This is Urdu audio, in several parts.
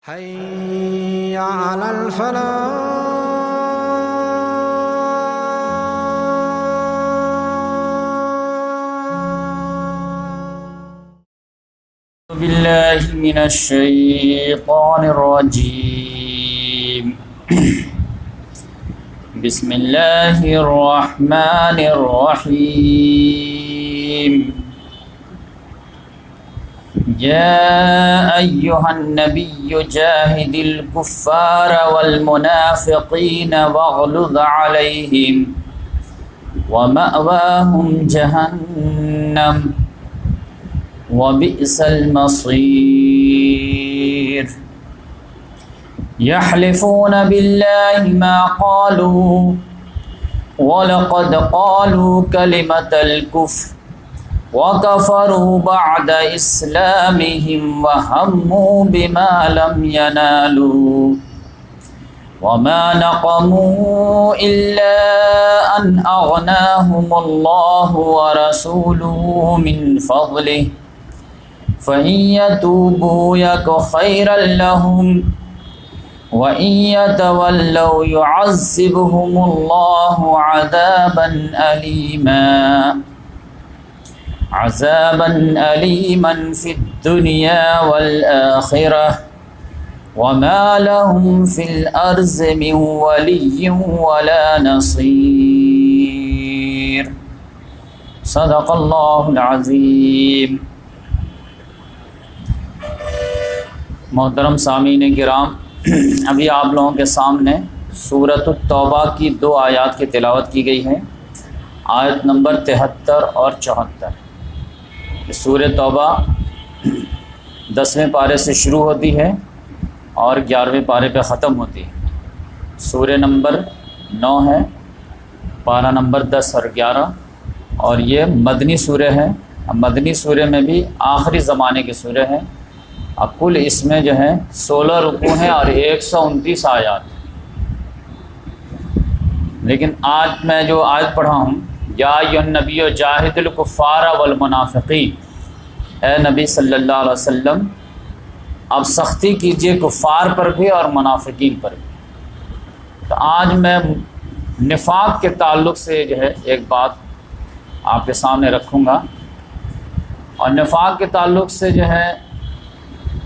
حي على الفلاح. بالله من الشيطان الرجيم. بسم الله الرحمن الرحيم. يا أيها النبي جاهد الكفار والمنافقين واغلظ عليهم ومأواهم جهنم وبئس المصير. يحلفون بالله ما قالوا ولقد قالوا كلمة الكفر وكفروا بعد إسلامهم وهموا بما لم ينالوا وما نقموا إلا أن أغناهم الله ورسوله من فضله فإن يتوبوا يك خيرا لهم وإن يتولوا يعذبهم الله عذابا أليما في الدنيا والآخرة وما لهم في الأرض من ولي ولا نصير. صدق اللہ العظیم. محترم سامعین کرام، ابھی آپ لوگوں کے سامنے سورۃ التوبہ کی 2 آیات کی تلاوت کی گئی ہے، آیت نمبر 73 اور 74. سورۃ توبہ 10ویں پارے سے شروع ہوتی ہے اور 11ویں پارے پہ ختم ہوتی ہے. سورہ نمبر 9 ہے، پارہ نمبر 10 اور 11، اور یہ مدنی سورہ ہے. مدنی سورہ میں بھی آخری زمانے کی سورہ ہے. اب کل اس میں جو ہے 16 رکوع ہیں اور 129 آیات. لیکن آج میں جو آیت پڑھا ہوں، یا ایھا النبی جاہد الکفار والمنافقین، اے نبی صلی اللہ علیہ وسلم اب سختی کیجئے کفار پر بھی اور منافقین پر بھی. تو آج میں نفاق کے تعلق سے جو ہے ایک بات آپ کے سامنے رکھوں گا، اور نفاق کے تعلق سے جو ہے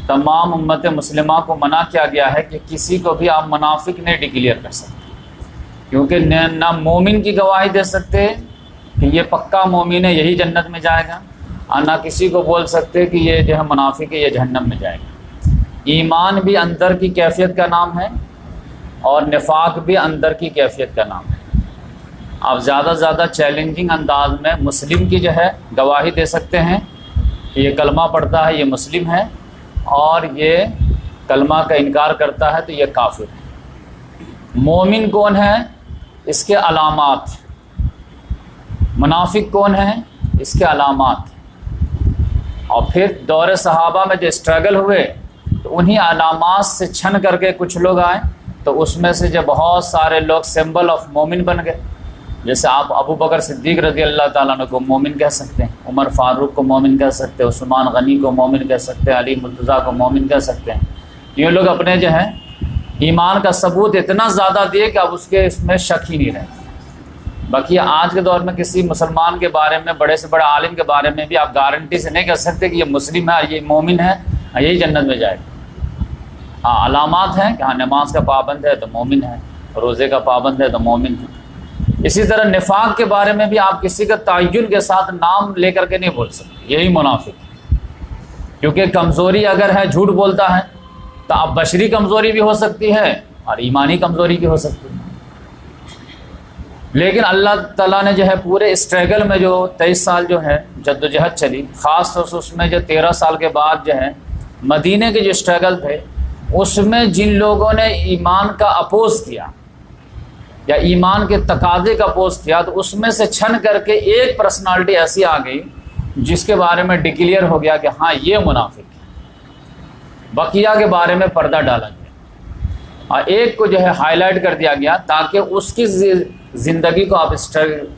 تمام امت مسلمہ کو منع کیا گیا ہے کہ کسی کو بھی آپ منافق نہیں ڈکلیئر کر سکتے، کیونکہ نہ مومن کی گواہی دے سکتے کہ یہ پکا مومن ہے یہی جنت میں جائے گا، اور نہ کسی کو بول سکتے کہ یہ جو ہے منافق ہے یہ جہنم میں جائے گا. ایمان بھی اندر کی کیفیت کا نام ہے اور نفاق بھی اندر کی کیفیت کا نام ہے. آپ زیادہ سے زیادہ چیلنجنگ انداز میں مسلم کی جو ہے گواہی دے سکتے ہیں کہ یہ کلمہ پڑھتا ہے یہ مسلم ہے، اور یہ کلمہ کا انکار کرتا ہے تو یہ کافر ہے. مومن کون ہے؟ اس کے علامات. منافق کون ہے؟ اس کے علامات. اور پھر دور صحابہ میں جو اسٹرگل ہوئے تو انہی علامات سے چھن کر کے کچھ لوگ آئے، تو اس میں سے جو بہت سارے لوگ سمبل آف مومن بن گئے. جیسے آپ ابو بکر صدیق رضی اللہ تعالیٰ عنہ کو مومن کہہ سکتے ہیں، عمر فاروق کو مومن کہہ سکتے ہیں، عثمان غنی کو مومن کہہ سکتے ہیں، علی مرتضیٰ کو مومن کہہ سکتے ہیں. یہ لوگ اپنے جو ہے ایمان کا ثبوت اتنا زیادہ دیے کہ اب اس کے اس میں شک ہی نہیں رہے. باقی آج کے دور میں کسی مسلمان کے بارے میں، بڑے سے بڑے عالم کے بارے میں بھی آپ گارنٹی سے نہیں کہہ سکتے کہ یہ مسلم ہے اور یہ مومن ہے اور یہی جنت میں جائے گا. ہاں علامات ہیں کہ ہاں نماز کا پابند ہے تو مومن ہے، روزے کا پابند ہے تو مومن ہے. اسی طرح نفاق کے بارے میں بھی آپ کسی کا تعین کے ساتھ نام لے کر کے نہیں بول سکتے یہی منافق ہے، کیونکہ کمزوری اگر ہے جھوٹ بولتا ہے تو اب بشری کمزوری بھی ہو سکتی ہے اور ایمانی کمزوری بھی ہو سکتی ہے. لیکن اللہ تعالیٰ نے جو ہے پورے اسٹرگل میں جو 23 سال جو ہے جدوجہد چلی، خاص طور سے اس میں جو 13 سال کے بعد جو ہے مدینے کے جو اسٹرگل تھے، اس میں جن لوگوں نے ایمان کا اپوز کیا یا ایمان کے تقاضے کا اپوز کیا، تو اس میں سے چھن کر کے ایک پرسنالٹی ایسی آ گئی جس کے بارے میں ڈکلیئر ہو گیا کہ ہاں یہ منافق ہے. بقیہ کے بارے میں پردہ ڈالا گیا اور ایک کو جو ہے ہائی لائٹ کر دیا گیا تاکہ اس کی زندگی کو آپ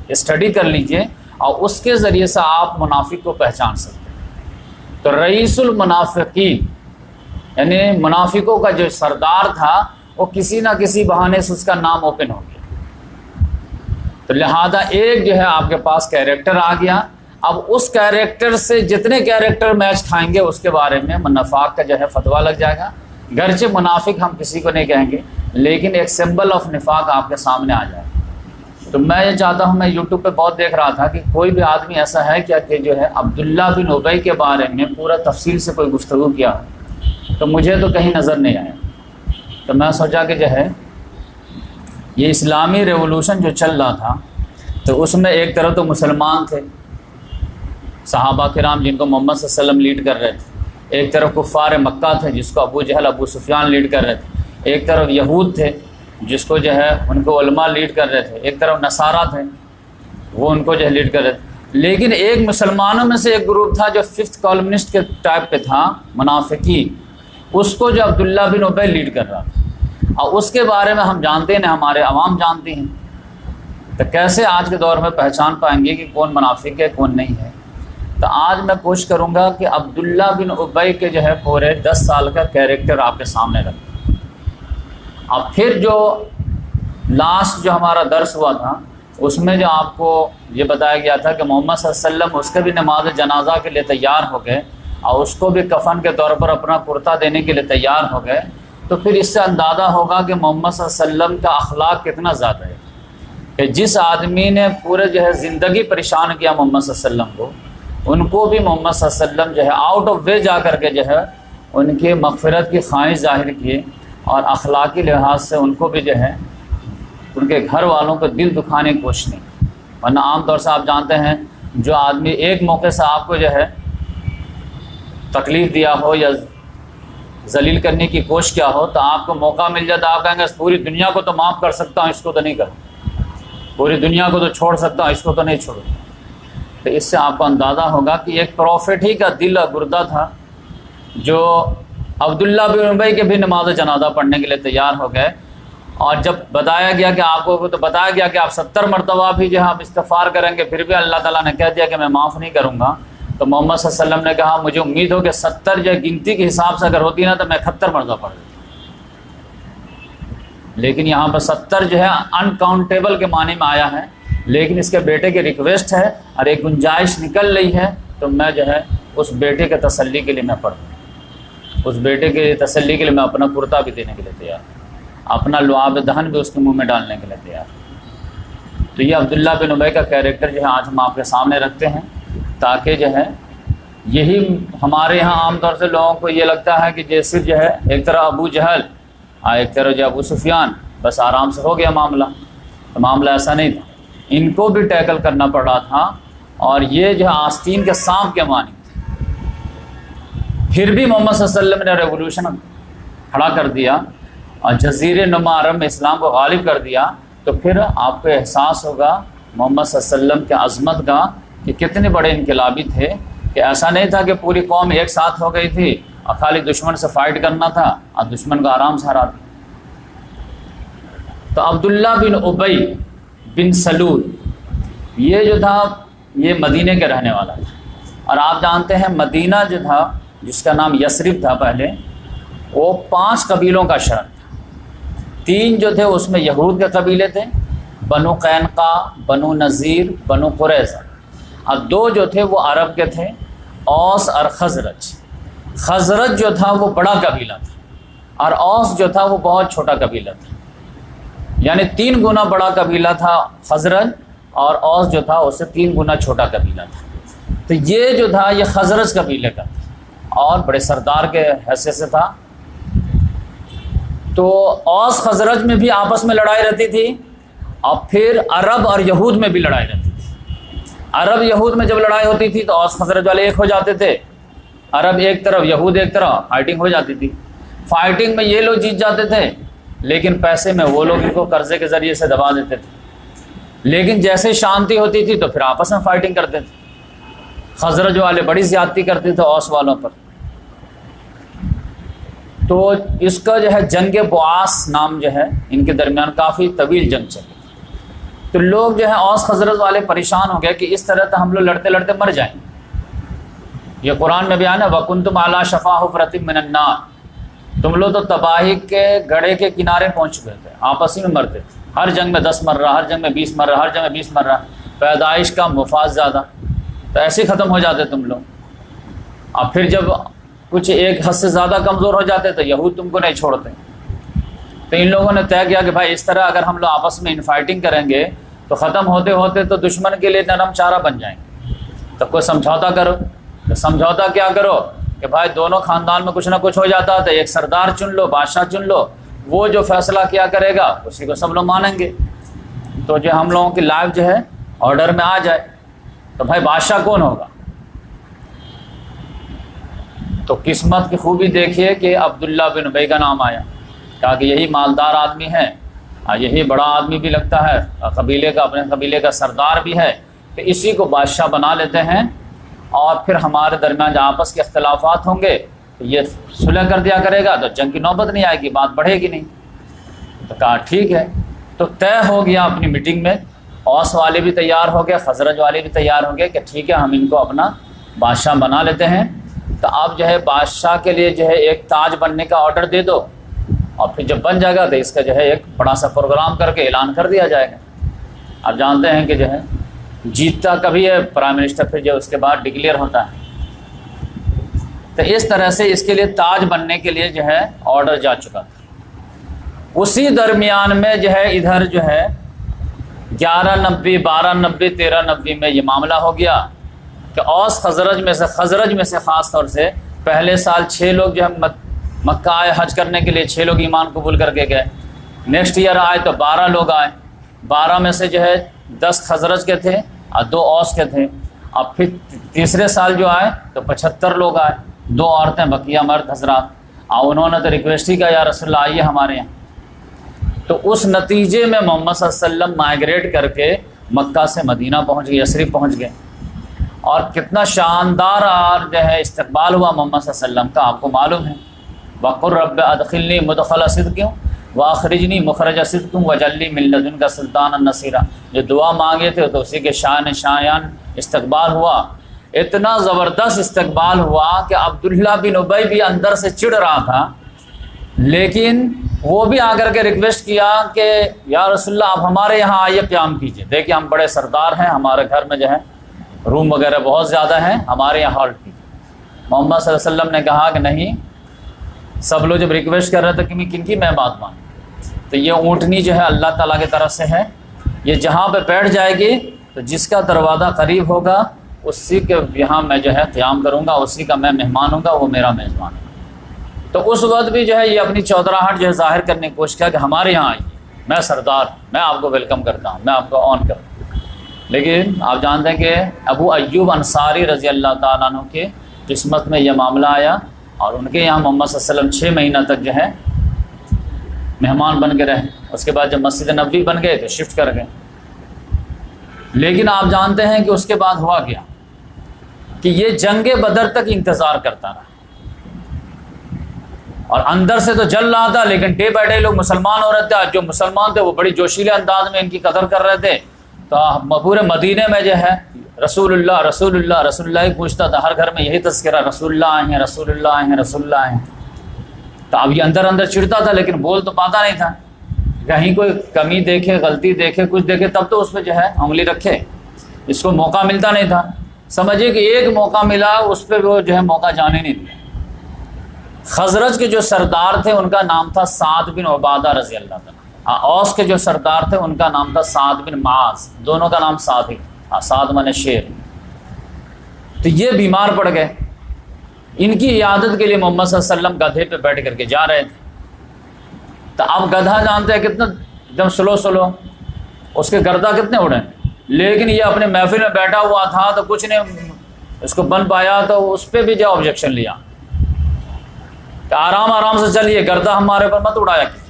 اسٹڈی کر لیجئے اور اس کے ذریعے سے آپ منافق کو پہچان سکتے ہیں. تو رئیس المنافقین یعنی منافقوں کا جو سردار تھا وہ کسی نہ کسی بہانے سے اس کا نام اوپن ہو گیا، تو لہذا ایک جو ہے آپ کے پاس کیریکٹر آ گیا۔ اب اس کیریکٹر سے جتنے کیریکٹر میچ کھائیں گے اس کے بارے میں نفاق کا جو ہے فتویٰ لگ جائے گا۔ گرچہ منافق ہم کسی کو نہیں کہیں گے، لیکن ایک سمبل آف نفاق آپ کے سامنے آ جائے گا۔ تو میں یہ چاہتا ہوں، میں یوٹیوب پہ بہت دیکھ رہا تھا کہ کوئی بھی آدمی ایسا ہے کیا کہ جو ہے عبداللہ بن ابی کے بارے میں پورا تفصیل سے کوئی گفتگو کیا ہو، تو مجھے تو کہیں نظر نہیں آیا۔ تو میں سوچا کہ جو ہے یہ اسلامی ریولوشن جو چل رہا تھا، تو اس میں ایک طرف تو مسلمان تھے، صحابہ کرام جن کو محمد صلی اللہ علیہ وسلم لیڈ کر رہے تھے، ایک طرف کفار مکہ تھے جس کو ابو جہل ابو سفیان لیڈ کر رہے تھے، ایک طرف یہود تھے جس کو جو ہے ان کو علماء لیڈ کر رہے تھے، ایک طرف نصارہ تھے وہ ان کو جو ہے لیڈ کر رہے تھے۔ لیکن ایک مسلمانوں میں سے ایک گروپ تھا جو ففتھ کالمنسٹ کے ٹائپ پہ تھا، منافقین، اس کو جو عبداللہ بن ابی لیڈ کر رہا تھا، اور اس کے بارے میں ہم جانتے ہیں، ہمارے عوام جانتے ہیں، تو کیسے آج کے دور میں پہچان پائیں گے کہ کون منافق ہے کون نہیں ہے؟ تو آج میں کوشش کروں گا کہ عبداللہ بن ابی کے جو ہے پورے 10 سال کا کیریکٹر آپ کے سامنے رکھیں۔ اب پھر جو لاسٹ جو ہمارا درس ہوا تھا اس میں جو آپ کو یہ بتایا گیا تھا کہ محمد صلی اللہ علیہ وسلم اس کے بھی نماز جنازہ کے لیے تیار ہو گئے اور اس کو بھی کفن کے طور پر اپنا کرتا دینے کے لیے تیار ہو گئے، تو پھر اس سے اندازہ ہوگا کہ محمد صلی اللہ علیہ وسلم کا اخلاق کتنا زیادہ ہے کہ جس آدمی نے پورے جو ہے زندگی پریشان کیا محمد صلی اللہ علیہ وسلم کو، ان کو بھی محمد صلی اللہ علیہ وسلم جو ہے آؤٹ آف وے جا کر کے جو ہے ان کے مغفرت کی خواہش ظاہر کیے، اور اخلاقی لحاظ سے ان کو بھی جو ہے ان کے گھر والوں کو دل دکھانے کی کوشش نہیں۔ ورنہ عام طور سے آپ جانتے ہیں جو آدمی ایک موقع سے آپ کو جو ہے تکلیف دیا ہو یا ذلیل کرنے کی کوشش کیا ہو، تو آپ کو موقع مل جاتا آپ کہیں گے پوری دنیا کو تو معاف کر سکتا ہوں، اس کو تو نہیں کروں، پوری دنیا کو تو چھوڑ سکتا ہوں، اس کو تو نہیں چھوڑوں۔ تو اس سے آپ کو اندازہ ہوگا کہ ایک پروفٹ ہی کا دل اور گردہ تھا جو عبداللہ بن ابی کے بھی نماز جنازہ پڑھنے کے لیے تیار ہو گئے، اور جب بتایا گیا کہ آپ کو تو بتایا گیا کہ آپ 70 مرتبہ بھی جو ہے آپ استغفار کریں گے پھر بھی اللہ تعالیٰ نے کہہ دیا کہ میں معاف نہیں کروں گا، تو محمد صلی اللہ علیہ وسلم نے کہا مجھے امید ہو کہ 70 جو گنتی کے حساب سے اگر ہوتی نا تو میں 71 مرتبہ پڑھ دیتا، لیکن یہاں پر 70 جو ہے انکاؤنٹیبل کے معنی میں آیا ہے، لیکن اس کے بیٹے کی ریکویسٹ ہے اور ایک گنجائش نکل رہی ہے، تو میں جو ہے اس بیٹے کے تسلی کے لیے میں پڑھوں، اس بیٹے کے تسلی کے لیے میں اپنا کرتا بھی دینے کے لیے تیار ہوں، اپنا لعاب دہن بھی اس کے منہ میں ڈالنے کے لیے تیار ہوں۔ تو یہ عبداللہ بن ابی کا کیریکٹر جو ہے آج ہم آپ کے سامنے رکھتے ہیں، تاکہ جو ہے یہی ہمارے یہاں عام طور سے لوگوں کو یہ لگتا ہے کہ جیسے جو ہے ایک طرح ابو جہل اور ایک طرح جو ابو سفیان، بس آرام سے ہو گیا معاملہ، تو معاملہ ایسا نہیں تھا، ان کو بھی ٹیکل کرنا پڑ رہا تھا، اور یہ جو آستین کے سانپ کے معنی تھے۔ پھر بھی محمد صلی اللہ علیہ وسلم نے ریولوشن کھڑا کر دیا اور جزیرے نما عرب میں اسلام کو غالب کر دیا، تو پھر آپ کو احساس ہوگا محمد صلی اللہ علیہ وسلم کے عظمت کا کہ کتنے بڑے انقلابی تھے، کہ ایسا نہیں تھا کہ پوری قوم ایک ساتھ ہو گئی تھی اور خالی دشمن سے فائٹ کرنا تھا اور دشمن کو آرام سے ہرا دیا۔ تو عبداللہ بن ابی بن سلول یہ جو تھا یہ مدینہ کے رہنے والا تھا، اور آپ جانتے ہیں مدینہ جو تھا جس کا نام یثرب تھا پہلے، وہ 5 قبیلوں کا شہر تھا۔ 3 جو تھے اس میں یہود کے قبیلے تھے، بنو قینقاع، بنو نذیر، بنو قریظہ، اور 2 جو تھے وہ عرب کے تھے، اوس اور خزرج۔ خزرج جو تھا وہ بڑا قبیلہ تھا اور اوس جو تھا وہ بہت چھوٹا قبیلہ تھا، یعنی 3 گنا بڑا قبیلہ تھا خزرج، اور اوس جو تھا اس سے 3 گنا چھوٹا قبیلہ تھا۔ تو یہ جو تھا یہ خزرج قبیلے کا تھا اور بڑے سردار کے حیثیت سے تھا۔ تو اوس خزرج میں بھی آپس میں لڑائی رہتی تھی، اور پھر عرب اور یہود میں بھی لڑائی رہتی تھی۔ عرب یہود میں جب لڑائی ہوتی تھی تو اوس خزرج والے ایک ہو جاتے تھے، عرب ایک طرف یہود ایک طرف، فائٹنگ ہو جاتی تھی۔ فائٹنگ میں یہ لوگ جیت جاتے تھے، لیکن پیسے میں وہ لوگ ان کو قرضے کے ذریعے سے دبا دیتے تھے، لیکن جیسے شانتی ہوتی تھی تو پھر آپس میں فائٹنگ کرتے تھے۔ خزرج والے بڑی زیادتی کرتے تھے اوس والوں پر۔ تو اس کا جو ہے جنگ بعاث نام جو ہے ان کے درمیان کافی طویل جنگ چلی، تو لوگ جو ہے اوس خزرج والے پریشان ہو گئے کہ اس طرح تو ہم لوگ لڑتے لڑتے مر جائیں۔ یہ قرآن میں بیان ہے وَكُنْتُمْ عَلَىٰ شَفَا حُفْرَةٍ مِّنَ النَّارِ، تم لوگ تو تباہی کے گڑھے کے کنارے پہنچ چکے تھے، آپس ہی میں مرتے تھے، ہر جنگ میں 10 مر رہا، ہر جنگ میں 20 مر رہا، ہر جنگ میں 20 مر رہا، پیدائش کا مفاد زیادہ، تو ایسے ہی ختم ہو جاتے تم لوگ۔ اب پھر جب کچھ ایک حد سے زیادہ کمزور ہو جاتے تو یہود تم کو نہیں چھوڑتے، تو ان لوگوں نے طے کیا کہ بھائی اس طرح اگر ہم لوگ آپس میں انفائٹنگ کریں گے تو ختم ہوتے ہوتے تو دشمن کے لیے نرم چارہ بن جائیں گے، تو کوئی سمجھوتا کرو۔ تو سمجھوتا کیا کرو کہ بھائی دونوں خاندان میں کچھ نہ کچھ ہو جاتا تو ایک سردار چن لو، بادشاہ چن لو، وہ جو فیصلہ کیا کرے گا اسی کو سب لوگ مانیں گے، تو جو ہم لوگوں کی لائف جو ہے آرڈر میں آ جائے۔ تو بھائی بادشاہ کون ہوگا؟ تو قسمت کی خوبی دیکھیے کہ عبداللہ بن ابی کا نام آیا، کہا کہ یہی مالدار آدمی ہے اور یہی بڑا آدمی بھی لگتا ہے، قبیلے کا، اپنے قبیلے کا سردار بھی ہے، تو اسی کو بادشاہ بنا لیتے ہیں، اور پھر ہمارے درمیان جو آپس کے اختلافات ہوں گے تو یہ صلح کر دیا کرے گا، تو جنگ کی نوبت نہیں آئے گی، بات بڑھے گی نہیں۔ تو کہا ٹھیک ہے، تو طے ہو گیا اپنی میٹنگ میں، اوس والے بھی تیار ہو گئے، خزرج والے بھی تیار ہو گئے کہ ٹھیک ہے ہم ان کو اپنا بادشاہ بنا لیتے ہیں۔ تو اب جو ہے بادشاہ کے لیے جو ہے ایک تاج بننے کا آرڈر دے دو، اور پھر جب بن جائے گا تو اس کا جو ہے ایک بڑا سا پروگرام کر کے اعلان کر دیا جائے گا۔ آپ جانتے ہیں کہ جو ہے جیتتا کبھی ہے پرائم منسٹر، پھر جو اس کے بعد ڈکلیئر ہوتا ہے۔ تو اس طرح سے اس کے لیے تاج بننے کے لیے جو ہے آرڈر جا چکا تھا۔ اسی درمیان میں جو ہے ادھر جو ہے 1190 1290 1390 میں یہ معاملہ ہو گیا کہ اوس خزرج میں سے خاص طور سے پہلے سال 6 لوگ جو ہے مکہ آئے حج کرنے کے لیے، 6 لوگ ایمان قبول کر کے گئے۔ نیکسٹ ایئر آئے تو 12 لوگ آئے، 12 میں سے جو ہے 10 خزرج کے تھے اور 2 اوس کے تھے۔ اب پھر تیسرے سال جو آئے تو 75 لوگ آئے، 2 عورتیں بقیہ مرد حضرات، اور انہوں نے تو ریکویسٹ ہی کیا یا رسول اللہ آئیے ہمارے یہاں۔ تو اس نتیجے میں محمد صلی اللہ علیہ وسلم مائیگریٹ کر کے مکہ سے مدینہ پہنچ گئے، یثرب پہنچ گئے، اور کتنا شاندار اور جو ہے استقبال ہوا محمد صلی اللہ علیہ وسلم کا آپ کو معلوم ہے۔ وَقُلْ رَبِّ أَدْخِلْنِي مُدْخَلَ صِدْقٍ وَأَخْرِجْنِي مُخْرَجَ صِدْقٍ وَاجْعَلْنِي مِن لَّدُنكَ سُلْطَانًا نَصِيرًا، جو دعا مانگے تھے تو اسی کے شایان استقبال ہوا۔ اتنا زبردست استقبال ہوا کہ عبداللہ بن ابی بھی اندر سے چڑ رہا تھا، لیکن وہ بھی آ کر کے ریکویسٹ کیا کہ یا رسول اللہ آپ ہمارے یہاں آئیے، قیام کیجیے، دیکھیے ہم بڑے سردار ہیں، ہمارے گھر میں جو ہے روم وغیرہ بہت زیادہ ہیں، ہمارے یہاں ہالٹ کیجیے۔ محمد صلی اللہ علیہ وسلم نے کہا کہ نہیں، سب لوگ جب ریکویسٹ کر رہے تھے کہ کن کی میں بات مانوں، تو یہ اونٹنی جو ہے اللہ تعالیٰ کی طرف سے ہے، یہ جہاں پہ بیٹھ جائے گی تو جس کا دروازہ قریب ہوگا اسی کے یہاں میں جو ہے قیام کروں گا، اسی کا میں مہمان ہوں گا، وہ میرا میزبان ہے۔ تو اس وقت بھی جو ہے یہ اپنی چودراہٹ جو ہے ظاہر کرنے کی کوشش کیا کہ ہمارے یہاں آئیے، میں سردار ہوں، میں آپ کو ویلکم کرتا ہوں، میں آپ کو آن کرتا ہوں۔ لیکن آپ جانتے ہیں کہ ابو ایوب انصاری رضی اللہ تعالیٰ عنہ کے قسمت میں یہ معاملہ آیا، اور ان کے یہاں محمد صلی اللہ علیہ وسلم 6 مہینہ تک جو ہے مہمان بن کے رہے۔ اس کے بعد جب مسجد نبوی بن گئے تو شفٹ کر گئے۔ لیکن آپ جانتے ہیں کہ اس کے بعد ہوا کیا کہ یہ جنگ بدر تک انتظار کرتا رہا، اور اندر سے تو جل رہا تھا، لیکن ڈے بائی ڈے لوگ مسلمان ہو رہے تھے، جو مسلمان تھے وہ بڑی جوشیلے انداز میں ان کی قدر کر رہے تھے۔ تو پورے مدینے میں جو ہے رسول اللہ رسول اللہ رسول اللہ ہی پوچھتا تھا، ہر گھر میں یہی تذکرہ، رسول اللہ آئے ہیں، رسول اللہ آئے ہیں، رسول اللہ آئے ہیں۔ تو اب یہ اندر اندر چڑھتا تھا لیکن بول تو پاتا نہیں تھا، کہیں کوئی کمی دیکھے، غلطی دیکھے، کچھ دیکھے تب تو اس پہ جو ہے انگلی رکھے، اس کو موقع ملتا نہیں تھا۔ سمجھیے کہ ایک موقع ملا، اس پہ وہ جو ہے موقع جانے نہیں دیا۔ خزرج کے جو سردار تھے ان کا نام تھا سعد بن عبادہ رضی اللہ تعالیٰ، اوس کے جو سردار تھے ان کا نام تھا سعد بن معاذ، دونوں کا نام سعد ہی، سعد من شیر۔ تو یہ بیمار پڑ گئے، ان کی عیادت کے لیے محمد صلی اللہ علیہ وسلم گدھے پہ بیٹھ کر کے جا رہے تھے۔ تو اب گدھا جانتے ہیں کتنا ایک دم سلو، اس کے گردہ کتنے اڑے، لیکن یہ اپنے محفل میں بیٹھا ہوا تھا تو کچھ نہیں اس کو بن پایا، تو اس پہ بھی جو آبجیکشن لیا کہ آرام سے چلیے، گردہ ہمارے پر مت اڑایا کیجیے،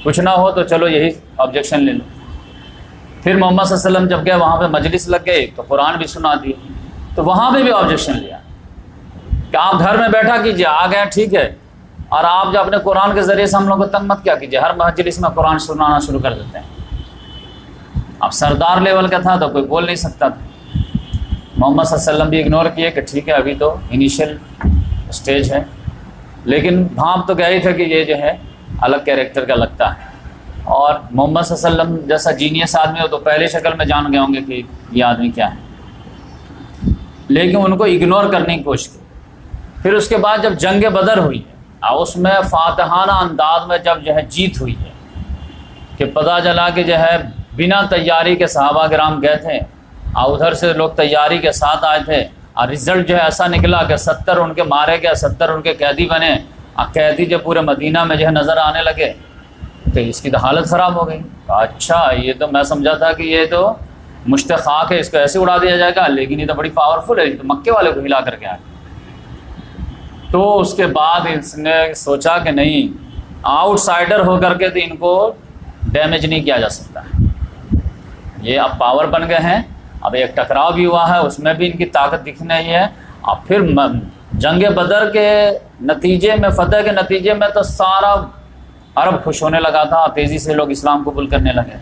کچھ نہ ہو تو چلو یہی آبجیکشن لے لو۔ پھر محمد صلی اللہ علیہ وسلم جب گئے وہاں پہ مجلس لگ گئی تو قرآن بھی سنا دیے، تو وہاں پہ بھی آبجیکشن لیا کہ آپ گھر میں بیٹھا کیجیے، آ گئے ٹھیک ہے، اور آپ جو اپنے قرآن کے ذریعے سے ہم لوگ کو تنگ مت کیا کیجیے، ہر مجلس میں قرآن سنانا شروع کر دیتے ہیں۔ اب سردار لیول کا تھا تو کوئی بول نہیں سکتا تھا۔ محمد صلی اللہ علیہ وسلم بھی اگنور کیے کہ ٹھیک ہے ابھی تو انیشیل اسٹیج ہے، لیکن بھانپ تو گیا ہی تھا کہ یہ جو ہے الگ کیریکٹر کا لگتا ہے، اور محمد صلی اللہ علیہ وسلم جیسا جینیس آدمی ہو تو پہلے شکل میں جان گئے ہوں گے کہ یہ آدمی کیا ہے، لیکن ان کو اگنور کرنے کی کوشش کی۔ پھر اس کے بعد جب جنگ بدر ہوئی ہے اور اس میں فاتحانہ انداز میں جب جو ہے جیت ہوئی ہے کہ پتہ چلا کہ جو ہے بنا تیاری کے صحابہ کرام گئے تھے اور ادھر سے لوگ تیاری کے ساتھ آئے تھے، اور رزلٹ جو ہے ایسا نکلا کہ 70 ان کے مارے گئے، 70 ان کے قیدی بنے، اور قیدی جب پورے مدینہ میں جو ہے نظر آنے لگے تو اس کی تو حالت خراب ہو گئی۔ اچھا یہ تو میں سمجھا تھا کہ یہ تو مشت خاک ہے، اس کو ایسے اڑا دیا جائے گا، لیکن یہ تو بڑی پاورفل ہے، یہ تو مکے والے کو ہلا کر کے آئے۔ تو اس کے بعد اس نے سوچا کہ نہیں، آؤٹ سائڈر ہو کر کے تو ان کو ڈیمیج نہیں کیا جا سکتا، یہ اب پاور بن گئے ہیں، اب ایک ٹکراؤ بھی ہوا ہے، اس میں بھی ان کی طاقت دکھ رہی ہے۔ اب پھر جنگ بدر کے نتیجے میں، فتح کے نتیجے میں تو سارا عرب خوش ہونے لگا تھا، تیزی سے لوگ اسلام قبول کرنے لگے،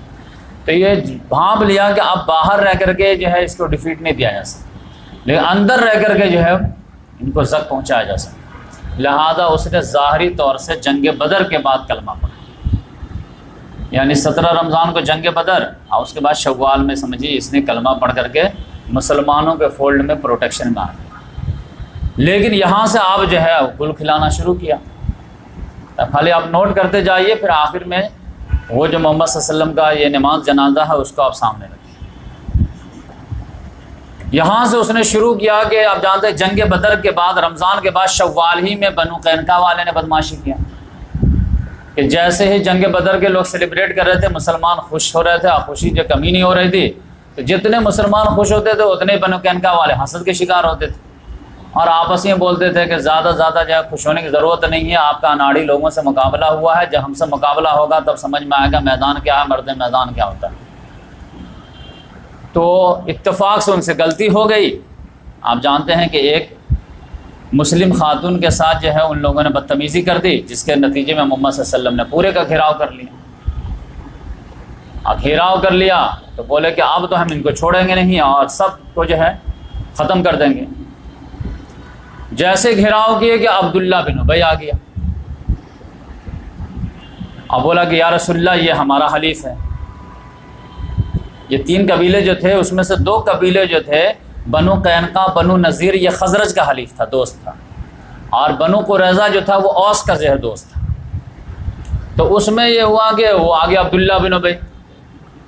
تو یہ بھانپ لیا کہ اب باہر رہ کر کے جو ہے اس کو ڈیفیٹ نہیں دیا جا سکتا، لیکن اندر رہ کر کے جو ہے ان کو زخم پہنچایا جا سکتا، لہذا اس نے ظاہری طور سے جنگ بدر کے بعد کلمہ پڑھا، یعنی 17 رمضان کو جنگ بدر، اور اس کے بعد شوال میں سمجھیے اس نے کلمہ پڑھ کر کے مسلمانوں کے فولڈ میں پروٹیکشن میں آ گیا۔ لیکن یہاں سے آپ جو ہے گل کھلانا شروع کیا، خالی آپ نوٹ کرتے جائیے، پھر آخر میں وہ جو محمد صلی اللہ علیہ وسلم کا یہ نماز جنازہ ہے اس کو آپ سامنے رکھیں۔ یہاں سے اس نے شروع کیا کہ آپ جانتے ہیں جنگ بدر کے بعد، رمضان کے بعد شوال ہی میں بنو قینقاع والے نے بدماشی کیا کہ جیسے ہی جنگ بدر کے لوگ سیلیبریٹ کر رہے تھے، مسلمان خوش ہو رہے تھے، اور خوشی جو کمی نہیں ہو رہی تھی، تو جتنے مسلمان خوش ہوتے تھے اتنے ہی بنو قینقاع والے حسد کے شکار ہوتے تھے، اور آپس میں بولتے تھے کہ زیادہ زیادہ جو ہے خوش ہونے کی ضرورت نہیں ہے، آپ کا اناڑی لوگوں سے مقابلہ ہوا ہے، جب ہم سے مقابلہ ہوگا تب سمجھ میں آئے گا میدان کیا ہے، مرد میدان کیا ہوتا ہے۔ تو اتفاق سے ان سے غلطی ہو گئی۔ آپ جانتے ہیں کہ ایک مسلم خاتون کے ساتھ جو ہے ان لوگوں نے بدتمیزی کر دی، جس کے نتیجے میں محمد صلی اللہ علیہ وسلم نے پورے کا گھیراؤ کر لیا۔ اب گھیراؤ کر لیا تو بولے کہ اب تو ہم ان کو چھوڑیں گے نہیں اور سب کو جو ہے ختم کر دیں گے۔ جیسے گھیراؤ کیے کہ عبداللہ بن ابی آ گیا، اب بولا کہ یا رسول اللہ یہ ہمارا حلیف ہے۔ یہ 3 قبیلے جو تھے اس میں سے 2 قبیلے جو تھے بنو قینقاع، بنو نذیر، یہ خزرج کا حلیف تھا، دوست تھا، اور بنو قریظہ جو تھا وہ اوس کا جو ہے دوست تھا۔ تو اس میں یہ ہوا کہ وہ آگے عبداللہ بن ابی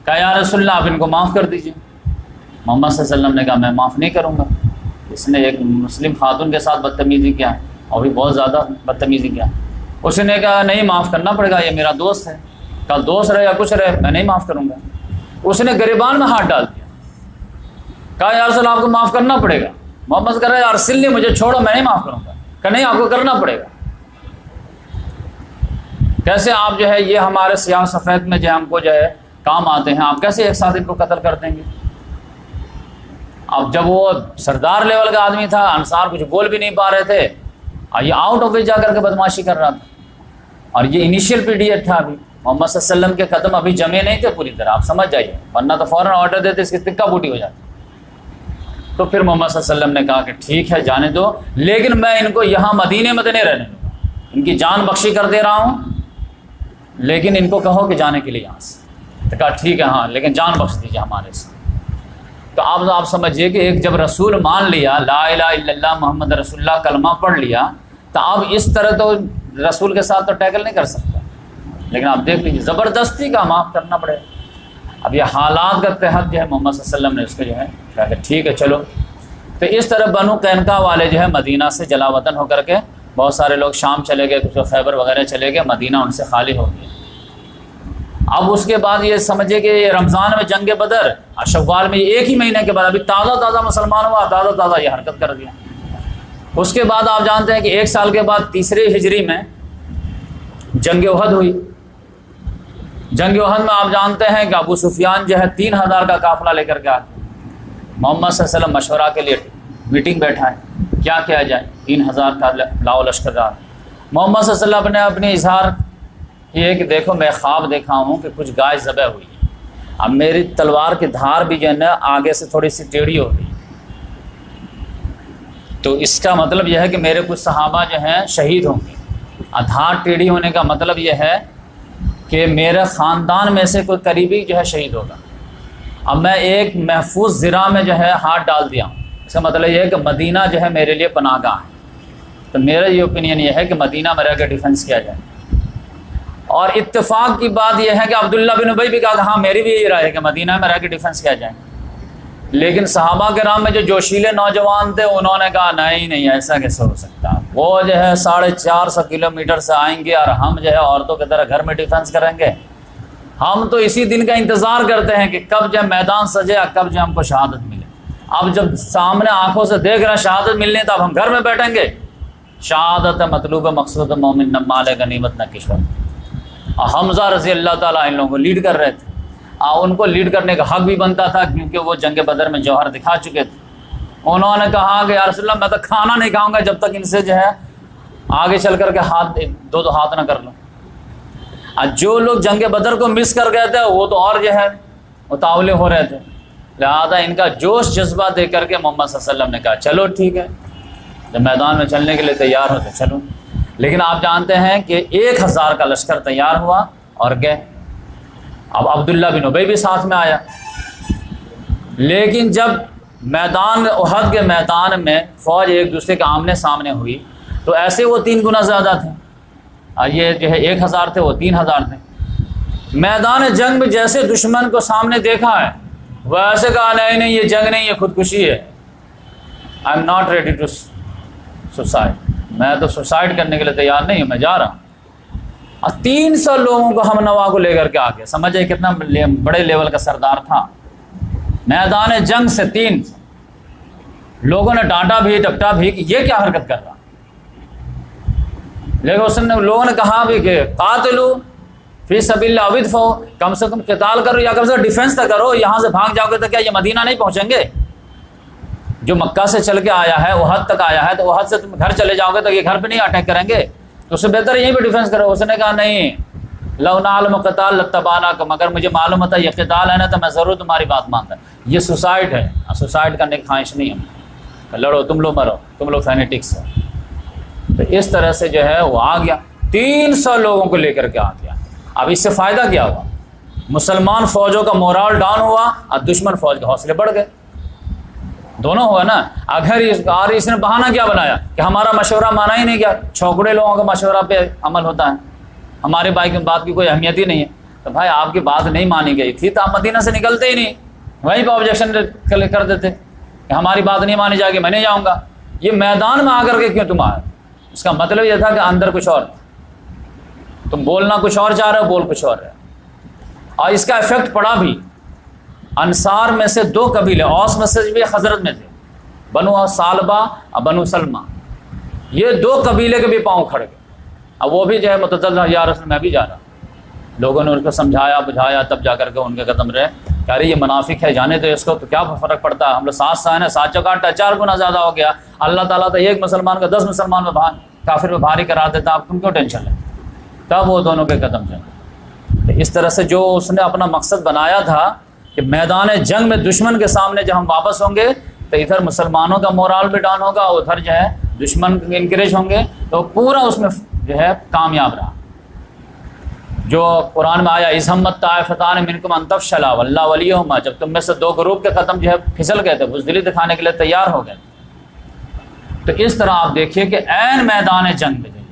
کہا یا رسول اللہ آپ ان کو معاف کر دیجیے۔ محمد صلی اللہ علیہ وسلم نے کہا میں معاف نہیں کروں گا، اس نے ایک مسلم خاتون کے ساتھ بدتمیزی کیا ہے اور بھی بہت زیادہ بدتمیزی کیا ہے۔ اس نے کہا نہیں معاف کرنا پڑے گا، یہ میرا دوست ہے، کہا دوست رہے یا کچھ رہے میں نہیں معاف کروں گا۔ اس نے گریبان میں ہاتھ ڈال دیا، کہا یا رسول اللہ آپ کو معاف کرنا پڑے گا۔ محمد کہہ رہے ارسلنی، مجھے چھوڑو میں نہیں معاف کروں گا، کہ نہیں آپ کو کرنا پڑے گا۔ کیسے آپ جو ہے یہ ہمارے سیاہ سفید میں جو ہم کو جو ہے کام آتے ہیں، آپ کیسے ایک ساتھ ان کو قتل کر دیں گے؟ اب جب وہ سردار لیول کا آدمی تھا، انصار کچھ بول بھی نہیں پا رہے تھے، اور یہ آؤٹ آف وے جا کر کے بدماشی کر رہا تھا، اور یہ انیشیل پیریڈ تھا، ابھی محمد صلی اللہ علیہ وسلم کے قدم ابھی جمے نہیں تھے پوری طرح، آپ سمجھ جائیے، ورنہ تو فوراً آرڈر دیتے اس کی تکہ بوٹی ہو جاتی۔ تو پھر محمد صلی اللہ علیہ وسلم نے کہا کہ ٹھیک ہے جانے دو، لیکن میں ان کو یہاں مدینے میں تو نہیں رہنے دوں گا، ان کی جان بخشی کر دے رہا ہوں، لیکن ان کو کہو کہ جانے کے لیے یہاں سے۔ تو کہا ٹھیک ہے ہاں، لیکن جان بخش دیجیے ہمارے سے۔ تو آپ سمجھیے کہ ایک جب رسول مان لیا، لا الہ الا اللہ محمد رسول اللہ کلمہ پڑھ لیا، تو اب اس طرح تو رسول کے ساتھ تو ٹیکل نہیں کر سکتا، لیکن آپ دیکھ لیجیے زبردستی کا معاف کرنا پڑے۔ اب یہ حالات کا تحت جو ہے محمد صلی اللہ علیہ وسلم نے اس کو جو ہے کہا کہ ٹھیک ہے چلو۔ تو اس طرح بنو قینقاع والے جو ہے مدینہ سے جلا وطن ہو کر کے بہت سارے لوگ شام چلے گئے، کچھ خیبر وغیرہ چلے گئے، مدینہ ان سے خالی ہو گیا۔ اب اس کے بعد یہ سمجھے کہ رمضان میں جنگ بدر، شوال میں ایک ہی مہینے کے بعد ابھی تازہ مسلمان ہوا، تازہ یہ حرکت کر دیا۔ اس کے بعد آپ جانتے ہیں کہ 1 سال کے بعد 3 ہجری میں جنگ احد ہوئی۔ جنگ احد میں آپ جانتے ہیں کہ ابو سفیان جو ہے 3000 کا قافلہ لے کر کے آتے، محمد صلی اللہ علیہ وسلم مشورہ کے لیے میٹنگ بیٹھا ہے کیا کیا جائے، 3000 کا لاؤ لشکر دار۔ محمد صلی اللہ علیہ وسلم نے اپنے اظہار یہ کہ دیکھو میں خواب دیکھا ہوں کہ کچھ گائے ذبح ہوئی ہے، اب میری تلوار کی دھار بھی جو ہے نا آگے سے تھوڑی سی ٹیڑھی ہو گئی، تو اس کا مطلب یہ ہے کہ میرے کچھ صحابہ جو ہیں شہید ہوں گے، دھار ٹیڑھی ہونے کا مطلب یہ ہے کہ میرے خاندان میں سے کوئی قریبی جو ہے شہید ہوگا، اب میں ایک محفوظ زرہ میں جو ہے ہاتھ ڈال دیا ہوں، اس کا مطلب یہ ہے کہ مدینہ جو ہے میرے لیے پناہ گاہ ہے، تو میرا یہ اوپینین یہ ہے کہ مدینہ میں رہ کے ڈیفنس کیا جائے۔ اور اتفاق کی بات یہ ہے کہ عبداللہ بن ابی بھی کہا کہ ہاں میری بھی یہی رائے ہے کہ مدینہ میں رہ کے ڈیفنس کیا جائے، لیکن صحابہ کرام میں جو جوشیلے نوجوان تھے انہوں نے کہا نہیں ایسا کیسے ہو سکتا، وہ جو ہے 450 کلومیٹر سے آئیں گے اور ہم جو ہے عورتوں کی طرح گھر میں ڈیفنس کریں گے، ہم تو اسی دن کا انتظار کرتے ہیں کہ کب جب میدان سجے اور کب جب ہم کو شہادت ملے، اب جب سامنے آنکھوں سے دیکھ رہے ہیں شہادت ملنے تو اب ہم گھر میں بیٹھیں گے۔ شہادت مطلوب مقصود مومن نہ مال غنیمت نہ کشور۔ حمزہ رضی اللہ تعالیٰ ان لوگوں کو لیڈ کر رہے تھے، ان کو لیڈ کرنے کا حق بھی بنتا تھا کیونکہ وہ جنگ بدر میں جوہر دکھا چکے تھے۔ انہوں نے کہا کہ یا رسول اللہ میں تو کھانا نہیں کھاؤں گا جب تک ان سے جو ہے آگے چل کر کے دو ہاتھ نہ کر لوں۔ جو لوگ جنگ بدر کو مس کر گئے تھے وہ تو اور جو ہے متاولے ہو رہے تھے، لہذا ان کا جوش جذبہ دے کر کے محمد صلی اللہ علیہ وسلم نے کہا چلو ٹھیک ہے، جب میدان میں چلنے کے لیے تیار ہوتے چلو۔ لیکن آپ جانتے ہیں کہ 1000 کا لشکر تیار ہوا اور گئے۔ اب عبداللہ بن ابی بھی ساتھ میں آیا، لیکن جب میدان احد کے میدان میں فوج ایک دوسرے کے آمنے سامنے ہوئی تو ایسے وہ 3 گنا زیادہ تھے، یہ جو ہے 1000 تھے وہ 3000 تھے۔ میدان جنگ میں جیسے دشمن کو سامنے دیکھا ہے وہ ایسے کہا نہیں یہ جنگ نہیں، یہ خودکشی ہے، I am not ready to suicide, میں تو سوسائڈ کرنے کے لیے تیار نہیں ہوں، میں جا رہا ہوں۔ اور 300 لوگوں کو ہم نوا کو لے کر کے آگے، سمجھے کتنا بڑے لیول کا سردار تھا۔ میدان جنگ سے 3 لوگوں نے ڈانٹا بھی ڈپٹا بھی کہ یہ کیا حرکت کر رہا، لیکن اس نے لوگوں نے کہا بھی کہ قاتلو فی سبیل اللہ ودفعوا، کم سے کم قتال کرو یا کم سے کم ڈیفنس تو کرو، یہاں سے بھاگ جاؤ گے تو کیا یہ مدینہ نہیں پہنچیں گے؟ جو مکہ سے چل کے آیا ہے احد تک آیا ہے تو احد سے تم گھر چلے جاؤ گے تو یہ گھر پہ نہیں اٹیک کریں گے، تو اس سے بہتر یہیں پہ ڈیفنس کرو۔ اس نے کہا نہیں، لو نعلم قتال لاتبعناکم، اگر مجھے معلوم ہوتا یہ قتال ہے نا تو میں ضرور تمہاری بات مانتا، یہ سوسائڈ ہے، سوسائڈ کرنے کی خواہش نہیں ہے، لڑو تم لوگ مرو، تم لوگ فینیٹکس ہو۔ تو اس طرح سے جو ہے وہ آ گیا، 300 لوگوں کو لے کر کے آ گیا۔ اب اس سے فائدہ کیا ہوا؟ مسلمان فوجوں کا مورال ڈاؤن ہوا اور دشمن فوج کے حوصلے بڑھ گئے، دونوں ہوا نا۔ اگر اس نے بہانہ کیا بنایا کہ ہمارا مشورہ مانا ہی نہیں گیا، چھوکڑے لوگوں کا مشورہ پہ عمل ہوتا ہے، ہمارے بھائی کی بات کی کوئی اہمیت ہی نہیں ہے، تو بھائی آپ کی بات نہیں مانی گئی تھی تو آپ مدینہ سے نکلتے ہی نہیں، وہیں پہ آبجیکشن کر دیتے کہ ہماری بات نہیں مانی جائے گی، میں نہیں جاؤں گا۔ یہ میدان میں آ کر کے کیوں تم آئے؟ اس کا مطلب یہ تھا کہ اندر کچھ اور، تم بولنا کچھ اور چاہ رہے ہو، بول کچھ اور رہے، اور اس کا ایفیکٹ پڑا بھی۔ انصار میں سے 2 قبیلے، اوس میں سے بھی حضرت میں تھے، بنو سالبہ اور بنو سلمہ، یہ 2 قبیلے کے بھی پاؤں کھڑ گئے۔ اب وہ بھی جو ہے متضل یا رسول میں بھی جا رہا، لوگوں نے ان کو سمجھایا بجھایا، تب جا کر کے ان کے قدم رہے کہ ارے یہ منافق ہے، جانے تو اس کو، تو کیا فرق پڑتا ہے، ہم لوگ 7 سائن ہیں، 7 چوکاٹ 4 گنا زیادہ ہو گیا، اللہ تعالیٰ تو ایک مسلمان کا 10 مسلمان میں کافر میں بھاری کرا دیتا، آپ تم کیوں ٹینشن لیں؟ تب وہ دونوں کے قدم چلے۔ تو اس طرح سے جو اس نے اپنا مقصد بنایا تھا کہ میدان جنگ میں دشمن کے سامنے جب ہم واپس ہوں گے تو ادھر مسلمانوں کا مورال بھی ڈاؤن ہوگا، ادھر جو ہے دشمن انکریج ہوں گے، تو پورا اس میں جو ہے کامیاب رہا۔ جو قرآن میں آیا اذ ہمت طائفتان منکم ان تفشلا واللہ ولیہما، جب تم میں سے 2 گروپ کے قدم جو ہے پھسل گئے تھے، بزدلی دکھانے کے لیے تیار ہو گئے، تو اس طرح آپ دیکھیے کہ عین میدان جنگ میں جو ہے۔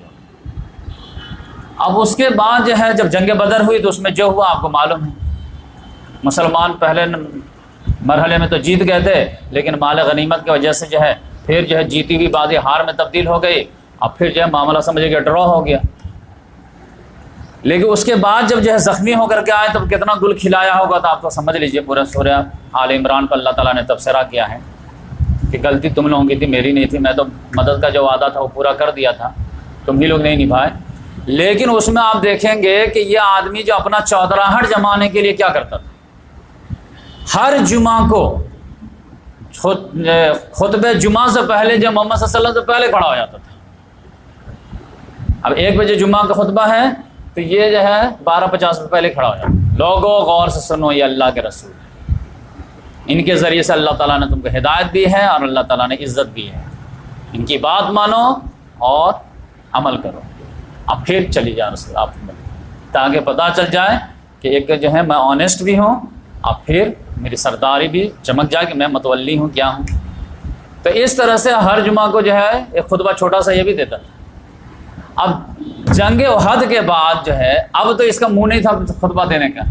اب اس کے بعد جو ہے جب جنگ بدر ہوئی تو اس میں جو ہوا آپ کو معلوم ہے، مسلمان پہلے مرحلے میں تو جیت گئے تھے، لیکن مال غنیمت کی وجہ سے جو ہے پھر جو ہے جیتی ہوئی بازی ہار میں تبدیل ہو گئی، اب پھر جو ہے معاملہ سمجھے کہ ڈرا ہو گیا۔ لیکن اس کے بعد جب جو ہے زخمی ہو کر کے آئے تب کتنا گل کھلایا ہوگا، تو آپ تو سمجھ لیجئے پورا سورہ آل عمران پر اللہ تعالیٰ نے تبصرہ کیا ہے کہ غلطی تم لوگوں کی تھی، میری نہیں تھی، میں تو مدد کا جو وعدہ تھا وہ پورا کر دیا تھا، تم ہی لوگ نہیں نبھائے۔ لیکن اس میں آپ دیکھیں گے کہ یہ آدمی جو اپنا چودراہٹ جمانے کے لیے کیا کرتا تھا، ہر جمعہ کو خطبہ جمعہ سے پہلے جب محمد صلی اللہ علیہ وسلم سے پہلے کھڑا ہو جاتا تھا۔ اب 1 بجے جمعہ کا خطبہ ہے تو یہ جو ہے 12:50 پہ پہلے کھڑا ہو جاتا، لوگوں غور سے سنو، یہ اللہ کے رسول ہے، ان کے ذریعے سے اللہ تعالیٰ نے تم کو ہدایت دی ہے اور اللہ تعالیٰ نے عزت دی ہے، ان کی بات مانو اور عمل کرو۔ اب پھر چلی جا رسول آپ تاکہ پتہ چل جائے کہ ایک جو ہے میں آنیسٹ بھی ہوں، اب پھر میری سرداری بھی چمک جائے کہ میں متولی ہوں کیا ہوں۔ تو اس طرح سے ہر جمعہ کو جو ہے ایک خطبہ چھوٹا سا یہ بھی دیتا تھا۔ اب جنگ احد کے بعد جو ہے اب تو اس کا منہ نہیں تھا خطبہ دینے کا،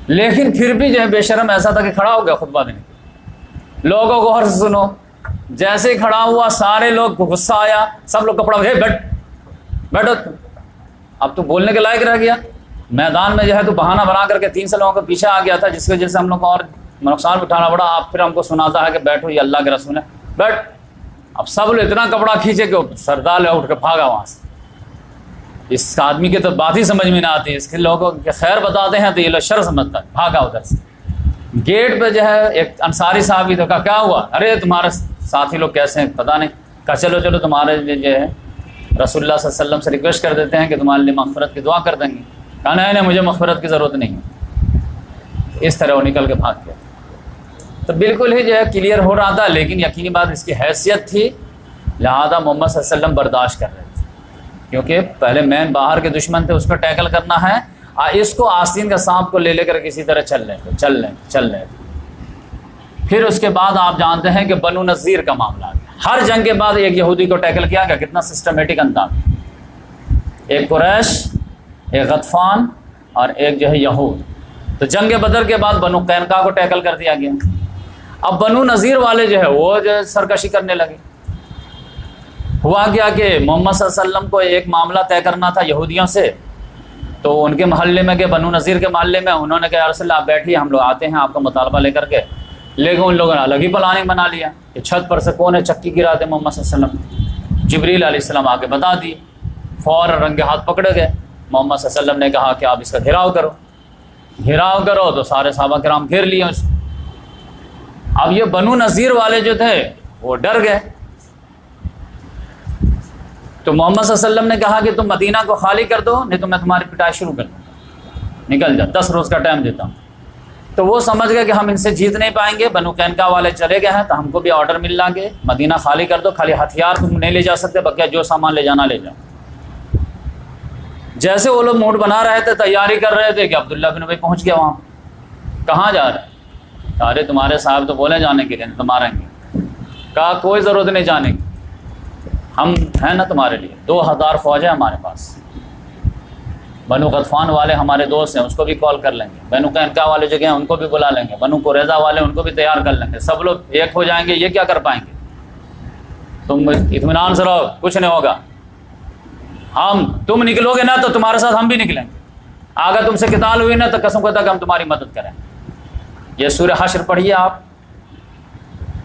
لیکن پھر بھی جو ہے بے شرم ایسا تھا کہ کھڑا ہو گیا خطبہ دینے کے، لوگوں کو غور سے سنو۔ جیسے ہی کھڑا ہوا سارے لوگ کو غصہ آیا، سب لوگ کپڑا بیٹھو، اب تو بولنے کے لائق رہ گیا۔ میدان میں جو ہے تو بہانہ بنا کر کے 300 لوگوں کے پیچھے آ گیا تھا، جس کی وجہ سے ہم لوگ کو اور نقصان اٹھانا پڑا۔ آپ پھر ہم کو سناتا ہے کہ بیٹھو یہ اللہ کے رسول ہے، بیٹھ۔ اب سب لوگ اتنا کپڑا کھینچے کہ سردار اٹھ کے بھاگا وہاں سے۔ اس آدمی کی تو بات ہی سمجھ میں نہ آتی، اس کے لوگوں کے خیر بتاتے ہیں تو یہ لوگ شر سمجھتا ہے، بھاگا ادھر سے۔ گیٹ پہ جو ہے ایک انصاری صاحب بھی تو کہا کیا ہوا؟ ارے تمہارے ساتھی لوگ کیسے ہیں پتہ نہیں۔ کہا چلو تمہارے لیے جو ہے رسول اللہ صلی اللہ علیہ وسلم سے ریکویسٹ کر دیتے ہیں کہ تمہارے لیے مغفرت کی دعا کر دیں گے۔ کہا نہیں مجھے مغفرت کی ضرورت نہیں ہے۔ اس طرح وہ نکل کے بھاگ گیا۔ تو بالکل ہی جو ہے کلیئر ہو رہا تھا، لیکن یقینی بات اس کی حیثیت تھی، لہذا محمد صلی اللہ علیہ وسلم برداشت کر رہے تھے، کیونکہ پہلے مین باہر کے دشمن تھے، اس کو ٹیکل کرنا ہے، اس کو آستین کا سانپ کو لے کر کسی طرح چل لیں۔ پھر اس کے بعد آپ جانتے ہیں کہ بنو نذیر کا معاملہ آ گیا۔ ہر جنگ کے بعد ایک یہودی کو ٹیکل کیا گیا، کتنا سسٹمیٹک انداز، ایک قریش، ایک غطفان اور ایک جو ہے یہود۔ تو جنگ بدر کے بعد بنو قینقاع کو ٹیکل کر دیا گیا۔ اب بنو نذیر والے جو ہے وہ جو ہے سرکشی کرنے لگے۔ ہوا کیا کہ محمد صلی اللہ علیہ وسلم کو ایک معاملہ طے کرنا تھا یہودیوں سے، تو ان کے محلے میں کہ بنو نذیر کے محلے میں انہوں نے کہا یا رسول اللہ آپ بیٹھیے، ہم لوگ آتے ہیں آپ کا مطالبہ لے کر کے۔ لیکن ان لوگوں نے الگ ہی پلاننگ بنا لیا کہ چھت پر سے کون ہے چکی گرا دے محمد صلی اللہ علیہ وسلم۔ جبریل علیہ السلام آ کے بتا دی، فوراً رنگے ہاتھ پکڑے گئے۔ محمد صلی اللہ علیہ وسلم نے کہا کہ آپ اس کا گھیراؤ کرو تو سارے صحابہ کرام گھیر لیے اس۔ اب یہ بنو نذیر والے جو تھے وہ ڈر گئے، تو محمد صلی اللہ علیہ وسلم نے کہا کہ تم مدینہ کو خالی کر دو، نہیں تو میں تمہاری پٹائی شروع کر دوں، نکل جا، 10 روز کا ٹائم دیتا ہوں۔ تو وہ سمجھ گئے کہ ہم ان سے جیت نہیں پائیں گے، بنو قینقاع والے چلے گئے ہیں تو ہم کو بھی آرڈر مل گے مدینہ خالی کر دو، خالی ہتھیار تم نہیں لے جا سکتے، بقیہ جو سامان لے جانا لے جاؤ۔ جیسے وہ لوگ موڈ بنا رہے تھے، تیاری کر رہے تھے کہ عبداللہ بن ابی پہنچ گیا وہاں۔ کہاں جا رہے؟ ارے تمہارے صاحب تو بولے جانے کے لیے تو ماریں گے۔ کہا کوئی ضرورت نہیں جانے کی، ہم ہیں نا تمہارے لیے، 2000 فوج ہے ہمارے پاس۔ بنو غطفان والے ہمارے دوست ہیں، اس کو بھی کال کر لیں گے، بنو قینقاع والے جو ہیں ان کو بھی بلا لیں گے، بنو قریظہ والے ان کو بھی تیار کر لیں گے، سب لوگ ایک ہو جائیں گے، یہ کیا کر پائیں گے؟ تم اطمینان سے رہو، کچھ نہیں ہوگا، تم نکلو گے نا تو تمہارے ساتھ ہم بھی نکلیں گے، اگر تم سے قتال ہوئی نا تو قسم خدا کہ ہم تمہاری مدد کریں۔ یہ سورہ حشر پڑھیے آپ،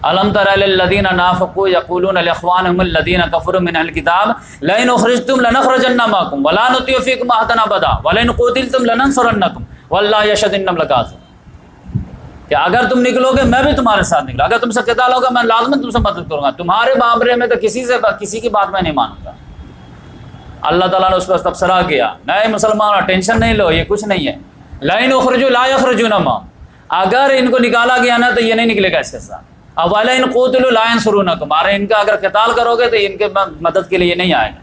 الم تر الی الذین نافقوا یقولون لاخوانهم الذین کفروا من اہل الکتاب لئن اخرجتم لنخرجن معکم ولا نطیع فیکم احدا ابدا ولئن قتلتم لننصرنکم واللہ یشہد انہم لکاذبون، کہ اگر تم نکلو گے میں بھی تمہارے ساتھ نکلوں، اگر تم سے قتال ہوگا میں لازماً تم سے مدد کروں گا، تمہارے معاملے میں تو کسی کی بات میں نہیں مانوں گا۔ اللہ تعالیٰ نے اس پر تبصرہ کیا، نئے مسلمان ٹینشن نہیں لو، یہ کچھ نہیں ہے، لئن اخرجوا لا یخرجون معهم، اگر ان کو نکالا گیا نا تو یہ نہیں نکلے گا اس کے ساتھ، وَلَئِن قُوتِلُوا لَا يَنصُرُونَكُمْ، اور ان کا اگر قتال کرو گے تو ان کے مدد کے لیے یہ نہیں آئے گا،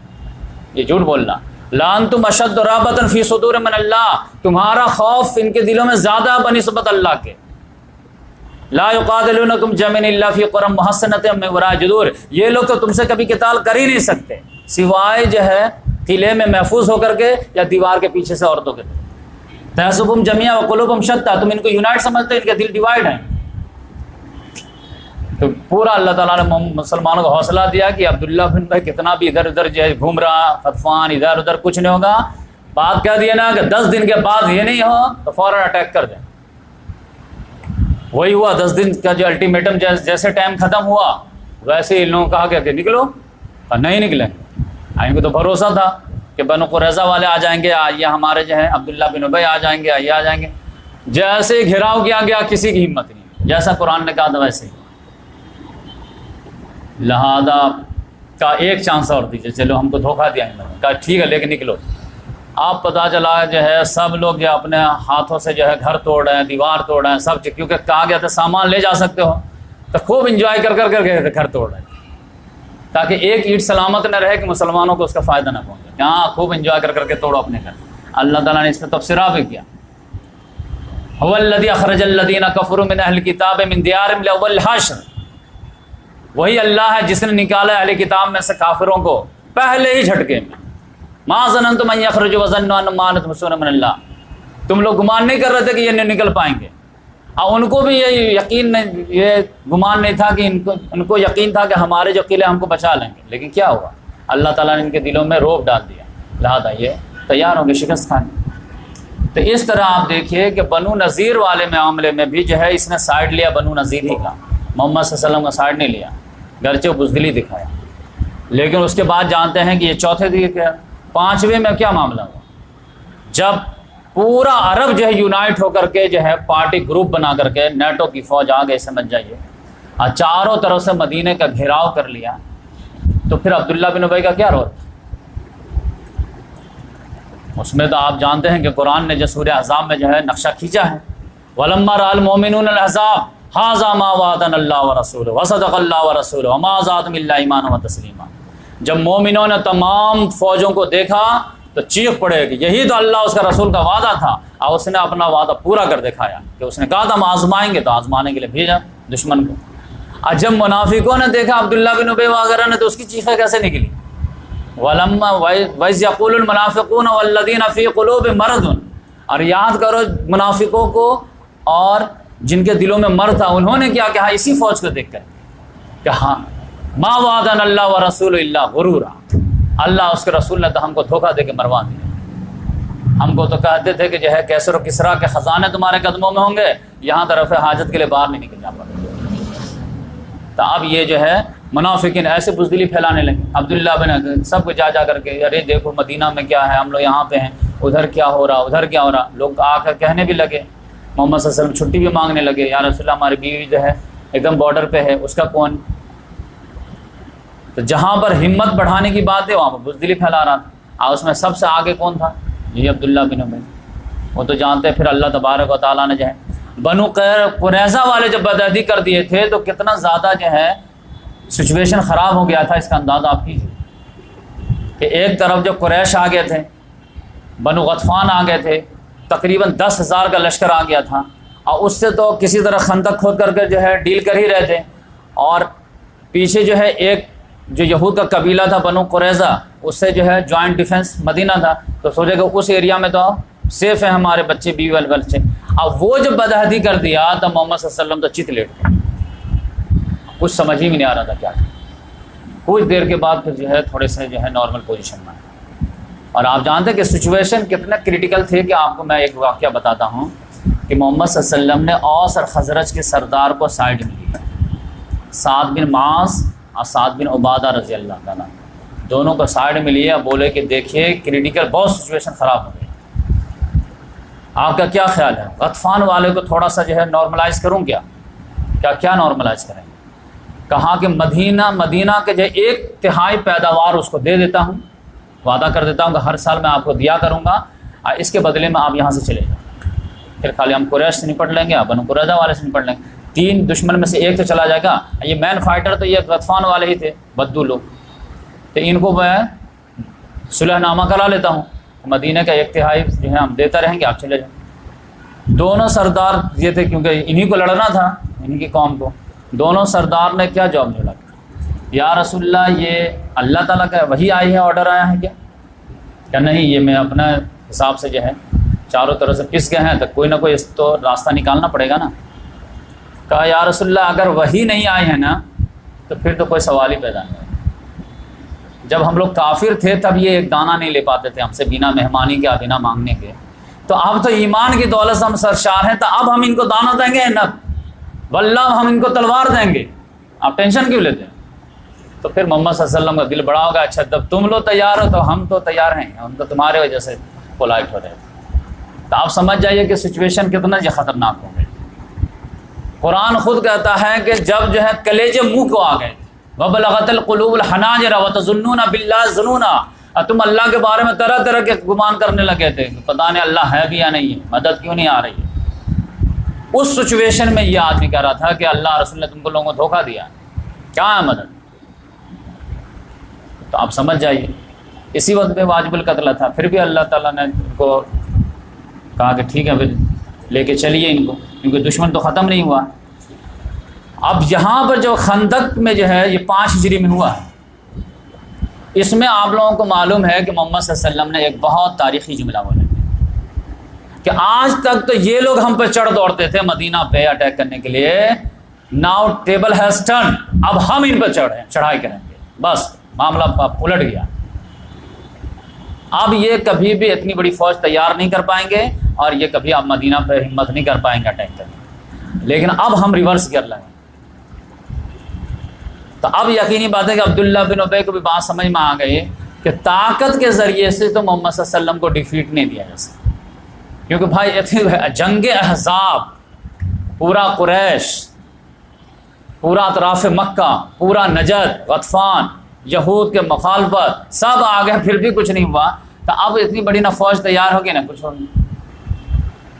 یہ جھوٹ بولنا۔ لَأَنْتُمْ أَشَدُّ رَهْبَةً فِي صُدُورِ مِنَ اللَّهِ، تمہارا خوف ان کے دلوں میں زیادہ بنسبت اللہ کے۔ لَا يُقَاتِلُونَكُمْ جَمِيعًا إِلَّا فِي قُرًى مُحَصَّنَةٍ مِّن وَرَاءِ جُدُورٍ، یہ لوگ تو تم سے کبھی قتال کر ہی نہیں سکتے سوائے جو ہے قلعے میں محفوظ ہو کر کے یا دیوار کے پیچھے سے عورتوں کے۔ تحسبهم جميعا وقلوبهم شتى، تم ان کو یونائٹ سمجھتے، ان کے دل ڈیوائڈ ہیں۔ تو پورا اللہ تعالیٰ نے مسلمانوں کو حوصلہ دیا کہ عبداللہ بن بھائی کتنا بھی ادھر ادھر جو ہے گھوم رہا، غطفان ادھر ادھر، کچھ نہیں ہوگا، بات کہہ دیے نا کہ 10 دن کے بعد یہ نہیں ہو تو فوراً اٹیک کر دیں۔ وہی ہوا، 10 دن کا جو الٹیمیٹم جیسے ٹائم ختم ہوا ویسے ان لوگوں کہا کہ نکلو، اور نہیں نکلیں۔ ان کو تو بھروسہ تھا کہ بنو قریظہ والے آ جائیں گے، یہ ہمارے جو ہے عبداللہ بن ابی آ جائیں گے، یہ آ جائیں گے۔ جیسے گھیراؤ کیا گیا کسی کی ہمت نہیں، جیسا قرآن نے کہا تھا ویسے ہی۔ لہذا کا ایک چانس اور دیجیے، چلو ہم کو دھوکہ دیا، کہا ٹھیک ہے لیکن نکلو۔ آپ پتہ چلا جو ہے سب لوگ جو اپنے ہاتھوں سے جو ہے گھر توڑ رہے ہیں، دیوار توڑ رہے ہیں، سب چیز، کیونکہ کہا گیا تھا سامان لے جا سکتے ہو، تو خوب انجوائے کر کے گئے تھے، گھر توڑ رہے ہیں۔ تاکہ ایک اینٹ سلامت نہ رہے کہ مسلمانوں کو اس کا فائدہ نہ پہنچے. یہاں خوب انجوائے کر کے توڑو اپنے گھر. اللہ تعالیٰ نے اس پہ تبصرہ بھی کیا. هو الذی اخرج الذین کفروا من اہل الکتاب من دیارہم لاول الحشر. وہی اللہ ہے جس نے نکالا اہل کتاب میں سے کافروں کو پہلے ہی جھٹکے میں. ما ظننتم ان یخرجوا وظنوا انما انتم من اللہ. تم لوگ گمان نہیں کر رہے تھے کہ یہ نہیں نکل پائیں گے. ان کو بھی یہ گمان نہیں تھا کہ ان کو یقین تھا کہ ہمارے جو قلعے ہم کو بچا لیں گے. لیکن کیا ہوا؟ اللہ تعالیٰ نے ان کے دلوں میں رعب ڈال دیا، لہٰذا یہ تیار ہوں گے شکست کھانے. تو اس طرح آپ دیکھیے کہ بنو نذیر والے معاملے میں بھی جو ہے اس نے سائڈ لیا بنو نذیر ہی کا، محمد صلی اللہ علیہ وسلم کا سائڈ نہیں لیا، گرچہ بزدلی دکھایا. لیکن اس کے بعد جانتے ہیں کہ یہ چوتھے دن کیا، پانچویں میں کیا معاملہ ہوا؟ جب پورا عرب جو ہے یونائٹ ہو کر کے جو ہے پارٹی گروپ بنا کر کے نیٹو کی فوج آ گئی، سمجھ جائیے، اور چاروں طرف سے مدینے کا گھیراؤ کر لیا، تو پھر عبداللہ بن ابی کا کیا رول؟ اس میں تو آپ جانتے ہیں کہ قرآن نے جو سورہ احزاب میں جو ہے نقشہ کھینچا ہے، وَلَمَّا رَأَى الْمُؤْمِنُونَ الْأَحْزَابَ هَٰذَا مَا وَعَدَنَا اللَّهُ وَرَسُولُهُ وَصَدَقَ اللَّهُ وَرَسُولُهُ وَمَا زَادَهُمْ إِلَّا إِيمَانًا وَتَسْلِيمًا. جب مومنوں نے تمام فوجوں کو دیکھا تو چیخ پڑے کہ یہی تو اللہ اس کا رسول کا وعدہ تھا، اور اس نے اپنا وعدہ پورا کر دکھایا کہ اس نے کہا تھا ہم آزمائیں گے، تو آزمانے کے لیے بھیجا دشمن کو. اور جب منافقوں نے دیکھا عبداللہ بن ابی وغیرہ نے، تو اس کی چیخیں کیسے نکلی؟ وَلَمَّا وَإِذْ يَقُولُ الْمُنَافِقُونَ وَالَّذِينَ فِي قُلُوبِهِم مَرَضٌ. اور یاد کرو منافقوں کو اور جن کے دلوں میں مرض تھا، انہوں نے کیا کہا اسی فوج کو دیکھ کر کہ ہاں مَا وَعَدَنَا اللَّهُ وَرَسُولُهُ إِلَّا غُرُورًا. اللہ اس کے رسول نے تو ہم کو دھوکہ دے کے مروا دیا. ہم کو تو کہتے تھے کہ جو ہے کیسر و کسریٰ کے خزانے تمہارے قدموں میں ہوں گے، یہاں طرف حاجت کے لیے باہر نہیں نکل جا پاتے. تو اب یہ جو ہے منافقین ایسے بزدلی پھیلانے لگے. عبداللہ بن سب کو جا کر کے ارے دیکھو مدینہ میں کیا ہے، ہم لوگ یہاں پہ ہیں، ادھر کیا ہو رہا، ادھر کیا ہو رہا. لوگ آ کر کہنے بھی لگے، محمد صلی اللہ علیہ وسلم چھٹی بھی مانگنے لگے، یا رسول اللہ ہماری بیوی جو ہے ایک دم بارڈر پہ ہے، اس کا کون؟ تو جہاں پر ہمت بڑھانے کی بات ہے وہاں پر بزدلی پھیلا رہا تھا. اور اس میں سب سے آگے کون تھا؟ یہ عبداللہ بن ابی. وہ تو جانتے پھر اللہ تبارک و تعالیٰ نے جو ہے بنو قریظہ والے جب بدعہدی کر دیے تھے تو کتنا زیادہ جو ہے سچویشن خراب ہو گیا تھا. اس کا اندازہ آپ کیجیے کہ ایک طرف جو قریش آ گئے تھے، بنو غطفان آ گئے تھے، تقریباً 10,000 کا لشکر آ گیا تھا، اور اس سے تو کسی طرح خندق کھود کر کے جو ہے ڈیل کر ہی رہے تھے. اور پیچھے جو ہے ایک جو یہود کا قبیلہ تھا بنو قریظہ، اس سے جو ہے جوائنٹ ڈیفنس مدینہ تھا، تو سوچے کہ اس ایریا میں تو سیف ہیں ہمارے بچے بیوی والے بچے. اب وہ جب بدعہدی کر دیا تو محمد صلی اللہ علیہ وسلم تو چت لیٹ گئے، کچھ سمجھ ہی میں نہیں آ رہا تھا کیا. کچھ دیر کے بعد پھر جو ہے تھوڑے سے جو ہے نارمل پوزیشن میں آئے. اور آپ جانتے ہیں کہ سچویشن کتنا کریٹیکل تھے کہ آپ کو میں ایک واقعہ بتاتا ہوں کہ محمد صلی اللہ علیہ وسلم نے اوس اور خزرج کے سردار کو سائڈ میں لیا، سعد بن معاذ اور سعد بن عبادہ رضی اللہ تعالیٰ، دونوں کو سائڈ میں لیا، بولے کہ دیکھیے کریٹیکل بہت سچویشن خراب ہو گئی، آپ کا کیا خیال ہے؟ غطفان والے کو تھوڑا سا جو ہے نارملائز کروں کیا نارملائز کریں؟ کہا کہ مدینہ کے جو 1/3 پیداوار اس کو دے دیتا ہوں، وعدہ کر دیتا ہوں کہ ہر سال میں آپ کو دیا کروں گا، اور اس کے بدلے میں آپ یہاں سے چلے جائیں، پھر خالی ہم قریش سے نپٹ لیں گے، آپ بنو قریظہ والے سے نپٹ لیں گے. 3 دشمن میں سے ایک تو چلا جائے گا. یہ مین فائٹر تو یہ غطفان والے ہی تھے، بدو لوگ، تو ان کو میں صلح نامہ کرا لیتا ہوں، مدینہ کا 1/3 جو ہے ہم دیتا رہیں گے، آپ چلے جائیں. دونوں سردار یہ تھے کیونکہ انہی کو لڑنا تھا، انہی کی قوم کو. دونوں سردار نے کیا جواب دیا یا رسول اللہ یہ اللہ تعالیٰ کا وہی آئی ہے، آرڈر آیا ہے کیا نہیں؟ یہ میں اپنا حساب سے جو ہے چاروں طرف سے پس گئے ہیں، تو کوئی نہ کوئی اس تو راستہ نکالنا پڑے گا نا. کہا یا رسول اللہ اگر وہی نہیں آئی ہے نا تو پھر تو کوئی سوال ہی پیدا نہیں. جب ہم لوگ کافر تھے تب یہ ایک دانہ نہیں لے پاتے تھے ہم سے بنا مہمانی کے، بنا مانگنے کے. تو اب تو ایمان کی دولت سے ہم سرشار ہیں، تو اب ہم ان کو دانہ دیں گے نہ، واللہ ہم ان کو تلوار دیں گے، آپ ٹینشن کیوں لیتے ہیں؟ تو پھر محمد صلی اللہ علیہ وسلم کا دل بڑا ہوگا، اچھا جب تم لوگ تیار ہو تو ہم تو تیار ہیں، ہم تو تمہارے وجہ سے پولائٹ ہو رہے ہیں. تو آپ سمجھ جائیے کہ سچویشن کتنا یہ خطرناک ہو گئی. قرآن خود کہتا ہے کہ جب جو ہے کلیجے منہ کو آ گئے، وَبَلَغَتِ الْقُلُوبُ الْحَنَاجِرَ وَتَظُنُّونَ بِاللَّهِ الظُّنُونَ، اور تم اللہ کے بارے میں طرح طرح کے گمان کرنے لگے تھے کہ پتہ نہیں اللہ ہے بھی یا نہیں ہے، مدد کیوں نہیں آ رہی ہے. اس سچویشن میں یہ آدمی کہہ رہا تھا کہ اللہ رسول نے تم کو لوگوں کو دھوکہ دیا، کیا ہے مدد؟ تو آپ سمجھ جائیے اسی وقت پہ واجب القتل تھا، پھر بھی اللہ تعالیٰ نے ان کو کہا کہ ٹھیک ہے پھر لے کے چلیے ان کو، کیونکہ دشمن تو ختم نہیں ہوا۔ اب یہاں پر جو خندق میں جو ہے یہ 5 ہجری میں ہوا ہے، اس میں آپ لوگوں کو معلوم ہے کہ محمد صلی اللہ علیہ وسلم نے ایک بہت تاریخی جملہ بولا کہ آج تک تو یہ لوگ ہم پہ چڑھ دوڑتے تھے مدینہ پہ اٹیک کرنے کے لیے، ناؤ ٹیبل ہیز ٹرن، اب ہم ان پہ چڑھائی کریں گے، بس معاملہ الٹ گیا۔ اب یہ کبھی بھی اتنی بڑی فوج تیار نہیں کر پائیں گے اور یہ کبھی آپ مدینہ پہ ہمت نہیں کر پائیں گے اٹیک کرنے، لیکن اب ہم ریورس کر لیں گے۔ تو اب یقینی بات ہے کہ عبداللہ بن ابی کو بھی بات سمجھ میں آ گئی کہ طاقت کے ذریعے سے تو محمد صلی اللہ علیہ وسلم کو ڈیفیٹ نہیں دیا جا سکتا، کیونکہ بھائی جنگ احزاب، پورا قریش، پورا اطراف مکہ، پورا نجد، غطفان، یہود کے مخالفت سب آ گئے، پھر بھی کچھ نہیں ہوا۔ تو اب اتنی بڑی نہ فوج تیار ہوگی نہ کچھ ہوگی،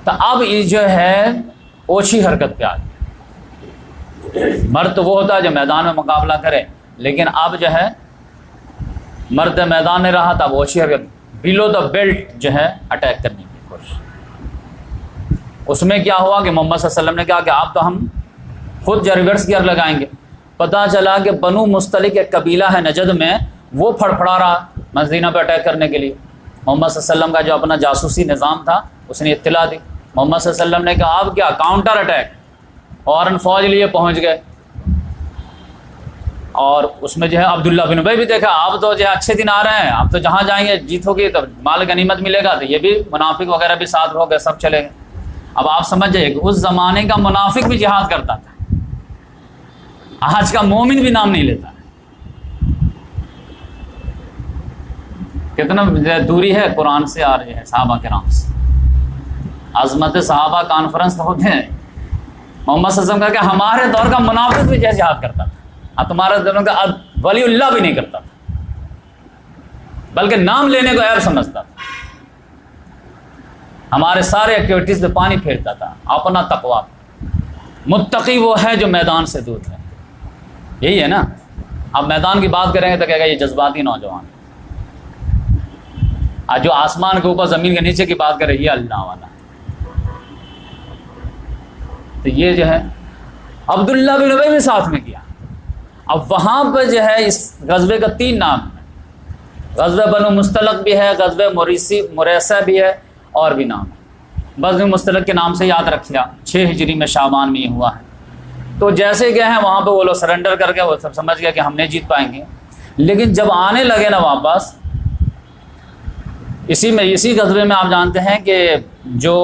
تو اب یہ جو ہے اوچھی حرکت پہ آ گئی۔ مرد تو وہ ہوتا ہے جو میدان میں مقابلہ کرے، لیکن اب جو ہے مرد میدان نہیں رہا تھا، وہ اوچھی حرکت، بلو دا بیلٹ جو ہے اٹیک کرنے کی کوشش۔ اس میں کیا ہوا کہ محمد صلی اللہ علیہ وسلم نے کہا کہ اب تو ہم خود جو ریورس گیئر لگائیں گے۔ پتہ چلا کہ بنو مستلق ایک قبیلہ ہے نجد میں، وہ پھڑپھڑا رہا مدینہ پہ اٹیک کرنے کے لیے۔ محمد صلی اللہ علیہ وسلم کا جو اپنا جاسوسی نظام تھا اس نے اطلاع دی، محمد صلی اللہ علیہ وسلم نے کہا اب کیا کاؤنٹر اٹیک، فوراً فوج لیے پہنچ گئے۔ اور اس میں جو ہے عبداللہ بن ابی بھی دیکھا اب تو جو ہے اچھے دن آ رہے ہیں، اب تو جہاں جائیں گے جیتو گی تو مال غنیمت ملے گا، تو یہ بھی منافق وغیرہ بھی ساتھ ہو گئے، سب چلے گئے۔ اب آپ سمجھ جائیے کہ اس زمانے کا منافق بھی جہاد کرتا تھا، آج کا مومن بھی نام نہیں لیتا۔ کتنا دوری ہے قرآن سے اور جو ہے صحابہ کرام سے۔ عظمت صحابہ کانفرنس ہوتے ہیں، محمد صلی اللہ علیہ وسلم کا کہ ہمارے دور کا منافق بھی جہاد کرتا تھا، اور تمہارے دور کا ولی اللہ بھی نہیں کرتا تھا، بلکہ نام لینے کو عیب سمجھتا تھا، ہمارے سارے ایکٹیویٹیز پہ پانی پھیرتا تھا۔ اپنا تقویٰ، متقی وہ ہے جو میدان سے دور ہے، یہی ہے نا۔ اب میدان کی بات کریں گے تو کہے گا یہ جذباتی نوجوان، جو آسمان کے اوپر زمین کے نیچے کی بات کرے یہ اللہ والا۔ تو یہ جو ہے عبداللہ بن ابی بھی ساتھ میں کیا۔ اب وہاں پہ جو ہے اس غزوے کا 3 نام ہے، غزوہ بنو مستلق بھی ہے، غزوہ مریسہ بھی ہے، اور بھی نام ہے۔ بنو مستلق کے نام سے یاد رکھیا، 6 ہجری میں شعبان میں یہ ہوا ہے۔ تو جیسے گئے ہیں وہاں پہ وہ لوگ سرنڈر کر کے وہ سب سمجھ گیا کہ ہم نہیں جیت پائیں گے، لیکن جب آنے لگے نا واپس، اسی غزوے میں آپ جانتے ہیں کہ جو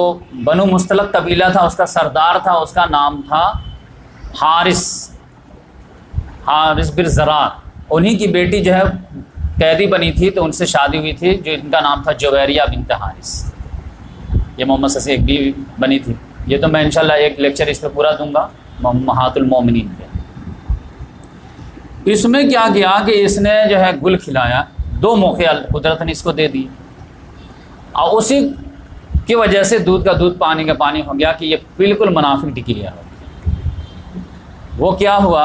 بنو مستلق قبیلہ تھا اس کا سردار تھا، اس کا نام تھا حارث بن زرار، انہی کی بیٹی جو ہے قیدی بنی تھی تو ان سے شادی ہوئی تھی، جو ان کا نام تھا جویریہ بنت حارث۔ یہ محمد صلی اللہ علیہ وسلم کی ایک بیوی بنی تھی۔ یہ تو میں انشاءاللہ ایک لیکچر اس پہ پورا دوں گا امہات المومنین پہ۔ اس میں کیا کیا کہ اس نے جو ہے گل کھلایا، 2 موقع قدرت نے اس کو دے دی، اور اسی کی وجہ سے دودھ کا دودھ پانی کا پانی ہو گیا کہ یہ بالکل منافق ڈکلیئر ہو گیا۔ وہ کیا ہوا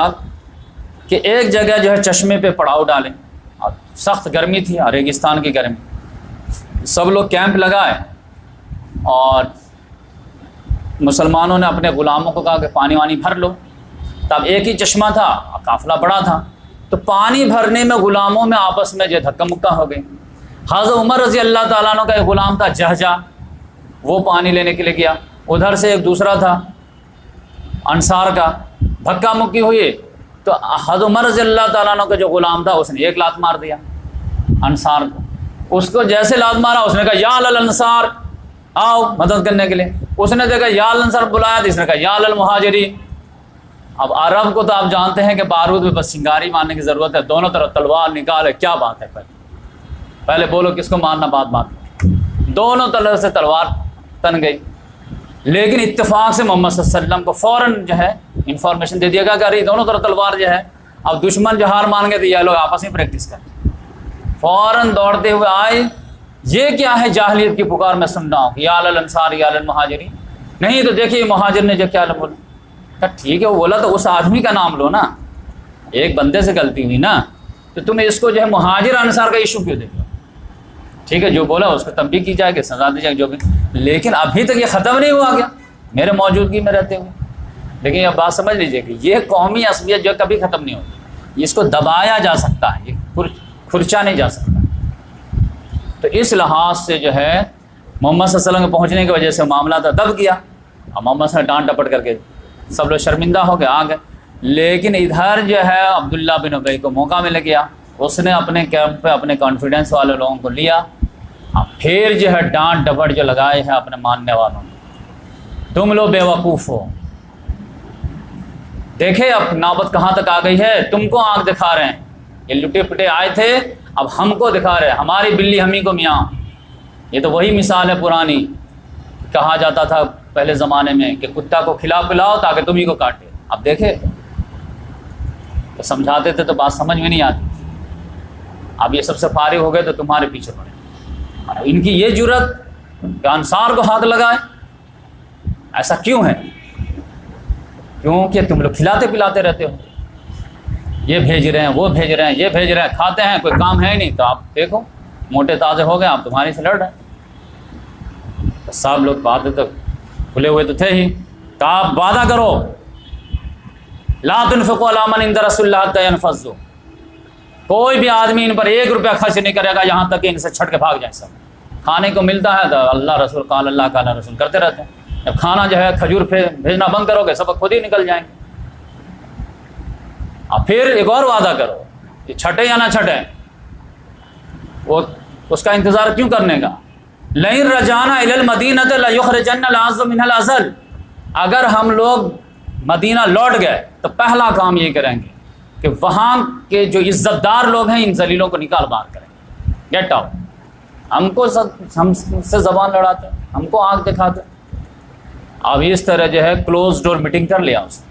کہ ایک جگہ جو ہے چشمے پہ پڑاؤ ڈالے، اور سخت گرمی تھی اور ریگستان کی گرمی، سب لوگ کیمپ لگائے، اور مسلمانوں نے اپنے غلاموں کو کہا کہ پانی وانی بھر لو۔ تب ایک ہی چشمہ تھا، قافلہ بڑا تھا، تو پانی بھرنے میں غلاموں میں آپس میں جو دھکا مکا ہو گئی۔ حضرت عمر رضی اللہ تعالیٰ عنہ کا ایک غلام تھا جہجہ، وہ پانی لینے کے لیے گیا، ادھر سے ایک دوسرا تھا انصار کا، دھکا مکی ہوئی تو حضرت عمر رضی اللہ تعالیٰ عنہ کا جو غلام تھا اس نے ایک لات مار دیا انصار کو۔ اس کو جیسے لات مارا اس نے کہا یا الانصار، آؤ مدد کرنے کے لیے۔ اس نے دیکھا یا الانصار بلایا تو اس نے کہا یا المہاجرین۔ اب عرب کو تو آپ جانتے ہیں کہ بارود میں بس چنگاری مارنے کی ضرورت ہے، دونوں طرف تلوار نکالے، کیا بات ہے، پہلے بولو کس کو مارنا، بات دونوں طرف سے تلوار تن گئی۔ لیکن اتفاق سے محمد صلی اللہ علیہ وسلم کو فوراً جو ہے انفارمیشن دے دیا گیا کہ ارے دونوں طرف تلوار جو ہے، اب دشمن جو ہار مان گئے تو یہ لوگ آپس میں پریکٹس کریں۔ فوراً دوڑتے ہوئے آئے، یہ کیا ہے جاہلیت کی پکار میں سن رہا ہوں، یا الانصار یا المہاجرین، نہیں تو دیکھیے مہاجر نے جو کیا بولا، کہ ٹھیک ہے وہ بولا تو اس آدمی کا نام لو نا، ایک بندے سے غلطی ہوئی نا، تو تم اس کو جو ہے مہاجر انصار کا ایشو کیوں دیکھو؟ ٹھیک ہے، جو بولا اس کو تنبیہ کی جائے گی، سزا دی جائے گی جو بھی، لیکن ابھی تک یہ ختم نہیں ہوا گیا میرے موجودگی میں رہتے ہوئے۔ لیکن یہ بات سمجھ لیجیے کہ یہ قومی عصبیت جو کبھی ختم نہیں ہوگی، اس کو دبایا جا سکتا ہے، یہ کھرچا نہیں جا سکتا۔ تو اس لحاظ سے جو ہے محمد صلی اللہ علیہ وسلم کے پہنچنے کی وجہ سے معاملہ تو دب گیا، اور محمد صلی اللہ علیہ وسلم ڈانٹ ڈپٹ کر کے سب لوگ شرمندہ ہو گئے، آ گئے۔ لیکن ادھر جو ہے عبداللہ بن ابی کو موقع مل گیا، اس نے اپنے کیمپ پہ اپنے کانفیڈنس والے لوگوں کو لیا، پھر جو ہے ڈانٹ ڈپٹ جو لگائے ہیں اپنے ماننے والوں کو، تم لوگ بے وقوف ہو، دیکھے اب نوبت کہاں تک آ گئی ہے، تم کو آنکھ دکھا رہے ہیں، یہ لٹے پٹے آئے تھے اب ہم کو دکھا رہے ہیں، ہماری بلی ہمیں کو میاں۔ یہ تو وہی مثال ہے پرانی، کہا جاتا تھا پہلے زمانے میں کہ کتا کو کھلا پلاؤ تاکہ تم ہی کو کاٹے۔ اب دیکھے تو سمجھاتے تھے تو بات سمجھ میں نہیں آتی، اب یہ سب سے فارغ ہو گئے تو تمہارے پیچھے پڑے۔ ان کی یہ جرت کہ انصار کو ہاتھ لگائے، ایسا کیوں ہے؟ کیونکہ تم لوگ کھلاتے پلاتے رہتے ہو، یہ بھیج رہے ہیں، وہ بھیج رہے ہیں، یہ بھیج رہے ہیں، کھاتے ہیں، کوئی کام ہے ہی نہیں، تو آپ دیکھو موٹے تازے ہو گئے، آپ تمہاری سے لڑ رہے ہیں۔ سب لوگ باتیں تو کھلے ہوئے تو تھے ہی، تو آپ وعدہ کرو لا تنفقوا علی من عند رسول اللہ حتی ينفضوا، کوئی بھی آدمی ان پر 1 روپیہ خرچ نہیں کرے گا یہاں تک کہ ان سے چھٹ کے بھاگ جائیں۔ سب کھانے کو ملتا ہے تو اللہ رسول قال اللہ قال رسول کرتے رہتے ہیں، جب کھانا جو ہے کھجور بھیجنا بند کرو گے سب خود ہی نکل جائیں گے۔ اب پھر ایک اور وعدہ کرو کہ چھٹے یا نہ چھٹے، وہ اس کا انتظار کیوں کرنے کا؟ لئن رجعنا الی المدینہ لیخرجن الاعز منها الاذل، اگر ہم لوگ مدینہ لوٹ گئے تو پہلا کام یہ کریں گے کہ وہاں کے جو عزت دار لوگ ہیں ان ذلیلوں کو نکال باہر کریں گے، گیٹ آؤٹ۔ ہم سے زبان لڑاتے، ہم کو آنکھ دکھاتے۔ اب اس طرح جو ہے کلوز ڈور میٹنگ کر لیا، اس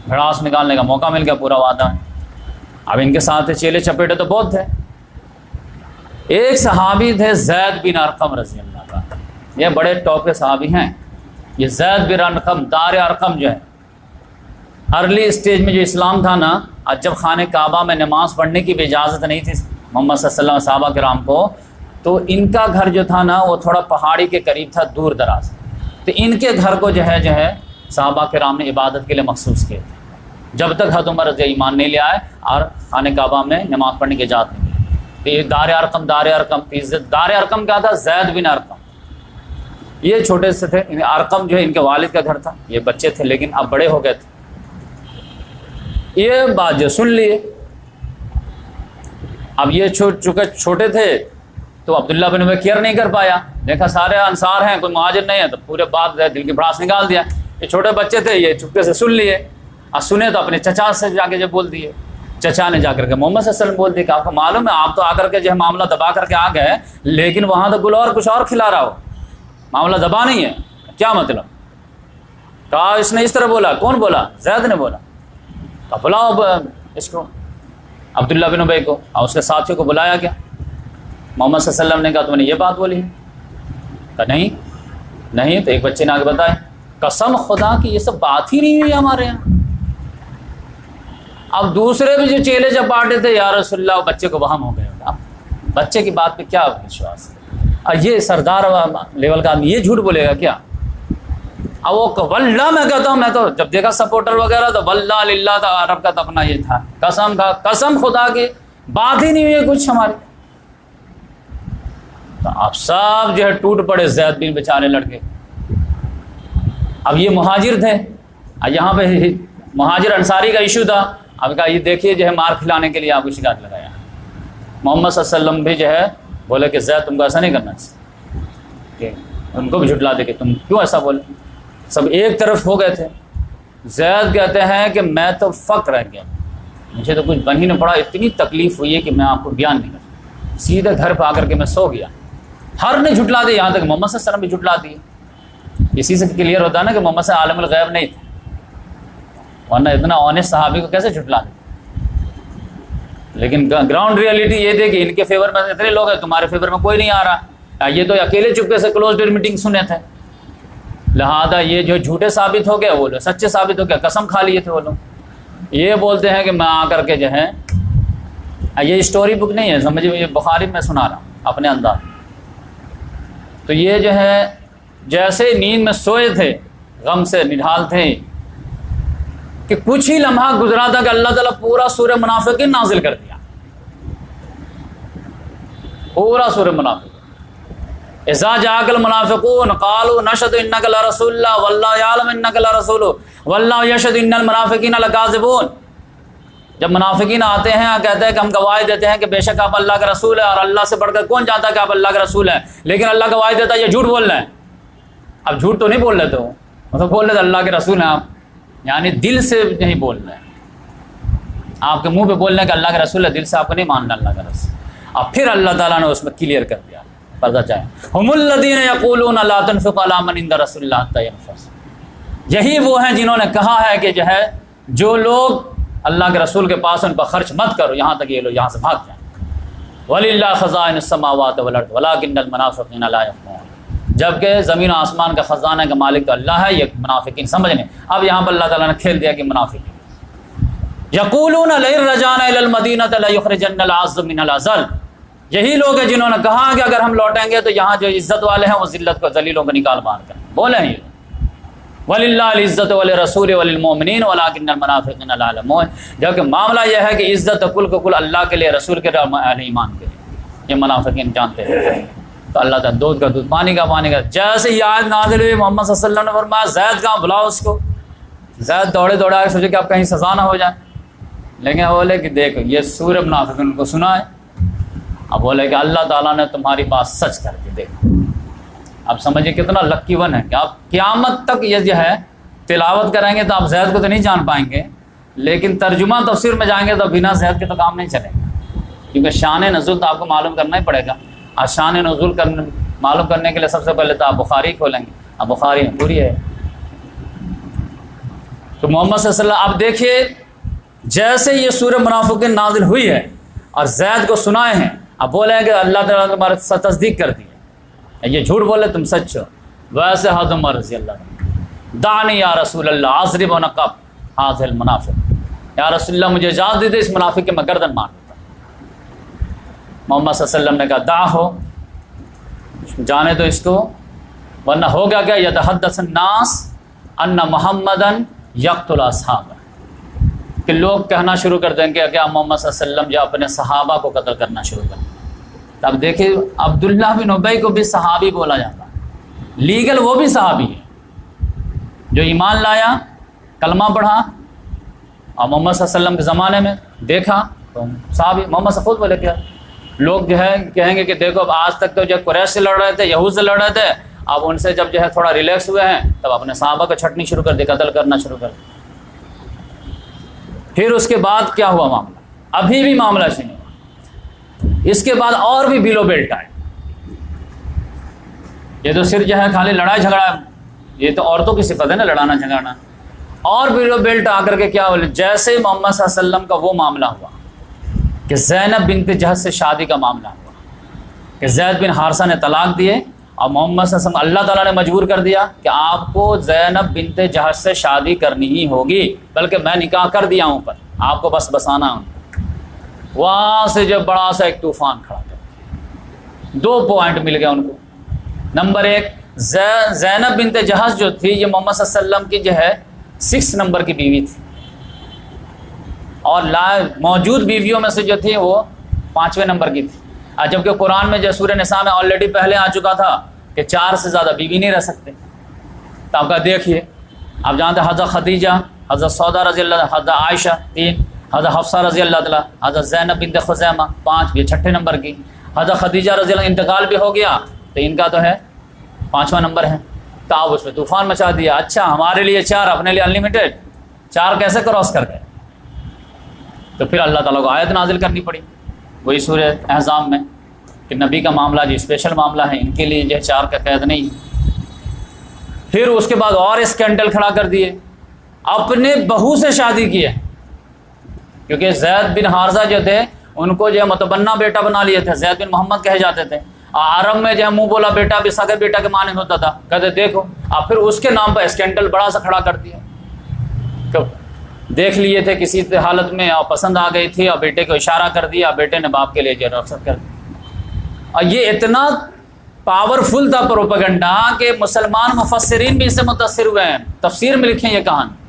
بھڑاس نکالنے کا موقع مل گیا، پورا وعدہ ہے۔ اب ان کے ساتھ چیلے چپیٹے تو بہت تھے۔ ایک صحابی تھے زید بن ارقم رضی اللہ عنہ، یہ بڑے ٹاپ کے صحابی ہیں۔ یہ زید بن ارقم، دار ارقم جو ہے، ارلی اسٹیج میں جو اسلام تھا نا، جب خانہ کعبہ میں نماز پڑھنے کی بھی اجازت نہیں تھی محمد صلی اللہ علیہ وسلم صحابہ کرام کو، تو ان کا گھر جو تھا نا وہ تھوڑا پہاڑی کے قریب تھا، دور دراز، تو ان کے گھر کو جو ہے صحابہ کرام نے عبادت کے لیے مخصوص کیے تھے، جب تک حضرت عمر رضی ایمان نہیں لے آئے اور خانہ کعبہ میں نماز پڑھنے کی اجازت نہیں ملی۔ تو یہ دار ارقم کیا تھا؟ زید بن ارقم، یہ چھوٹے سے تھے، ارقم جو ہے ان کے والد کا گھر تھا، یہ بچے تھے لیکن اب بڑے ہو گئے تھے۔ یہ بات جو سن لیے، اب یہ چونکہ چھوٹے تھے تو عبداللہ بن ابی کیئر نہیں کر پایا، دیکھا سارے انصار ہیں کوئی مہاجر نہیں ہے، تو پورے بات دل کی بھڑاس نکال دیا۔ یہ چھوٹے بچے تھے، یہ چپکے سے سن لیے، اور سنے تو اپنے چچا سے جا کے جب بول دیے، چچا نے جا کر کے محمد صلی اللہ علیہ وسلم بول دیے کہ آپ کو معلوم ہے آپ تو آ کر کے جو ہے معاملہ دبا کر کے آ گئے، لیکن وہاں تو گل اور کچھ اور کھلا رہا ہو، معاملہ دبا نہیں ہے، کیا مطلب؟ کہا اس نے اس طرح بولا۔ کون بولا؟ زید نے بولا۔ کہا بلاؤ اس کو، عبداللہ بن ابی کو، اور اس کے ساتھیوں کو بلایا گیا۔ محمد صلی اللہ علیہ وسلم نے کہا تم نے یہ بات بولی؟ کہا نہیں۔ تو ایک بچے نے آگے بتایا، قسم خدا کی یہ سب بات ہی نہیں ہوئی ہمارے یہاں۔ اب دوسرے بھی جو چیلے جب بانٹے تھے، یا رسول اللہ، بچے کو وہم ہو گئے، اب بچے کی بات پہ کیا وشواس ہے؟ اور یہ سردار لیول کا آدمی یہ جھوٹ بولے گا کیا؟ اب وہ واللہ میں کہتا ہوں، میں تو جب دیکھا سپورٹر وغیرہ تو واللہ للہ تھا، عرب کا تو اپنا یہ تھا، قسم خدا کی بات ہی نہیں ہوئی کچھ ہماری۔ تو اب سب جو ہے ٹوٹ پڑے، زید بن بیچارے لڑکے۔ اب یہ مہاجر تھے، یہاں پہ مہاجر انصاری کا ایشو تھا۔ اب کہا یہ دیکھیے جو ہے مار کھلانے کے لیے آپ کو شکایت لگایا۔ محمد صلی اللہ علیہ وسلم بھی جو ہے بولے کہ زید تم کو ایسا نہیں کرنا چاہیے، ان کو بھی جھٹلا دے کہ تم کیوں ایسا بولے۔ سب ایک طرف ہو گئے تھے۔ زید کہتے ہیں کہ میں تو فق رہ گیا، مجھے تو کچھ بن ہی نہ پڑا، اتنی تکلیف ہوئی ہے کہ میں آپ کو بیان نہیں کر، سیدھے گھر پہ آ کر کے میں سو گیا۔ ہر نے جھٹلا دی، یہاں تک محمد صلی اللہ علیہ وسلم بھی جھٹلا دی۔ اسی سے کلیئر ہوتا ہے نا کہ محمد صلی اللہ علیہ وسلم عالم الغیب نہیں تھے، ورنہ اتنا آنےسٹ صحابی کو کیسے جھٹلا دے۔ لیکن گراؤنڈ ریئلٹی یہ تھی کہ ان کے فیور میں اتنے لوگ ہیں، تمہارے فیور میں کوئی نہیں آ رہا۔ یہ تو اکیلے چپکے سے کلوز ڈور میٹنگ سنے تھے، لہذا یہ جو جھوٹے ثابت ہو گئے وہ لوگ سچے ثابت ہو گئے، قسم کھا لیے تھے وہ لوگ۔ یہ بولتے ہیں کہ میں آ کر کے جو ہے یہ اسٹوری بک نہیں ہے، سمجھے، یہ بخاری میں سنا رہا ہوں اپنے انداز۔ تو یہ جو ہے جیسے نیند میں سوئے تھے، غم سے نڈھال تھے، کہ کچھ ہی لمحہ گزرا تھا کہ اللہ تعالیٰ پورا سورہ منافقین نازل کر دیا، پورا سورہ منافقین۔ اذا جاءك المنافقون قالوا نشهد انك لرسول الله والله يعلم انك لرسوله والله يشهد ان المنافقين لكاذبون۔ جب منافقین آتے ہیں کہتے ہیں کہ ہم گواہی دیتے ہیں کہ بے شک آپ اللہ کا رسول ہے، اور اللہ سے بڑھ کر کون جانتا ہے کہ آپ اللہ کا رسول ہیں، لیکن اللہ گواہی دیتا ہے یہ جھوٹ بول رہے ہیں۔ اب جھوٹ تو نہیں بول رہے تو مطلب بول رہے تھے اللہ کے رسول ہیں آپ، یعنی دل سے نہیں بول رہے ہیں، آپ کے منہ پہ بول رہے ہیں کہ اللہ کا رسول ہے، دل سے آپ کو نہیں ماننا اللہ کا رسول۔ اب پھر اللہ تعالیٰ نے اس میں کلیئر کر دیا، پردہ چاہے ہم الذین یقولون لا تنفقوا علی من عند رسول اللہ حتی ينفضوا، یہی وہ ہیں جنہوں نے کہا ہے کہ جو ہے جو لوگ اللہ کے رسول کے پاس ان پر خرچ مت کرو یہاں تک یہ لوگ یہاں سے بھاگ جائیں۔ وَلِلَّهِ خَزَائِنُ السَّمَاوَاتِ وَالْأَرْضِ وَلَٰكِنَّ الْمُنَافِقِينَ لَا يَفْقَهُونَ، جبکہ زمین و آسمان کا خزانہ کا مالک تو اللہ ہے، یہ منافقین سمجھ نہیں۔ اب یہاں پر اللہ تعالیٰ نے کھیل دیا کہ منافقین یقولون لئن رجعنا إلى المدینة ليخرجن الأعز منها الأذل، یہی لوگ ہیں جنہوں نے کہا کہ اگر ہم لوٹیں گے تو یہاں جو عزت والے ہیں وہ ذلت کو ذلیلوں کو نکال مار کر بولے ہیں یہ وَلِلَّهِ الْعِزَّةُ وَلِلرَّسُولِ وَلِلْمُؤْمِنِينَ وَلَٰكِنَّ الْمُنَافِقِينَ لَا يَعْلَمُونَ، جبکہ معاملہ یہ ہے کہ عزت کل کو کل اللہ کے لیے، رسول کے لیے، اہل ایمان کے لیے، یہ منافقین جانتے ہیں۔ تو اللہ تعالیٰ دودھ کا دودھ پانی کا پانی کا، جیسے یہ آیت نازل ہوئی محمد صلی اللہ علیہ وسلم نے فرمایا زید کہاں، بلاؤ اس کو۔ زید دوڑے دوڑے آئے، سوچے کہ اب کہیں سزا نہ ہو جائے، لیکن بولے کہ دیکھو یہ سورہ منافقین کو سنا ہے، اب بولے کہ اللہ تعالیٰ نے تمہاری بات سچ کر کے دیکھو۔ اب سمجھے کتنا لکی ون ہے کہ آپ قیامت تک یہ جو ہے تلاوت کریں گے تو آپ زید کو تو نہیں جان پائیں گے، لیکن ترجمہ تفسیر میں جائیں گے تو بنا زید کے تو کام نہیں چلے گا، کیونکہ شان نزول تو آپ کو معلوم کرنا ہی پڑے گا۔ اور شان نزول معلوم کرنے کے لیے سب سے پہلے تو آپ بخاری کھولیں گے، اب بخاری پوری ہے۔ تو محمد صلی اللہ علیہ وسلم اب دیکھیے جیسے یہ سورہ منافقین نازل ہوئی ہے اور زید کو سنائے ہیں، اب بولے ہیں کہ اللہ تعالیٰ نے تمہاری تصدیق کر دی ہے، یہ جھوٹ بولے تم سچ ہو۔ ویسے حضرت عمر رضی اللہ عنہ دانی یا رسول اللہ اضرب عنق هذا المنافق، یا رسول اللہ مجھے اجازت دیتے اس منافق کے میں گردن مار دیتا۔ محمد صلی اللہ علیہ وسلم نے کہا دع ہو، جانے دو اس کو، ورنہ ہوگا کیا یتحدث الناس ان محمدا یقتل اصحابہ، کہ لوگ کہنا شروع کر دیں گے کہ محمد صلی اللہ علیہ وسلم جو اپنے صحابہ کو قتل کرنا شروع کر دیں۔ اب دیکھیں عبداللہ بن ابی کو بھی صحابی بولا جاتا ہے، لیگل وہ بھی صحابی ہے، جو ایمان لایا، کلمہ پڑھا اور محمد صلی اللہ علیہ وسلم کے زمانے میں دیکھا تو صحابی۔ محمد سے خود بولے کیا لوگ جو ہے کہیں گے کہ دیکھو اب آج تک تو جو قریش سے لڑ رہے تھے، یہود سے لڑ رہے تھے، اب ان سے جب جو ہے تھوڑا ریلیکس ہوئے ہیں تب اپنے صحابہ کو چھٹنی شروع کر دی، قتل کرنا شروع کر دی۔ پھر اس کے بعد کیا ہوا معاملہ، ابھی بھی معاملہ سے نہیں ہوا، اس کے بعد اور بھی بلو بیلٹ آئے۔ یہ تو صرف جو ہے خالی لڑائی جھگڑا، یہ تو عورتوں کی صفت ہے نا لڑانا جھگڑنا، اور بلو بیلٹ آ کر کے کیا بولے، جیسے محمد صلی اللہ علیہ وسلم کا وہ معاملہ ہوا کہ زینب بنت جہش سے شادی کا معاملہ ہوا کہ زید بن حارثہ نے طلاق دیے اور محمد صلی اللہ علیہ وسلم اللہ تعالیٰ نے مجبور کر دیا کہ آپ کو زینب بنت جہش سے شادی کرنی ہی ہوگی، بلکہ میں نکاح کر دیا ہوں، پر آپ کو بس بسانا ہوں۔ وہاں سے جو بڑا سا ایک طوفان کھڑا کر، 2 پوائنٹ مل گئے ان کو۔ نمبر 1، زینب بنت جہش جو تھی یہ محمد صلی اللہ علیہ وسلم کی جو ہے 6 نمبر کی بیوی تھی، اور موجود بیویوں میں سے جو تھی وہ 5ویں نمبر کی تھی، اور جبکہ قرآن میں جو سورہ نساء میں آلریڈی پہلے آ چکا تھا کہ 4 سے زیادہ بیوی نہیں رہ سکتے۔ تو آپ کا دیکھیے، آپ جانتے ہیں حضرت خدیجہ، حضرت سودا رضی اللہ، حضرت عائشہ 3، حضرت حفصہ رضی اللہ تعالیٰ، حضرت زینب بنت خزیمہ 5، یہ 6 نمبر کی۔ حضرت خدیجہ رضی اللہ انتقال بھی ہو گیا تو ان کا تو ہے 5واں نمبر ہے۔ تو آپ اس میں طوفان مچا دیا، اچھا ہمارے لیے 4، اپنے لیے انلمیٹڈ، 4 کیسے کراس کر گئے؟ تو پھر اللہ تعالیٰ کو آیت نازل کرنی پڑی وہی سورہ احزاب میں کہ نبی کا معاملہ جو اسپیشل معاملہ ہے، ان کے لیے جو 4 کا قید نہیں۔ پھر اس کے بعد اور اسکینڈل کھڑا کر دیے، اپنے بہو سے شادی کی ہے، کیونکہ زید بن حارثہ جو تھے ان کو جو ہے متبنہ بیٹا بنا لیے تھے، زید بن محمد کہے جاتے تھے، عرب میں جو ہے منہ بولا بیٹا بھی سگے بیٹا کے معنی ہوتا تھا، کہتے دیکھو، اور پھر اس کے نام پر اسکینڈل بڑا سا کھڑا کر دیا۔ دیکھ لیے تھے کسی حالت میں اور پسند آ گئی تھی اور بیٹے کو اشارہ کر دیا، بیٹے نے باپ کے لیے جو رخصت کر دیا۔ اور یہ اتنا پاورفل تھا پروپیگنڈا کہ مسلمان مفسرین بھی اس سے متاثر ہوئے ہیں، تفسیر میں لکھیں یہ کہانی۔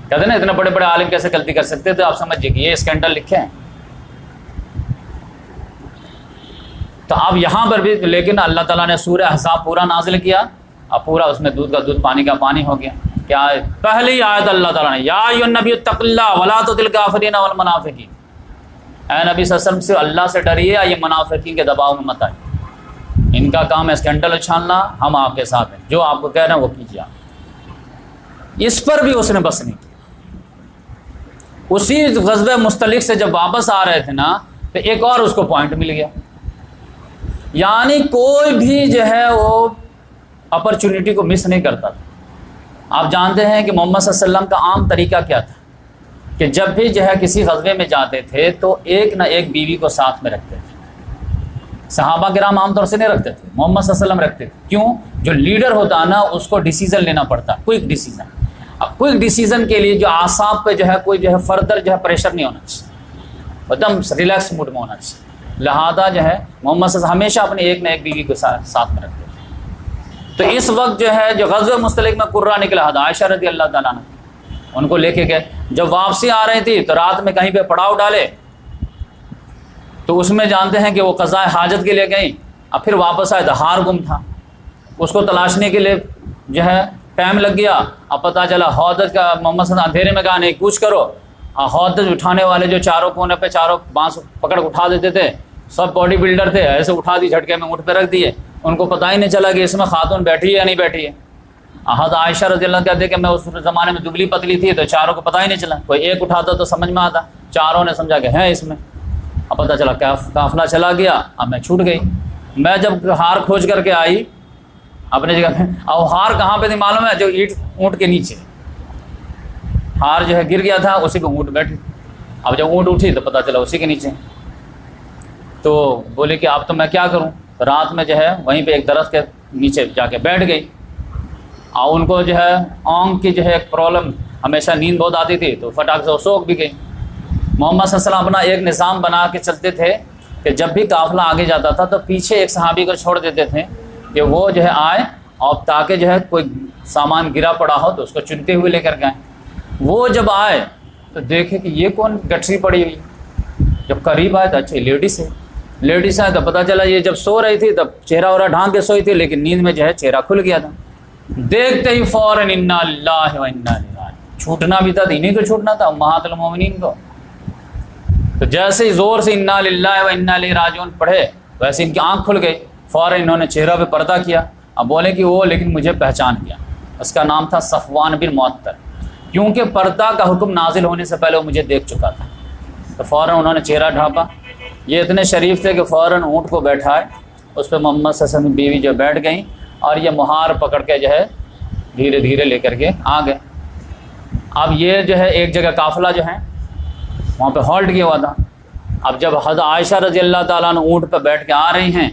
کہتے ہیں نا اتنے بڑے بڑے عالم کیسے غلطی کر سکتے تھے، آپ سمجھیے کہ یہ اسکینڈل لکھے ہیں۔ تو اب یہاں پر بھی لیکن اللہ تعالیٰ نے سورہ احزاب پورا نازل کیا، اب پورا اس میں دودھ کا دودھ پانی کا پانی ہو گیا۔ کیا ہے پہلی آیت اللہ تعالیٰ نے یا ایھا النبی اتق اللہ ولا تطع الکافرین والمنافقین، اے نبی صلی اللہ علیہ وسلم سے اللہ سے ڈریے، یہ منافقین کے دباؤ میں مت آئیے، ان کا کام ہے اسکینڈل اچھالنا، ہم آپ کے ساتھ ہیں، جو آپ کو کہہ رہے ہیں وہ کیجیے آپ۔ اس پر بھی اس نے بس نہیں کیا۔ اسی غزوہ مستلق سے جب واپس آ رہے تھے نا تو ایک اور اس کو پوائنٹ مل گیا، یعنی کوئی بھی جو ہے وہ اپرچونٹی کو مس نہیں کرتا تھا۔ آپ جانتے ہیں کہ محمد صلی اللہ علیہ وسلم کا عام طریقہ کیا تھا کہ جب بھی جو ہے کسی غزوے میں جاتے تھے تو ایک نہ ایک بیوی کو ساتھ میں رکھتے تھے۔ صحابہ کرام عام طور سے نہیں رکھتے تھے، محمد صلی اللہ علیہ وسلم رکھتے تھے۔ کیوں؟ جو لیڈر ہوتا ہے نا اس کو ڈیسیزن لینا پڑتا، کوئک ڈیسیزن۔ اب کوئک ڈیسیزن کے لیے جو اعصاب پہ جو ہے کوئی جو ہے فردر جو ہے پریشر نہیں ہونا چاہیے، ایک دم ریلیکس موڈ میں ہونا چاہیے، لہذا جو ہے محمد صلی اللہ علیہ وسلم ہمیشہ اپنے ایک نہ ایک بیوی کو ساتھ میں رکھتے تھے۔ تو اس وقت جو ہے جو غزوہ مستلق میں قرہ نکلا تھا، عائشہ رضی اللہ تعالیٰ عنہ ان کو لے کے گئے، جب واپسی آ رہی تھی تو رات میں کہیں پہ پڑاؤ ڈالے، تو اس میں جانتے ہیں کہ وہ قضاء حاجت کے لیے گئیں، اب پھر واپس آئے تو ہار گم تھا، اس کو تلاشنے کے لیے جو ہے ٹائم لگ گیا۔ اب پتہ چلا ہودج کا محمد صلی اللہ علیہ وسلم اندھیرے میں کہا نہیں کوچ کرو، ہودج اٹھانے والے جو چاروں کونے پہ چاروں بانس پکڑ اٹھا دیتے تھے، سب باڈی بلڈر تھے، ایسے اٹھا دی جھٹکے میں اونٹ پہ رکھ دیے، ان کو پتہ ہی نہیں چلا کہ اس میں خاتون بیٹھی ہے یا نہیں بیٹھی ہے۔ حضرت عائشہ رضی اللہ عنہا کہتے کہ میں اس زمانے میں دبلی پتلی تھی تو چاروں کو پتہ ہی نہیں چلا، کوئی ایک اٹھاتا تو سمجھ میں آتا، چاروں نے سمجھا کہ ہیں اس میں۔ اب پتہ چلا قافلہ چلا گیا، اب میں چھوٹ گئی۔ میں جب ہار کھوج کر کے آئی اپنے جگہ پہ، اب ہار کہاں پہ تھی معلوم ہے؟ جو اونٹ کے نیچے ہار جو ہے گر گیا تھا، اسی پہ اونٹ بیٹھی۔ اب جب اونٹ اٹھی تو پتہ چلا اسی کے نیچے۔ تو بولے کہ اب تو میں کیا کروں؟ رات میں جو ہے وہیں پہ ایک درخت کے نیچے جا کے بیٹھ گئی، اور ان کو جو ہے آنکھ کی جو ہے ایک پرابلم، ہمیشہ نیند بہت آتی تھی تو فٹاک سے وہ سوکھ بھی گئی۔ محمد صلی اللہ علیہ وسلم اپنا ایک نظام بنا کے چلتے تھے کہ جب بھی قافلہ آگے جاتا تھا تو پیچھے ایک صحابی کو چھوڑ دیتے تھے کہ وہ جو ہے آئے اور تاکہ جو ہے کوئی سامان گرا پڑا ہو تو اس کو چنتے ہوئے لے کر گئے۔ وہ جب آئے تو دیکھے کہ یہ کون گٹھری پڑی ہوئی، جب قریب آئے تو اچھا لیڈیز ہے، لیڈیز آئے تو پتہ چلا یہ جب سو رہی تھی تب چہرہ وغیرہ ڈھانک کے سوئی تھی، لیکن نیند میں جو ہے چہرہ کھل گیا تھا۔ دیکھتے ہی فوراً انا للہ و انا الیہ راجعون، چھوٹنا بھی تھا، انہیں کو چھوٹنا تھا امہات المومنین کو۔ تو جیسے ہی زور سے انا للہ و انا الیہ راجعون پڑھے ویسے ان کی آنکھ کھل گئی، فوراً انہوں نے چہرہ پہ پردہ کیا۔ اب بولے کہ وہ لیکن مجھے پہچان گیا، اس کا نام تھا صفوان بن معطل، کیونکہ پردہ کا حکم نازل ہونے سے پہلے وہ مجھے دیکھ چکا تھا۔ تو فوراً انہوں نے چہرہ ڈھانپا، یہ اتنے شریف تھے کہ فوراً اونٹ کو بیٹھائے، اس پہ محمد صلی اللہ علیہ وسلم بیوی جو بیٹھ گئیں اور یہ مہار پکڑ کے جو ہے دھیرے دھیرے لے کر کے آ گئے۔ اب یہ جو ہے ایک جگہ قافلہ جو ہے وہاں پہ ہالٹ کیا ہوا تھا۔ اب جب حضرت عائشہ رضی اللہ تعالیٰ عنہ اونٹ پہ بیٹھ کے آ رہی ہیں،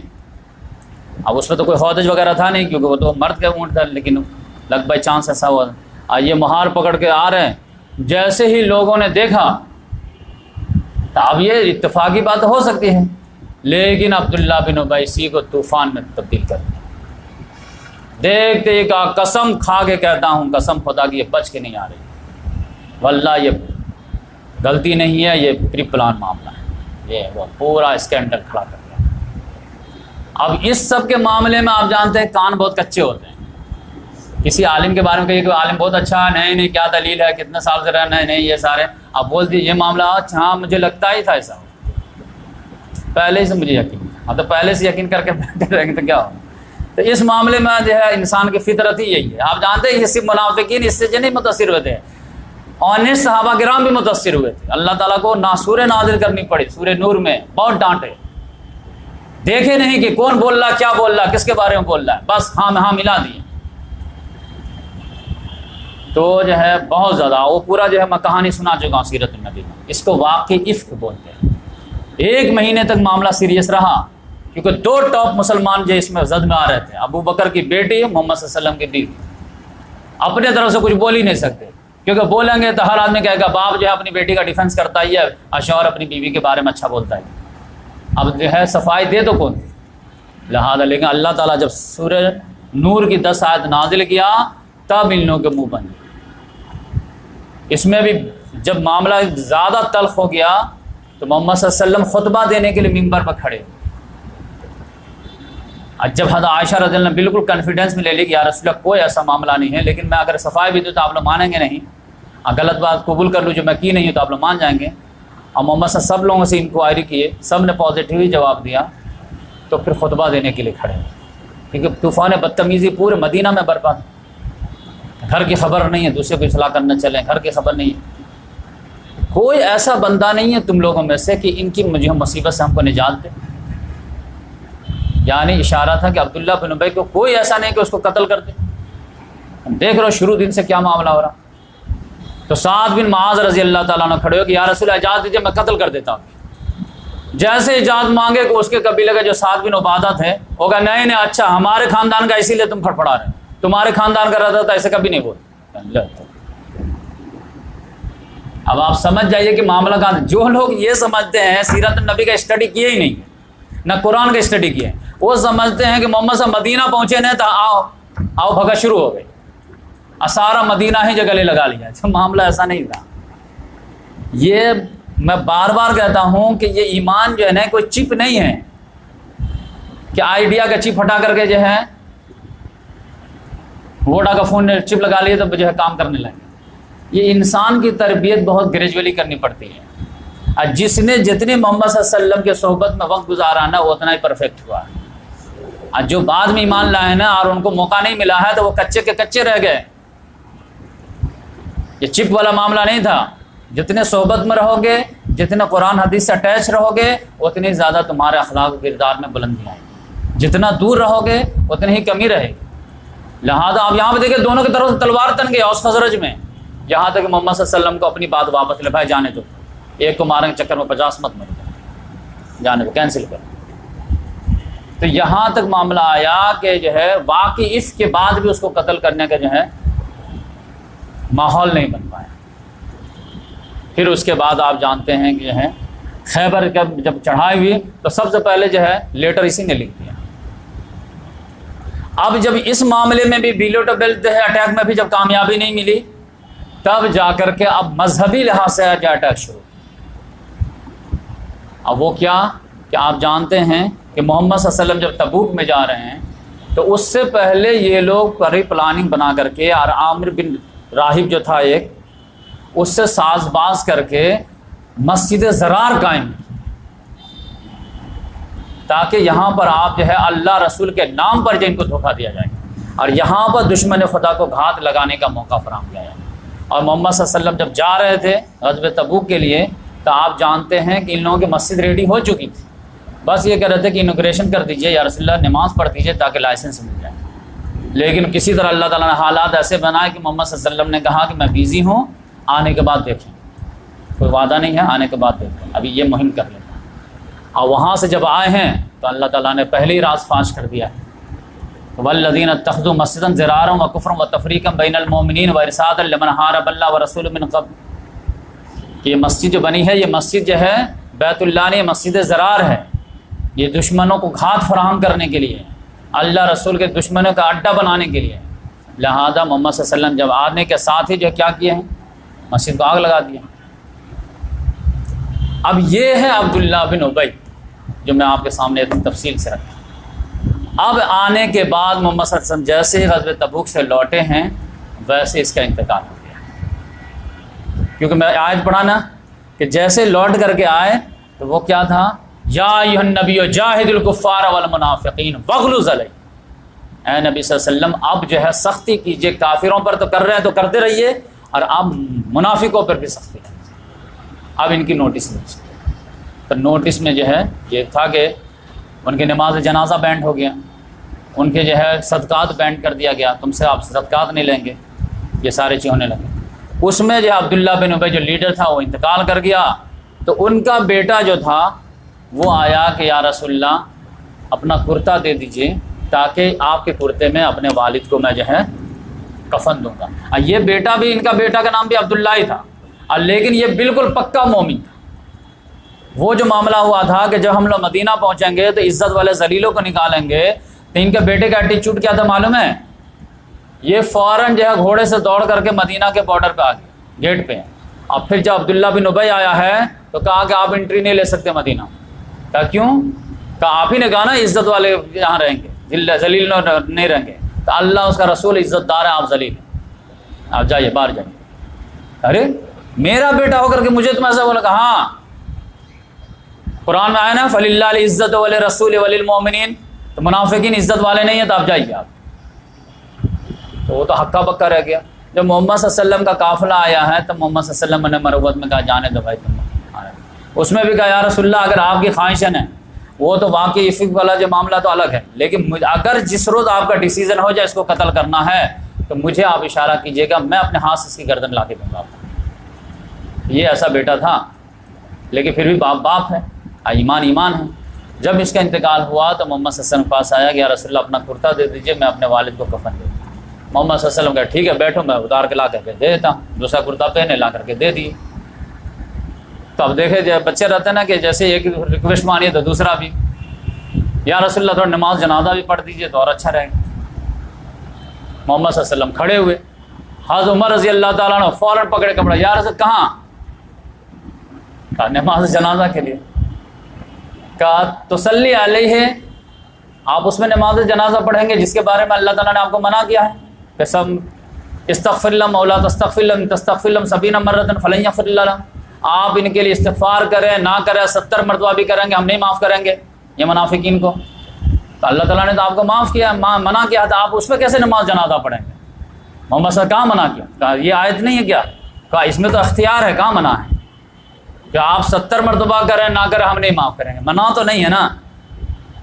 اب اس میں تو کوئی ہودج وغیرہ تھا نہیں کیونکہ وہ تو مرد کا اونٹ تھا، لیکن لگ بائی چانس ایسا ہوا تھا۔ یہ مہار پکڑ کے آ رہے ہیں، جیسے ہی لوگوں نے دیکھا تو اب یہ اتفاقی بات ہو سکتی ہے، لیکن عبداللہ بن ابی کو طوفان میں تبدیل کر دیا۔ دیکھتے ہی کہا قسم کھا کے کہتا ہوں، قسم خدا کی یہ بچ کے نہیں آ رہی، واللہ یہ غلطی نہیں ہے، یہ پری پلان معاملہ ہے، یہ وہ پورا اسکینڈل کھڑا کر دیا۔ اب اس سب کے معاملے میں آپ جانتے ہیں کان بہت کچے ہوتے ہیں۔ کسی عالم کے بارے میں کہیے کہ عالم بہت اچھا ہے، نہیں کیا دلیل ہے، کتنے سال سے رہنا ہے، نہیں یہ سارے اب بول دیے یہ معاملہ ہاں مجھے لگتا ہی تھا ایسا، پہلے سے مجھے یقین تھا، تو پہلے سے یقین کر کے بیٹھے رہیں گے تو کیا ہوگا۔ تو اس معاملے میں جو ہے انسان کی فطرت ہی یہی ہے۔ آپ جانتے ہیں یہ صرف منافقین اس سے جو نہیں متاثر ہوئے تھے، آنےسٹ صحابہ کرام بھی متاثر ہوئے تھے۔ اللہ تعالیٰ کو سورہ نازل کرنی پڑی، سورہ نور میں بہت ڈانٹے، دیکھے نہیں کہ کون بول رہا، کیا بول رہا، کس کے بارے میں بول رہا ہے، بس ہاں ملا دیے۔ تو جو ہے بہت زیادہ وہ پورا جو ہے میں کہانی سنا چکا ہوں سیرت النبی میں، اس کو واقعی افک بولتے ہیں۔ 1 مہینے تک معاملہ سیریس رہا کیونکہ 2 ٹاپ مسلمان جو اس میں زد میں آ رہے تھے، ابو بکر کی بیٹی، محمد صلی اللہ علیہ وسلم کی بیوی، اپنے طرف سے کچھ بول ہی نہیں سکتے، کیونکہ بولیں گے تو ہر آدمی کہے گا باپ جو ہے اپنی بیٹی کا ڈیفینس کرتا ہی ہے اور شوہر اپنی بیوی کے بارے میں اچھا بولتا ہے، اب جو ہے صفائی دے تو کون؟ لہٰذا لیکن اللہ تعالیٰ جب سورہ نور کی 10 آیت نازل کیا تب ان لوگوں کے منہ بند۔ اس میں بھی جب معاملہ زیادہ تلخ ہو گیا تو محمد صلی اللہ علیہ وسلم خطبہ دینے کے لیے ممبر پر کھڑے، جب حضرت عائشہ رضی اللہ عنہ بالکل کانفیڈنس میں لے لی کہ یا رسول اللہ کوئی ایسا معاملہ نہیں ہے، لیکن میں اگر صفائی بھی دوں تو آپ لوگ مانیں گے نہیں، غلط بات قبول کر لوں جو میں کی نہیں ہوں تو آپ لوگ مان جائیں گے۔ اور محمد صلی اللہ علیہ وسلم سب لوگوں سے انکوائری کیے، سب نے پازیٹیو ہی جواب دیا، تو پھر خطبہ دینے کے لیے کھڑے، کیونکہ طوفان بدتمیزی پورے مدینہ میں برپا، گھر کی خبر نہیں ہے، دوسرے کو اصلاح کرنا چلیں، گھر کی خبر نہیں ہے، کوئی ایسا بندہ نہیں ہے تم لوگوں میں سے کہ ان کی مجھے مصیبت سے ہم کو نجات دے۔ یعنی اشارہ تھا کہ عبداللہ بن ابی کو کوئی ایسا نہیں کہ اس کو قتل کر دے۔ دیکھ رہو شروع دن سے کیا معاملہ ہو رہا۔ تو سعد بن معاذ رضی اللہ تعالیٰ عنہ کھڑے ہو کہ یا رسول اللہ اجازت دیجیے میں قتل کر دیتا ہوں۔ جیسے اجازت مانگے کہ اس کے قبیلے کا جو سعد بن عبادہ تھے وہ کہا نہیں نہیں اچھا ہمارے خاندان کا اسی لیے تم پھڑپڑا رہے، تمہارے خاندان کا رہتا تھا ایسے کبھی نہیں بول۔ اب آپ سمجھ جائیے کہ معاملہ کہاں، جو لوگ یہ سمجھتے ہیں سیرت النبی کا اسٹڈی کیے ہی نہیں نہ قرآن کا اسٹڈی کیے، وہ سمجھتے ہیں کہ محمد صاحب مدینہ پہنچے نہیں تو آؤ بھگا شروع ہو گئی، سارا مدینہ ہی جو گلے لگا لیا۔ تو معاملہ ایسا نہیں تھا۔ یہ میں بار بار کہتا ہوں کہ یہ ایمان جو ہے نا کوئی چپ نہیں ہے کہ آئیڈیا کا چپ ہٹا کر کے جو ہے ووڈا کا فون چپ لگا لیے تو جو ہے کام کرنے لگے۔ یہ انسان کی تربیت بہت گریجولی کرنی پڑتی ہے، اور جس نے جتنے محمد صلی اللہ علیہ وسلم کے صحبت میں وقت گزارا نا وہ اتنا ہی پرفیکٹ ہوا ہے، اور جو بعد میں ایمان لائے نا اور ان کو موقع نہیں ملا ہے تو وہ کچے کے کچے رہ گئے۔ یہ چپ والا معاملہ نہیں تھا، جتنے صحبت میں رہو گے، جتنے قرآن حدیث سے اٹیچ رہو گے اتنی زیادہ تمہارے اخلاق و کردار میں بلندی آئے گی، جتنا دور رہو گے اتنی ہی کمی رہے گی۔ لہٰذا آپ یہاں پہ دیکھیں دونوں کی طرف سے تلوار تن گئی اوس خزرج میں، یہاں تک کہ محمد صلی اللہ علیہ وسلم کو اپنی بات واپس لے، بھائی جانے دو، ایک کو مارنے کے چکر میں 50 مت مرو، جانے دو، کینسل کرو۔ تو یہاں تک معاملہ آیا کہ جو ہے واقعی اس کے بعد بھی اس کو قتل کرنے کا جو ہے ماحول نہیں بن پایا۔ پھر اس کے بعد آپ جانتے ہیں کہ جو ہے خیبر جب چڑھائی ہوئی تو سب سے پہلے جو ہے لیٹر اسی نے لکھ دیا۔ اب جب اس معاملے میں بھی بیلو بیلٹ اٹیک میں بھی جب کامیابی نہیں ملی تب جا کر کے اب مذہبی لحاظ سے جو اٹیک شروع۔ اب وہ کیا کہ آپ جانتے ہیں کہ محمد صلی اللہ علیہ وسلم جب تبوک میں جا رہے ہیں تو اس سے پہلے یہ لوگ پری پلاننگ بنا کر کے اور عامر بن راہب جو تھا ایک اس سے ساز باز کر کے مسجد زرار قائم کی، تاکہ یہاں پر آپ جو ہے اللہ رسول کے نام پر جن کو دھوکہ دیا جائے اور یہاں پر دشمن خدا کو گھات لگانے کا موقع فراہم کیا جائے۔ اور محمد صلی اللہ علیہ وسلم جب جا رہے تھے غزوہ تبوک کے لیے تو آپ جانتے ہیں کہ ان لوگوں کی مسجد ریڈی ہو چکی تھی، بس یہ کہہ رہے تھے کہ انوگریشن کر دیجئے یا رسول اللہ نماز پڑھ دیجئے تاکہ لائسنس مل جائے، لیکن کسی طرح اللہ تعالیٰ نے حالات ایسے بنائے کہ محمد صلی اللہ علیہ وسلم نے کہا کہ میں بیزی ہوں، آنے کے بعد دیکھیں، کوئی وعدہ نہیں ہے، آنے کے بعد دیکھیں، ابھی یہ مہم کر لیتا ہے۔ اور وہاں سے جب آئے ہیں تو اللہ تعالیٰ نے پہلے ہی راز فاش کر دیا ہے، والذین اتخذوا مسجدا ضرارا وکفرا وتفریقا بین المؤمنین وارصادا لمن حارب اللہ ورسولہ من قبل، کہ یہ مسجد جو بنی ہے یہ مسجد جو ہے بیت اللہ نے مسجد ضرار ہے، یہ دشمنوں کو گھات فراہم کرنے کے لیے، اللہ رسول کے دشمنوں کا اڈا بنانے کے لیے۔ لہذا محمد صلی اللہ علیہ وسلم جب آنے کے ساتھ ہی جو کیا کیے ہیں مسجد کو آگ لگا دیا۔ اب یہ ہے عبداللہ بن ابی جو میں آپ کے سامنے تفصیل سے رکھا۔ اب آنے کے بعد محمد صلی اللہ علیہ وسلم جیسے ہی غزوہ تبوک سے لوٹے ہیں ویسے اس کا انتقال ہو گیا، کیونکہ میں آیت پڑھا نا کہ جیسے لوٹ کر کے آئے تو وہ کیا تھا، یا ایھا النبی جاہد الکفار والمنافقین واغلظ علیہم، اے نبی صلی اللہ علیہ وسلم اب جو ہے سختی کیجیے، کافروں پر تو کر رہے ہیں تو کرتے رہیے اور اب منافقوں پر بھی سختی ہے۔ اب ان کی نوٹس مل سکتی، تو نوٹس میں جو ہے یہ تھا کہ ان کی نماز جنازہ بینڈ ہو گیا، ان کے جو ہے صدقات بینڈ کر دیا گیا، تم سے آپ صدقات نہیں لیں گے، یہ سارے چیز ہونے لگے۔ اس میں جو عبداللہ بن ابی جو لیڈر تھا وہ انتقال کر گیا، تو ان کا بیٹا جو تھا وہ آیا کہ یا رسول اللہ اپنا کرتا دے دیجئے تاکہ آپ کے کرتے میں اپنے والد کو میں جو ہے کفن دوں گا۔ یہ بیٹا بھی، ان کا بیٹا کا نام بھی عبداللہ ہی تھا، لیکن یہ بالکل پکا مومن تھا۔ وہ جو معاملہ ہوا تھا کہ جب ہم لوگ مدینہ پہنچیں گے تو عزت والے ذلیلوں کو نکالیں گے، تو ان کے بیٹے کا ایٹیچیوڈ کیا تھا معلوم ہے؟ یہ فوراً جو ہے گھوڑے سے دوڑ کر کے مدینہ کے بارڈر پہ آ گئے، گیٹ پہ۔ اب پھر جب عبداللہ بن ابی آیا ہے تو کہا کہ آپ انٹری نہیں لے سکتے مدینہ۔ کہا کیوں؟ کہا آپ ہی نے کہا نا عزت والے یہاں رہیں گے، ذلیل نہیں رہیں گے۔ تو اللہ اس کا رسول عزت دار ہے، آپ ذلیل ہیں، آپ جائیے باہر جائیے۔ ارے میرا بیٹا ہو کر کے مجھے تم ایسا بولا؟ کہا ہاں، قرآن میں آیا نا فَلِلَّهِ الْعِزَّةُ وَلِلرَّسُولِ وَلِلْمُؤْمِنِينَ، تو منافقین عزت والے نہیں ہیں، تو آپ جائیے آپ۔ تو وہ تو ہکا بکا رہ گیا۔ جب محمد صلی اللہ علیہ وسلم کا قافلہ آیا ہے تو محمد صلی اللہ علیہ وسلم نے مروت میں کہا جانے دو بھائی تم۔ اس میں بھی کہا یا رسول اللہ اگر آپ کی خواہشیں ہیں، وہ تو واقعی عفق والا جو معاملہ تو الگ ہے، لیکن اگر جس روز آپ کا ڈیسیژن ہو جائے اس کو قتل کرنا ہے تو مجھے آپ اشارہ کیجئے گا، میں اپنے ہاتھ سے اس کی گردن لا کے دوں گا آپ کو۔ یہ ایسا بیٹا تھا، لیکن پھر بھی باپ ہے، ایمان ایمان ہے۔ جب اس کا انتقال ہوا تو محمد صلی اللہ علیہ وسلم کے پاس آیا کہ یا رسول اللہ اپنا کرتا دے دیجئے، میں اپنے والد کو کفن دے دوں۔ محمد صلی اللہ علیہ وسلم کہا ٹھیک ہے بیٹھو، میں اتار کے لا کر کے دے دیتا ہوں۔ دوسرا کرتا پہنے لا کر کے دے دیے۔ تو اب دیکھے جب بچے رہتے ہیں نا کہ جیسے ایک ریکویسٹ مانی تو دوسرا بھی، یا رسول اللہ تھوڑا نماز جنازہ بھی پڑھ دیجیے تو اور اچھا رہے گا۔ محمد صلی اللہ علیہ وسلم کھڑے ہوئے، حضرت عمر رضی اللہ تعالیٰ عنہ فوراً پکڑے کپڑا، یا رسول کہاں؟ کہا نماز جنازہ کے لیے۔ کہا تصلی علیہ، آپ اس میں نماز جنازہ پڑھیں گے جس کے بارے میں اللہ تعالیٰ نے آپ کو منع کیا ہے؟ قسم استغفر لهم او لا تستغفر لهم تستغفر لهم 70 مرۃ فلن یغفر اللہ لهم، آپ ان کے لیے استغفار کریں نہ کریں 70 مرتبہ بھی کریں گے ہم نہیں معاف کریں گے یہ منافقین کو۔ تو اللہ تعالیٰ نے تو آپ کو معاف کیا، منع کیا تھا، آپ اس پہ کیسے نماز جنازہ پڑھیں گے؟ محمد صلی اللہ علیہ وسلم کہاں منع کیا؟ کہا یہ آیت نہیں ہے کیا؟ کہا اس میں تو اختیار ہے، کہاں منع ہے کہ آپ 70 مرتبہ کریں نہ کریں ہم نہیں معاف کریں گے؟ منع تو نہیں ہے نا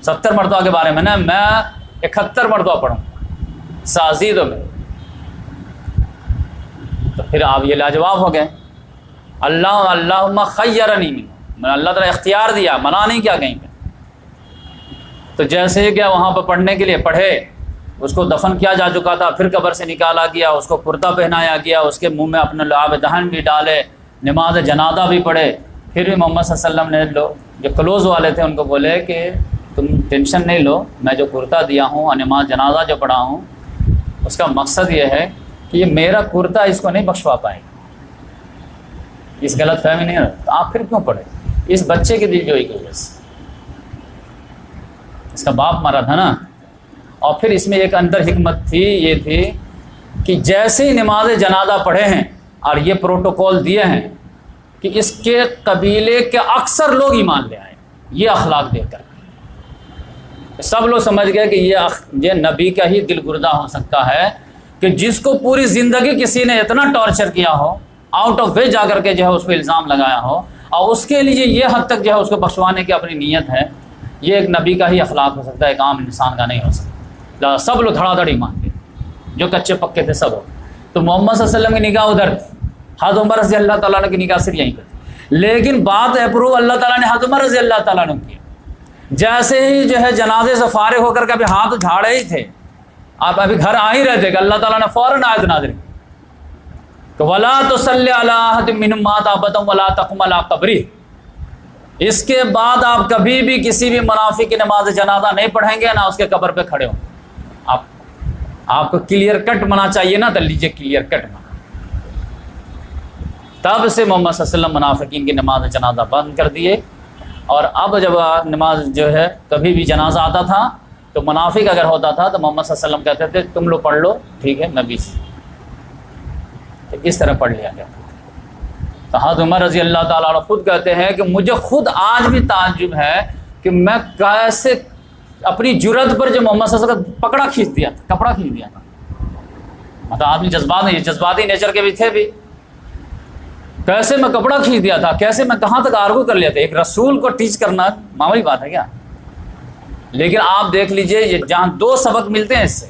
70 مرتبہ کے بارے میں، نا میں 71 مرتبہ پڑھوں سازیدوں میں۔ تو پھر آپ یہ لاجواب ہو گئے، اللہم خیرنی من، اللہ تعالیٰ اختیار دیا، منع نہیں کیا کہیں پہ۔ تو جیسے ہی گیا وہاں پہ پڑھنے کے لیے پڑھے، اس کو دفن کیا جا چکا تھا، پھر قبر سے نکالا گیا، اس کو کرتا پہنایا گیا، اس کے منہ میں اپنے لعاب دہن بھی ڈالے، نماز جنازہ بھی پڑھے۔ پھر بھی محمد صلی اللہ علیہ وسلم نے لوگ جو کلوز والے تھے ان کو بولے کہ تم ٹینشن نہیں لو، میں جو کرتا دیا ہوں اور نماز جنازہ جو پڑھا ہوں اس کا مقصد یہ ہے کہ یہ میرا کرتا اس کو نہیں بخشوا پائے گا، اس غلط فہمی نہیں رہتا، آپ پھر کیوں پڑھے؟ اس بچے کی دل جوئی کی وجہ سے، اس کا باپ مرا تھا نا۔ اور پھر اس میں ایک اندر حکمت تھی، یہ تھی کہ جیسے ہی نماز جنازہ پڑھے ہیں اور یہ پروٹوکول دیے ہیں کہ اس کے قبیلے کے اکثر لوگ ایمان لے آئے، یہ اخلاق دے کر سب لوگ سمجھ گئے کہ یہ نبی کا ہی دل گردہ ہو سکتا ہے کہ جس کو پوری زندگی کسی نے اتنا ٹارچر کیا ہو، آؤٹ آف وے جا کر کے جو ہے اس پہ الزام لگایا ہو، اور اس کے لیے یہ حد تک جو ہے اس کو بخشوانے کی اپنی نیت ہے، یہ ایک نبی کا ہی اخلاق ہو سکتا ہے، ایک عام انسان کا نہیں ہو سکتا۔ سب لوگ دھڑا دھڑ ایمان لے، جو کچے پکے تھے سب ہو۔ تو محمد صلی اللہ علیہ وسلم کی نگاہ ادھر تھی، حضرت عمر رضی اللہ تعالیٰ عنہ کی نگاہ صرف یہیں پر تھی، لیکن بات اپروو اللہ تعالیٰ نے حضرت عمر رضی اللہ تعالیٰ عنہ کی۔ جیسے ہی جو ہے جنازے سے فارغ ہو کر کے ابھی ہاتھ جھاڑے ہی تھے، آپ ابھی گھر آ ہی رہے تھے کہ اللہ تعالیٰ نے فوراً آیت نازل کی کہ وَلَا تُصَلِّ عَلَىٰ أَحَدٍ مِّنْهُمْ مَاتَ أَبَدًا وَلَا تَقُمْ عَلَىٰ قَبْرِهِ، اس کے بعد آپ کبھی بھی کسی بھی منافق کی نماز جنازہ نہیں پڑھیں گے، نہ اس کے قبر پہ کھڑے ہوں۔ آپ کو کلیئر کٹ منع چاہیے نا، تو لیجیے کلیئر کٹ منع۔ تب سے محمد صلی اللہ علیہ وسلم منافقین کی نماز جنازہ بند کر دیے، اور اب جب نماز جو ہے کبھی بھی جنازہ آتا تھا تو منافق اگر ہوتا تھا تو محمد صلی اللہ علیہ وسلم کہتے تھے تم لوگ پڑھ لو، ٹھیک ہے نبی سے، تو اس طرح پڑھ لیا گیا۔ تو حضرت عمر رضی اللہ تعالیٰ عنہ خود کہتے ہیں کہ مجھے خود آج بھی تعجب ہے کہ میں کیسے اپنی جرأت پر جو محمد صلی اللہ علیہ وسلم کا کپڑا کھینچ دیا تھا، مطلب آدمی جذباتی نیچر کے بھی تھے بھی، کیسے میں کپڑا کھینچ دیا تھا، کیسے میں کہاں تک آرگو کر لیا تھا۔ ایک رسول کو ٹیچ کرنا معمولی بات ہے کیا؟ لیکن آپ دیکھ لیجئے یہ جہاں دو سبق ملتے ہیں اس سے،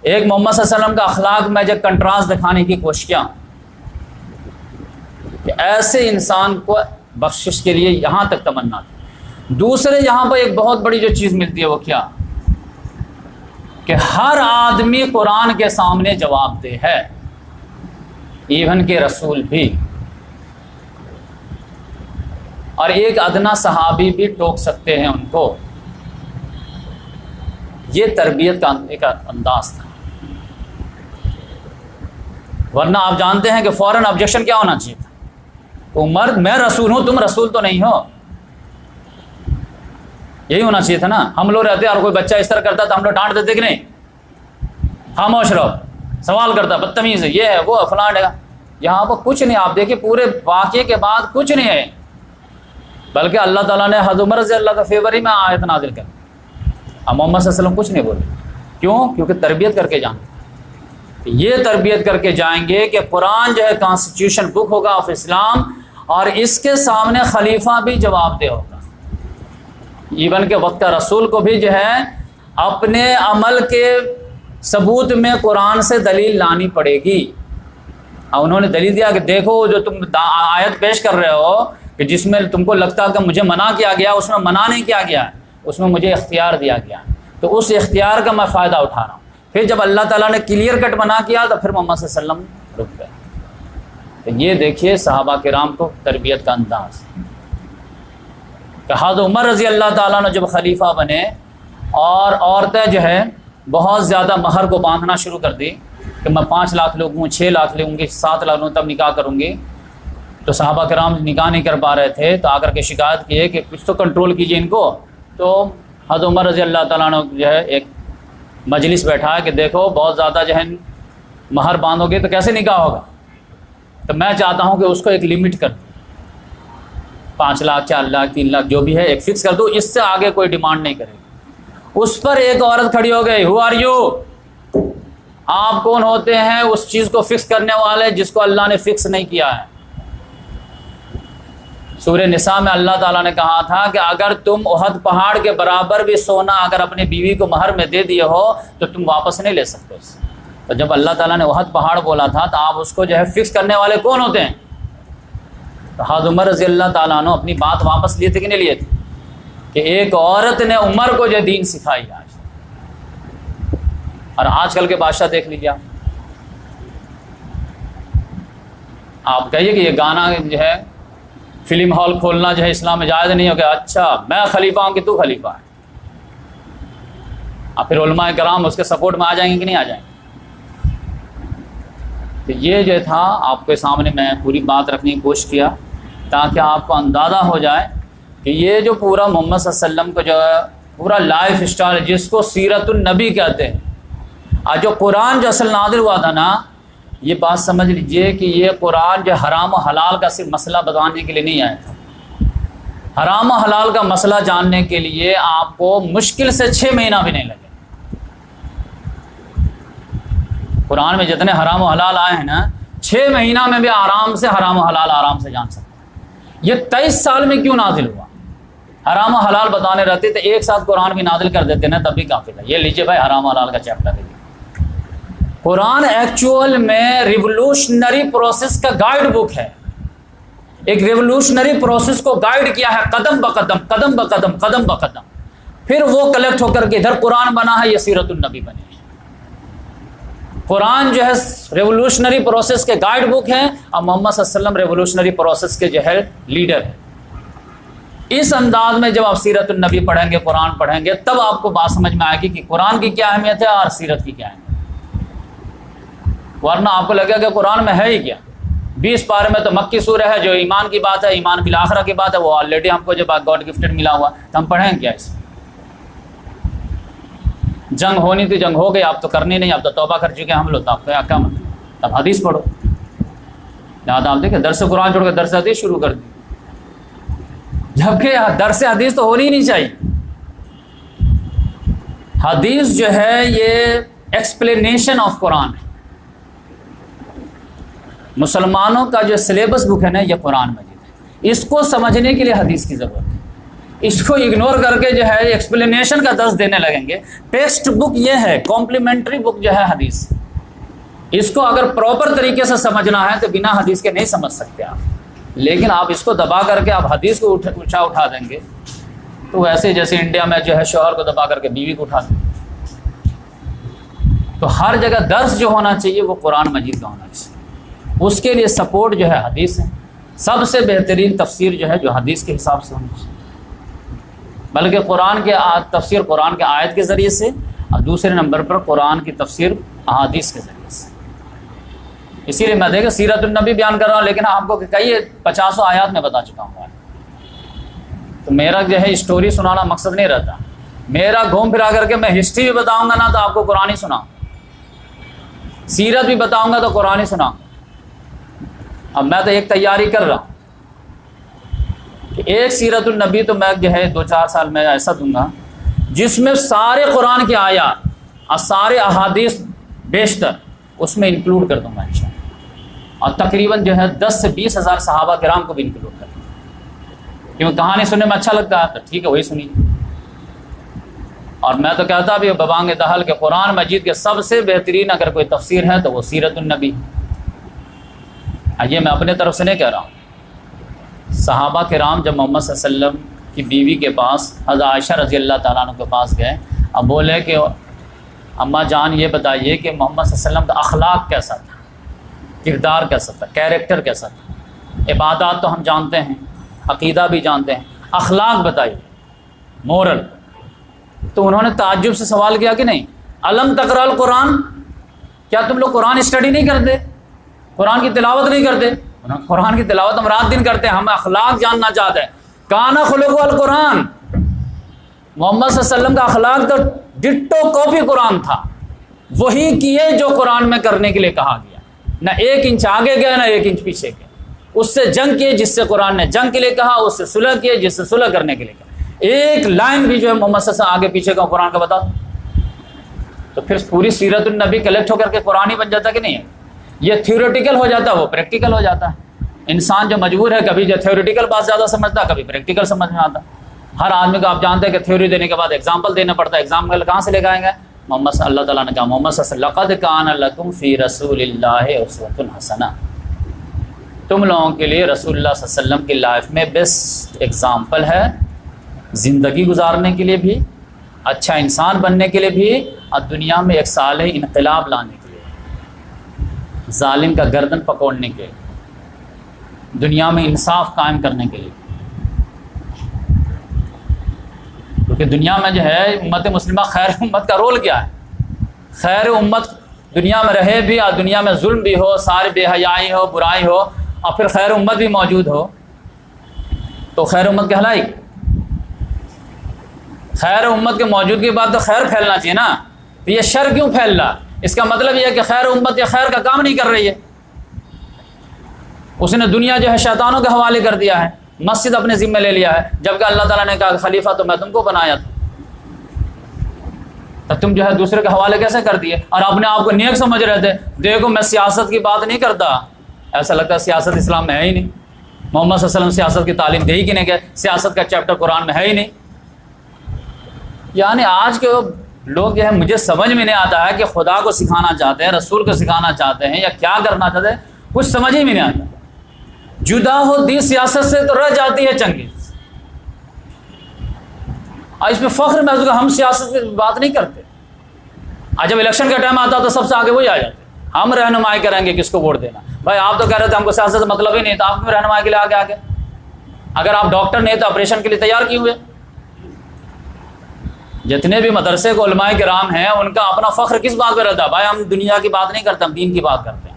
ایک محمد صلی اللہ علیہ وسلم کا اخلاق میں جو کنٹراسٹ دکھانے کی کوشش کیا کہ ایسے انسان کو بخشش کے لیے یہاں تک تمنا تھی۔ دوسرے یہاں پر ایک بہت بڑی جو چیز ملتی ہے وہ کیا کہ ہر آدمی قرآن کے سامنے جواب دہ ہے، ایون کہ رسول بھی، اور ایک ادنا صحابی بھی ٹوک سکتے ہیں ان کو۔ یہ تربیت کا ایک انداز تھا، ورنہ آپ جانتے ہیں کہ فوراً آبجیکشن کیا ہونا چاہیے تھا، عمر میں رسول ہوں، تم رسول تو نہیں ہو، یہی ہونا چاہیے تھا نا۔ ہم لوگ رہتے اور کوئی بچہ اس طرح کرتا تو ہم لوگ ڈانٹ دیتے کہ نہیں، خاموش رہو، سوال کرتا، بدتمیز ہے، یہ ہے وہ فلاں ہے۔ یہاں پر کچھ نہیں، آپ دیکھیں پورے واقعے کے بعد کچھ نہیں ہے، بلکہ اللہ تعالیٰ نے حضرت عمر رضی اللہ کا فیور ہی میں آیت نازل کر، اب محمد صلی اللہ علیہ وسلم کچھ نہیں بولے، کیوں؟ کیونکہ تربیت کر کے جانتے، یہ تربیت کر کے جائیں گے کہ قرآن جو ہے کانسٹیٹیوشن بک ہوگا آف اسلام، اور اس کے سامنے خلیفہ بھی جواب دہ ہوگا، ایون کہ وقت رسول کو بھی جو ہے اپنے عمل کے ثبوت میں قرآن سے دلیل لانی پڑے گی۔ اور انہوں نے دلیل دیا کہ دیکھو جو تم آیت پیش کر رہے ہو کہ جس میں تم کو لگتا کہ مجھے منع کیا گیا، اس میں منع نہیں کیا گیا، اس میں مجھے اختیار دیا گیا، تو اس اختیار کا میں فائدہ اٹھا رہا ہوں۔ پھر جب اللہ تعالیٰ نے کلیئر کٹ منع کیا تو پھر محمد صلی اللہ علیہ وسلم رک گئے۔ تو یہ دیکھیے صحابہ کرام کو تربیت کا انداز کہ حضرت عمر رضی اللہ تعالیٰ نے جب خلیفہ بنے اور عورتیں جو ہے بہت زیادہ مہر کو باندھنا شروع کر دی کہ میں 5 لاکھ لوں، 6 لاکھ لوں گی، 7 لاکھ لوں تب نکاح کروں گی، تو صحابہ کرام نکاح نہیں کر پا رہے تھے، تو آ کر کے شکایت کی ہے کہ کچھ تو کنٹرول کیجیے ان کو۔ تو حضرت عمر رضی اللہ تعالیٰ نے جو ہے ایک مجلس بیٹھا ہے کہ دیکھو بہت زیادہ جو ہے مہر باندھو گے تو کیسے نکاح ہوگا، تو میں چاہتا ہوں کہ اس کو ایک لمٹ کر دو، 5 لاکھ 4 لاکھ 3 لاکھ جو بھی ہے ایک فکس کر دو، اس سے آگے کوئی ڈیمانڈ نہیں کرے گی۔ اس پر ایک عورت کھڑی ہو گئی، ہو آر یو، آپ کون ہوتے ہیں اس چیز کو فکس کرنے والے جس کو اللہ نے فکس نہیں کیا ہے؟ سورہ نساء میں اللہ تعالیٰ نے کہا تھا کہ اگر تم احد پہاڑ کے برابر بھی سونا اگر اپنی بیوی کو مہر میں دے دیے ہو تو تم واپس نہیں لے سکتے اس سے۔ تو جب اللہ تعالیٰ نے احد پہاڑ بولا تھا تو آپ اس کو جو ہے فکس کرنے والے کون ہوتے ہیں؟ تو حضرت عمر رضی اللہ تعالیٰ نے اپنی بات واپس لیے تھے کہ نہیں لیے تھے؟ کہ ایک عورت نے عمر کو جو دین سکھائی آج۔ اور آج کل کے بادشاہ دیکھ لیجیے آپ کہیے کہ یہ گانا جو ہے فلم ہال کھولنا جو ہے اسلام میں جائز نہیں ہو گیا، اچھا میں خلیفہ ہوں کہ تو خلیفہ ہے، اور پھر علماء کرام اس کے سپورٹ میں آ جائیں گے کہ نہیں آ جائیں گے؟ تو یہ جو تھا آپ کے سامنے میں پوری بات رکھنے کی کوشش کیا تاکہ آپ کو اندازہ ہو جائے کہ یہ جو پورا محمد صلی اللہ علیہ وسلم کا جو ہے پورا لائف اسٹائل جس کو سیرت النبی کہتے ہیں، آج جو قرآن جو اصل نازل ہوا تھا نا، یہ بات سمجھ لیجئے کہ یہ قرآن جو حرام و حلال کا صرف مسئلہ بتانے کے لیے نہیں آیا تھا۔ حرام و حلال کا مسئلہ جاننے کے لیے آپ کو مشکل سے 6 مہینہ بھی نہیں لگے۔ قرآن میں جتنے حرام و حلال آئے ہیں نا، 6 مہینہ میں بھی آرام سے حرام و حلال آرام سے جان سکتے ہیں۔ یہ 23 سال میں کیوں نازل ہوا؟ حرام و حلال بتانے رہتے تو ایک ساتھ قرآن بھی نازل کر دیتے نا، تب بھی کافی تھا۔ یہ لیجئے بھائی حرام و حلال کا چیپٹر ہے۔ قرآن ایکچوئل میں ریولوشنری پروسیس کا گائیڈ بک ہے، ایک ریولوشنری پروسیس کو گائیڈ کیا ہے قدم بقدم قدم بقدم قدم بقدم، پھر وہ کلیکٹ ہو کر کے ادھر قرآن بنا ہے، یہ سیرت النبی بنی ہے۔ قرآن جو ہے ریولوشنری پروسیس کے گائیڈ بک ہے، اور محمد صلی اللہ علیہ وسلم ریولوشنری پروسیس کے جو ہے لیڈر ہے۔ اس انداز میں جب آپ سیرت النبی پڑھیں گے، قرآن پڑھیں گے، تب آپ کو بات سمجھ میں آئے گی کہ قرآن کی کیا اہمیت ہے اور سیرت کی کیا اہمیت ہے۔ ورنہ آپ کو لگے کہ قرآن میں ہے ہی کیا، 20 پارے میں تو مکی سورہ ہے جو ایمان کی بات ہے، ایمان بالآخرہ کی بات ہے، وہ آلریڈی ہم کو جب گاڈ گفٹڈ ملا ہوا تو ہم پڑھیں کیا اس میں؟ جنگ ہونی تھی، جنگ ہو گئی، آپ تو کرنی نہیں، آپ تو توبہ کر چکے ہم لوگ، تو آپ کا کیا مطلب؟ اب حدیث پڑھو۔ یاد آپ دیکھیں درس قرآن چھوڑ کے درس حدیث شروع کر دی، جبکہ درس حدیث تو ہونی ہی نہیں چاہیے۔ حدیث جو ہے یہ ایکسپلینیشن آف قرآن ہے۔ مسلمانوں کا جو سلیبس بک ہے نا، یہ قرآن مجید ہے، اس کو سمجھنے کے لیے حدیث کی ضرورت ہے۔ اس کو اگنور کر کے جو ہے ایکسپلینیشن کا درس دینے لگیں گے۔ ٹیکسٹ بک یہ ہے، کمپلیمنٹری بک جو ہے حدیث، اس کو اگر پراپر طریقے سے سمجھنا ہے تو بنا حدیث کے نہیں سمجھ سکتے آپ، لیکن آپ اس کو دبا کر کے آپ حدیث کو اٹھا دیں گے تو ویسے جیسے انڈیا میں جو ہے شوہر کو دبا کر کے بیوی کو اٹھا دیں، تو ہر جگہ درس جو ہونا چاہیے وہ قرآن مجید کا ہونا چاہیے، اس کے لیے سپورٹ جو ہے حدیث ہے، سب سے بہترین تفسیر جو ہے جو حدیث کے حساب سے ہونی چاہیے، بلکہ قرآن کے تفسیر قرآن کے آیت کے ذریعے سے، اور دوسرے نمبر پر قرآن کی تفسیر احادیث کے ذریعے سے۔ اسی لیے میں دیکھیں سیرت النبی بیان کر رہا ہوں، لیکن آپ کو کئی 50 آیات میں بتا چکا ہوں، تو میرا جو ہے اسٹوری سنانا مقصد نہیں رہتا، میرا گھوم پھرا کر کے میں ہسٹری بھی بتاؤں گا نا تو آپ کو قرآن ہی سناؤں، سیرت بھی بتاؤں گا تو قرآن ہی سناؤں۔ اب میں تو ایک تیاری کر رہا ہوں کہ ایک سیرت النبی تو میں جو ہے 2-4 سال میں ایسا دوں گا جس میں سارے قرآن کی آیات اور سارے احادیث بیشتر اس میں انکلوڈ کر دوں گا انشاءاللہ، اور تقریباً جو ہے 10 سے 20 ہزار صحابہ کرام کو بھی انکلوڈ کر دوں گا، کیونکہ کہانی سننے میں اچھا لگتا ہے تو ٹھیک ہے وہی سنیے۔ اور میں تو کہتا بھی ببانگ دہل کہ قرآن مجید کے سب سے بہترین اگر کوئی تفسیر ہے تو وہ سیرت النبی، یہ میں اپنے طرف سے نہیں کہہ رہا ہوں۔ صحابہ کرام جب محمد صلی اللہ علیہ وسلم کی بیوی کے پاس حضرت عائشہ رضی اللہ تعالیٰ عنہ کے پاس گئے، اب بولے کہ اماں جان یہ بتائیے کہ محمد صلی اللہ علیہ وسلم کا اخلاق کیسا تھا، کردار کیسا تھا، کیریکٹر کیسا تھا، عبادات تو ہم جانتے ہیں، عقیدہ بھی جانتے ہیں، اخلاق بتائیے، مورل۔ تو انہوں نے تعجب سے سوال کیا کہ نہیں، الم تقرأ القرآن، کیا تم لوگ قرآن اسٹڈی نہیں کرتے، قرآن کی تلاوت نہیں کرتے؟ قرآن کی تلاوت ہم رات دن کرتے ہیں، ہم اخلاق جاننا چاہتے ہیں۔ کان خلق القرآن، محمد صلی اللہ علیہ وسلم کا اخلاق تو ڈٹو کاپی قرآن تھا، وہی کیے جو قرآن میں کرنے کے لیے کہا گیا، نہ 1 انچ آگے گئے نہ 1 انچ پیچھے گئے، اس سے جنگ کیے جس سے قرآن نے جنگ کے لیے کہا، اس سے صلح کیے جس سے صلح کرنے کے لیے کہا، ایک لائن بھی جو ہے محمد صلی اللہ علیہ وسلم آگے پیچھے کا قرآن کا بتا، تو پھر پوری سیرت النبی کلیکٹ ہو کر کے قرآن ہی بن جاتا کہ نہیں ہے؟ یہ تھیوریٹیکل ہو جاتا ہے، وہ پریکٹیکل ہو جاتا ہے۔ انسان جو مجبور ہے کبھی جو تھیوریٹیکل بات زیادہ سمجھتا ہے، کبھی پریکٹیکل سمجھ میں آتا۔ ہر آدمی کو آپ جانتے ہیں کہ تھیوری دینے کے بعد ایگزامپل دینا پڑتا ہے، ایگزامپل کہاں سے لے کے آئیں گے؟ محمد صلی اللہ تعالیٰ نے کہا محمد صلی اللہ علیہ وسلم لقد کان لکم فی رسول اللہ اسوۃ حسنہ، تم لوگوں کے لیے رسول اللہ صلی اللہ علیہ وسلم کی لائف میں بیسٹ ایگزامپل ہے، زندگی گزارنے کے لیے بھی، اچھا انسان بننے کے لیے بھی، اور دنیا میں ایک صالح انقلاب لانے کے لیے، ظالم کا گردن پکڑنے کے لیے، دنیا میں انصاف قائم کرنے کے لیے۔ کیونکہ دنیا میں جو ہے امت مسلمہ خیر امت کا رول کیا ہے؟ خیر امت دنیا میں رہے بھی، اور دنیا میں ظلم بھی ہو، سارے بے حیائی ہو، برائی ہو، اور پھر خیر امت بھی موجود ہو، تو خیر امت کہلائے گی۔ خیر امت کے موجودگی کے بعد تو خیر پھیلنا چاہیے نا، تو یہ شر کیوں پھیل رہا؟ اس کا مطلب یہ ہے کہ خیر امت یا خیر کا کام نہیں کر رہی ہے، اس نے دنیا جو ہے شیطانوں کے حوالے کر دیا ہے، مسجد اپنے ذمہ لے لیا ہے، جبکہ اللہ تعالیٰ نے کہا خلیفہ تو میں تم کو بنایا تھا، تو تم جو ہے دوسرے کے حوالے کیسے کر دیے؟ اور اپنے آپ کو نیک سمجھ رہے تھے۔ دیکھو میں سیاست کی بات نہیں کرتا، ایسا لگتا ہے سیاست اسلام میں ہے ہی نہیں، محمد صلی اللہ علیہ وسلم سیاست کی تعلیم دے ہی کہ نہیں گئے، سیاست کا چیپٹر قرآن میں ہے ہی نہیں۔ یعنی آج کے لوگ جو ہے مجھے سمجھ میں نہیں آتا ہے کہ خدا کو سکھانا چاہتے ہیں، رسول کو سکھانا چاہتے ہیں، یا کیا کرنا چاہتے ہیں، کچھ سمجھ ہی میں نہیں آتا۔ جدا ہو دی سیاست سے تو رہ جاتی ہے چنگیز، اور اس میں فخر محسوس کہ ہم سیاست کی بات نہیں کرتے، آج جب الیکشن کا ٹائم آتا تو سب سے آگے وہی آ جاتے، ہم رہنمائی کریں گے کس کو ووٹ دینا۔ بھائی آپ تو کہہ رہے تھے ہم کو سیاست سے مطلب ہی نہیں تھا، آپ کیوں رہنمائی کے لیے آگے؟ اگر آپ ڈاکٹر نہیں تو آپریشن کے لیے تیار کیے ہوئے؟ جتنے بھی مدرسے کو علماء کرام ہیں ان کا اپنا فخر کس بات پہ رہتا ہے؟ بھائی ہم دنیا کی بات نہیں کرتے، ہم دین کی بات کرتے ہیں،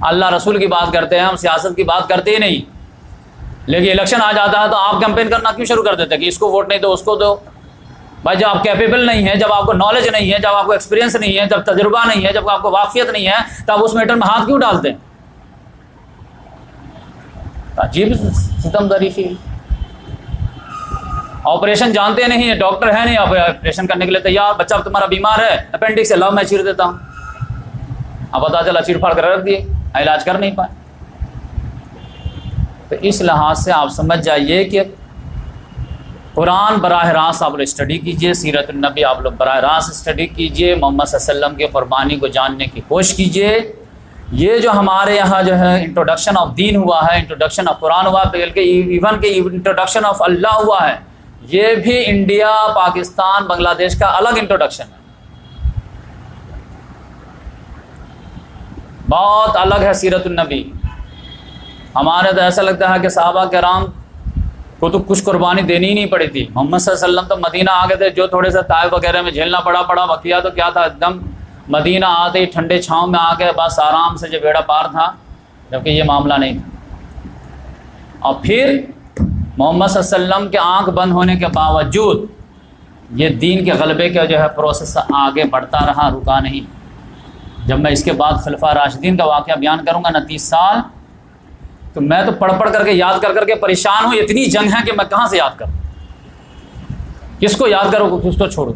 اللہ رسول کی بات کرتے ہیں، ہم سیاست کی بات کرتے ہی نہیں۔ لیکن الیکشن آ جاتا ہے تو آپ کیمپین کرنا کیوں شروع کر دیتے ہیں کہ اس کو ووٹ نہیں دو اس کو دو؟ بھائی جب آپ کیپیبل نہیں ہیں، جب آپ کو نالج نہیں ہے، جب آپ کو ایکسپیرینس نہیں ہے، جب تجربہ نہیں ہے، جب آپ کو واقفیت نہیں ہے، تو آپ اس میٹر میں ہاتھ کیوں ڈالتے ہیں؟ عجیب ستم ظریفی۔ آپریشن جانتے نہیں ہیں، ڈاکٹر ہے نہیں، آپ آپریشن کرنے کے لیے تیار، بچہ تمہارا بیمار ہے اپینڈکس سے، لاؤ میں چیر دیتا ہوں، اب پتا چلا چیر پھاڑ کر رکھ دیے، علاج کر نہیں پائے۔ تو اس لحاظ سے آپ سمجھ جائیے کہ قرآن براہ راست آپ لوگ اسٹڈی کیجئے، سیرت النبی آپ لوگ براہ راست اسٹڈی کیجئے، محمد صلی اللہ علیہ وسلم کے قربانی کو جاننے کی کوشش کیجئے۔ یہ جو ہمارے یہاں جو ہے انٹروڈکشن آف دین ہوا ہے، انٹروڈکشن آف قرآن ہوا، بلکہ ایون کہ انٹروڈکشن آف اللہ ہوا ہے، یہ بھی انڈیا، پاکستان، بنگلہ دیش کا الگ انٹروڈکشن ہے۔ بہت الگ ہے سیرت النبی. ہمارے تو ایسا لگتا ہے کہ صحابہ کرام کو تو کچھ قربانی دینی ہی نہیں پڑی تھی. محمد صلی اللہ علیہ وسلم تو مدینہ آ گئے تھے، جو تھوڑے سے طائف وغیرہ میں جھیلنا پڑا بقیہ تو کیا تھا، ایک دم مدینہ آتے ہی ٹھنڈے چھاؤں میں آ کے بس آرام سے جو بیڑا پار تھا، جبکہ یہ معاملہ نہیں تھا. اور پھر محمد صلی اللہ علیہ وسلم کے آنکھ بند ہونے کے باوجود یہ دین کے غلبے کا جو ہے پروسیس آگے بڑھتا رہا، رکا نہیں. جب میں اس کے بعد خلفاء راشدین کا واقعہ بیان کروں گا نا 30 سال، تو میں تو پڑھ کر کے یاد کر کے پریشان ہوں. اتنی جنگ ہے کہ میں کہاں سے یاد کروں، کس کو یاد کروں، کس کو چھوڑوں.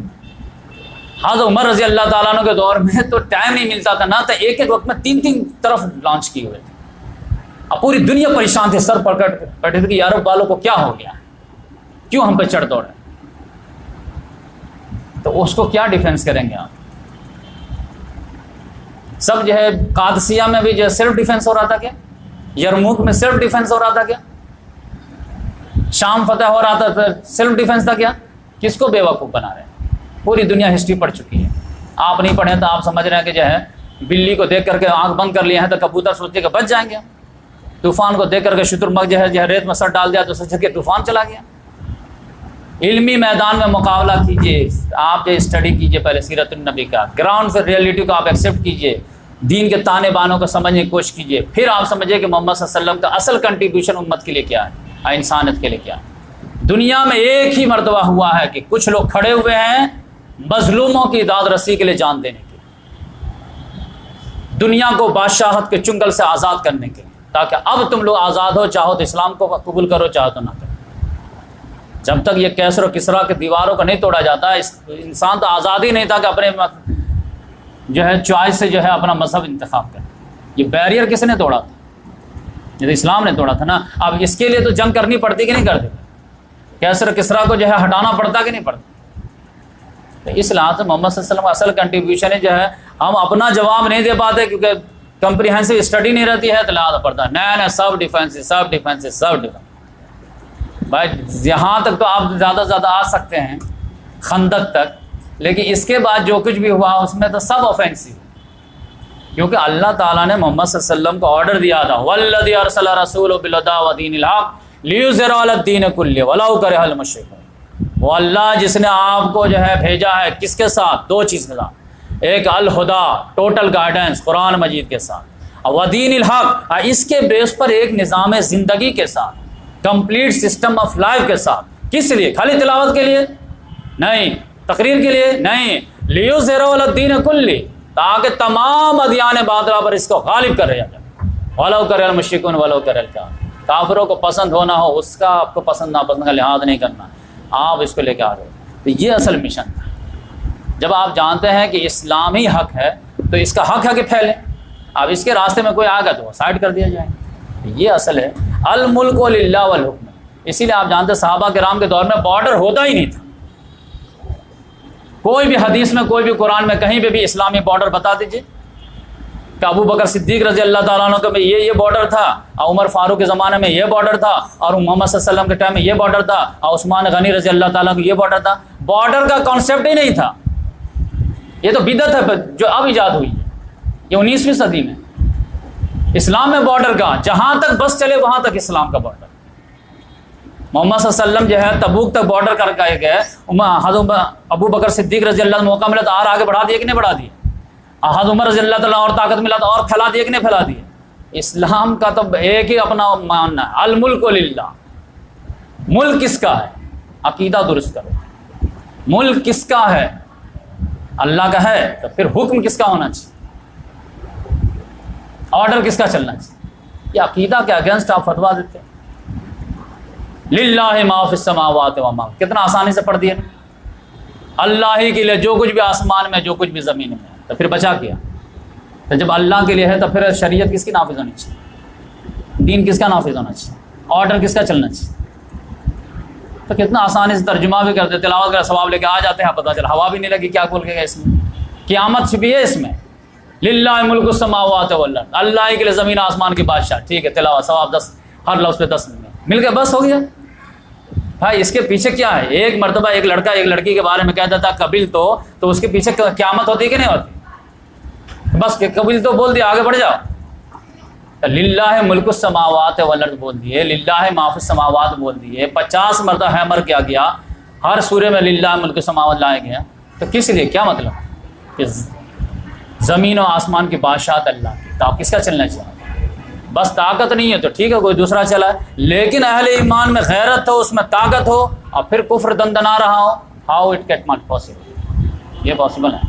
حضرت عمر رضی اللہ تعالیٰ عنہ کے دور میں تو ٹائم نہیں ملتا تھا، نہ تو ایک وقت میں 3 طرف لانچ کیے ہوئے تھے. اب پوری دنیا پریشان تھے، سر پکڑے تھے کہ یارب والوں کو کیا ہو گیا، کیوں ہم پہ چڑھ دوڑے. تو اس کو کیا ڈیفینس کریں گے آپ. سب جو ہے قادسیہ میں بھی جو ہے سیلف ڈیفینس ہو رہا تھا کیا، یرموک میں سیلف ڈیفینس ہو رہا تھا کیا، شام فتح ہو رہا تھا سیلف ڈیفینس تھا کیا. کس کو بیوقوف بنا رہے ہیں. پوری دنیا ہسٹری پڑھ چکی ہے. آپ نہیں پڑھیں تو آپ سمجھ رہے ہیں کہ جو ہے بلی کو دیکھ کر کے آنکھ بند کر لیے ہیں تو کبوتر سوچے کہ بچ جائیں گے. طوفان کو دیکھ کر کے شترمرغ جو ہے ریت میں سر ڈال دیا تو سوچے کہ طوفان چلا گیا. علمی میدان میں مقابلہ کیجئے، آپ جو اسٹڈی کیجئے پہلے سیرت النبی کا، گراؤنڈ پھر ریئلٹی کو آپ ایکسیپٹ کیجئے، دین کے تانے بانوں کو سمجھنے کی کوشش کیجئے. پھر آپ سمجھیے کہ محمد صلی اللہ علیہ وسلم کا اصل کنٹریبیوشن امت کے لیے کیا ہے، انسانیت کے لیے کیا ہے. دنیا میں ایک ہی مرتبہ ہوا ہے کہ کچھ لوگ کھڑے ہوئے ہیں مظلوموں کی داد رسی کے لیے جان دینے کے لیے، دنیا کو بادشاہت کے چنگل سے آزاد کرنے کے لیے، تاکہ اب تم لوگ آزاد ہو، چاہو تو اسلام کو قبول کرو چاہو تو نہ کرو. جب تک یہ کیسر و کسرا کے دیواروں کو نہیں توڑا جاتا، انسان تو آزاد ہی نہیں تھا کہ اپنے جو ہے چوائس سے جو ہے اپنا مذہب انتخاب کرے. یہ بیریئر کس نے توڑا تھا، یہ تو اسلام نے توڑا تھا نا. اب اس کے لیے تو جنگ کرنی پڑتی کہ نہیں کرتی، کیسر و کسرا کو جو ہے ہٹانا پڑتا کہ نہیں پڑتا. تو اس لحاظ سے محمد صلی اللہ علیہ وسلم کا اصل کنٹریبیوشن ہے جو ہے ہم اپنا جواب نہیں دے پاتے کیونکہ کمپریہنسو اسٹڈی نہیں رہتی ہے، تو لہٰذا پڑتا ہے نیا سب ڈیفینس. بھائی یہاں تک تو آپ زیادہ سے زیادہ آ سکتے ہیں خندق تک، لیکن اس کے بعد جو کچھ بھی ہوا اس میں تو سب آفینسو، کیونکہ اللہ تعالیٰ نے محمد صلی اللہ علیہ وسلم کو آرڈر دیا تھا والذی ارسل رسولہ بالہدی ودین الحق لیظہرہ علی الدین کلہ ولو کرہ المشرکون. وہ اللہ جس نے آپ کو جو ہے بھیجا ہے کس کے ساتھ، 2 چیز کے ساتھ، ایک الہدا ٹوٹل گائیڈنس قرآن مجید کے ساتھ، ودین الحق اس کے بیس پر ایک نظام زندگی کے ساتھ، کمپلیٹ سسٹم آف لائف کے ساتھ. کس لیے، خالی تلاوت کے لیے نہیں، تقریر کے لیے نہیں، لیظہرہ علی الدین کلہ، تاکہ تمام ادیان باطلہ پر اس کو غالب کر رہا جائے. ولو کرہ المشرکون ولو کرہ الکافرون. کافروں کو پسند ہونا ہو، اس کا آپ کو پسند ناپسند کا لحاظ نہیں کرنا، آپ اس کو لے کے آ رہے ہو. تو یہ اصل مشن تھا. جب آپ جانتے ہیں کہ اسلام ہی حق ہے تو اس کا حق ہے کہ پھیلے. اب اس کے راستے میں کوئی آ گیا تو وہ سائڈ کر دیا جائے. یہ اصل ہے الملک للہ والحکم. اسی لیے آپ جانتے ہیں صحابہ کرام کے دور میں بارڈر ہوتا ہی نہیں تھا. کوئی بھی حدیث میں، کوئی بھی قرآن میں کہیں پہ بھی اسلامی بارڈر بتا دیجیے کہ ابو بکر صدیق رضی اللہ تعالیٰ عنہ میں یہ بارڈر تھا، اور عمر فاروق کے زمانے میں یہ بارڈر تھا، اور محمد صلی اللہ علیہ وسلم کے ٹائم میں یہ بارڈر تھا، اور عثمان غنی رضی اللہ تعالیٰ کو یہ بارڈر تھا. بارڈر کا کانسیپٹ ہی نہیں تھا. یہ تو بدعت ہے جو اب ایجاد ہوئی ہے، یہ 19ویں صدی میں. اسلام میں بارڈر کا جہاں تک بس چلے وہاں تک اسلام کا بارڈر. محمد صلی اللہ علیہ وسلم جو ہے تبوک تک بارڈر کر کے گئے، حضرت ابو بکر صدیق رضی اللہ عنہ موقع ملا تو اور آگے بڑھا دیا کہ نہیں بڑھا دیا. حضرت عمر رضی اللہ تعالیٰ اور طاقت ملا تو اور پھیلا دیا کہ نہیں پھیلا دیا. اسلام کا تو ایک ہی اپنا ماننا ہے، الملک للہ. ملک کس کا ہے، عقیدہ درست کرو. ملک کس کا ہے، اللہ کا ہے. تو پھر حکم کس کا ہونا چاہیے، آرڈر کس کا چلنا چاہیے. یہ عقیدہ کے اگینسٹ آپ فتوا دیتے ہیں. للہ ما فی السماوات و ما، کتنا آسانی سے پڑھ دیا. اللہ ہی کے لیے جو کچھ بھی آسمان میں، جو کچھ بھی زمین میں. تو پھر بچا کیا. تو جب اللہ کے لیے ہے تو پھر شریعت کس کی نافذ ہونی چاہیے، دین کس کا نافذ ہونا چاہیے، آرڈر کس کا چلنا چاہیے. تو کتنا آسانی سے ترجمہ بھی کرتے، تلاوت کا ثواب لے کے آ جاتے ہیں. پتہ چلا ہوا بھی نہیں لگی کیا بول کے گئے. اس میں قیامت چھپی ہے. اس میں للہ ملک السماوات والارض، اللہ ہی کے لیے زمین آسمان کی بادشاہ. ٹھیک ہے، تلاوت ثواب 10، ہر لفظ پہ 10 مل گیا، بس ہو گیا. بھائی اس کے پیچھے کیا ہے. ایک مرتبہ ایک لڑکا ایک لڑکی کے بارے میں کہتا تھا قبل تو اس کے پیچھے قیامت ہوتی کہ نہیں ہوتی. بس کہ قبول تو بول دیا، آگے بڑھ جاؤ. للہ ملک السماوات والارض بول دیے، للہ ما فی السماوات بول دیے، 50 مرتبہ ہیمر کیا گیا، ہر سورے میں للہ ملک السماوات لایا گیا. تو کس لیے؟ کیا مطلب کہ زمین و آسمان کی بادشاہت اللہ کی، تو آپ کس کا چلنا چاہیے؟ بس طاقت نہیں ہے تو ٹھیک ہے کوئی دوسرا چلا ہے، لیکن اہل ایمان میں غیرت ہو، اس میں طاقت ہو، اور پھر کفر دندنا رہا ہو، how it can not possible, یہ پاسبل ہے.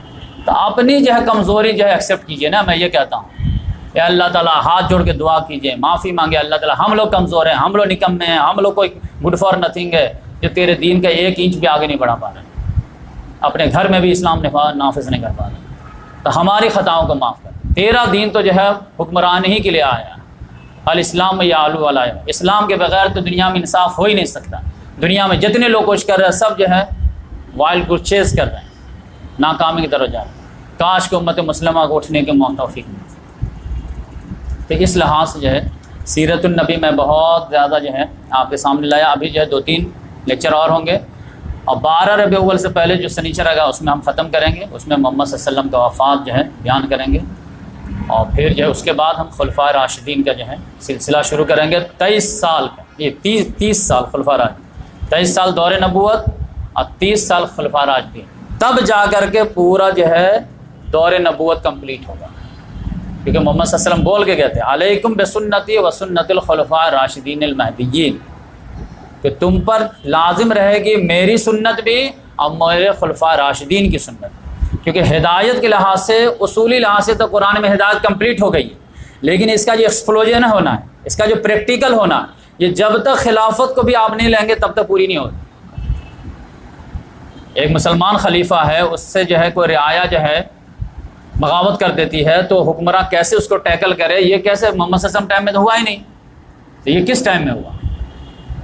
تو اپنی جو ہے کمزوری جو ہے ایکسیپٹ کیجئے نا. میں یہ کہتا ہوں کہ اللہ تعالیٰ ہاتھ جوڑ کے دعا کیجئے، معافی مانگے اللہ تعالیٰ، ہم لوگ کمزور ہیں، ہم لوگ نکمے ہیں، ہم لوگ کوئی گڈ فار نتھنگ ہے جو تیرے دین کا 1 انچ بھی آگے نہیں بڑھا پا رہے، اپنے گھر میں بھی اسلام نافذ نہیں کر پا رہے. تو ہماری خطاؤں کو معاف کر. تیرا دین تو جو ہے حکمران ہی کے لیے آیا، الاسلام یعلو والا، اسلام کے بغیر تو دنیا میں انصاف ہو ہی نہیں سکتا. دنیا میں جتنے لوگ کوشش کر رہے ہیں سب جو ہے وائلڈ گرچیز کر رہے ہیں، ناکامی کی طرف جا رہے ہیں. کاش کہ امت مسلمہ کو اٹھنے کے توفیق ملے. تو اس لحاظ سے جو ہے سیرت النبی میں بہت زیادہ جو ہے آپ کے سامنے لایا. ابھی جو ہے 2-3 لیکچر اور ہوں گے، اور 12 ربیع الاول سے پہلے جو سنیچر آئے گا اس میں ہم ختم کریں گے. اس میں محمد صلی اللہ علیہ وسلم کا وفات جو ہے بیان کریں گے، اور پھر جو ہے اس کے بعد ہم خلفائے راشدین کا جو ہے سلسلہ شروع کریں گے. 23 سال کا، یہ 30 سال خلفائے راشدین، 23 سال دور نبوت اور 30 سال خلفائے راشدین، تب جا کر کے پورا جو ہے دور نبوت کمپلیٹ ہوگا. کیونکہ محمد صلی اللہ علیہ وسلم بول کے گئے تھے علیکم بسنتی و سنت الخلفاء الراشدین المہدیین، کہ تم پر لازم رہے گی میری سنت بھی اور میرے خلفاء راشدین کی سنت. کیونکہ ہدایت کے لحاظ سے، اصولی لحاظ سے تو قرآن میں ہدایت کمپلیٹ ہو گئی ہے، لیکن اس کا جو ایکسپلوژن ہونا ہے، اس کا جو پریکٹیکل ہونا ہے، یہ جب تک خلافت کو بھی آپ نہیں لیں گے تب تک پوری نہیں ہوگی. ایک مسلمان خلیفہ ہے، اس سے جو ہے کوئی رعایا جو ہے بغاوت کر دیتی ہے، تو حکمراں کیسے اس کو ٹیکل کرے؟ یہ کیسے محمد صلی اللہ علیہ وسلم ٹائم میں تو ہوا ہی نہیں، تو یہ کس ٹائم میں ہوا؟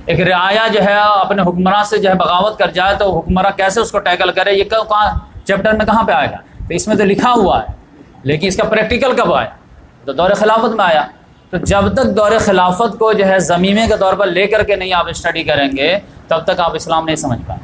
ایک رعایا جو ہے اپنے حکمراں سے جو ہے بغاوت کر جائے تو حکمراں کیسے اس کو ٹیکل کرے؟ یہ کہاں چیپٹر میں کہاں پہ آئے گا؟ تو اس میں تو لکھا ہوا ہے، لیکن اس کا پریکٹیکل کب آیا؟ تو دور خلافت میں آیا. تو جب تک دور خلافت کو جو ہے ضمیمے کے طور پر لے کر کے نہیں آپ اسٹڈی کریں گے تب تک آپ اسلام نہیں سمجھ پائیں.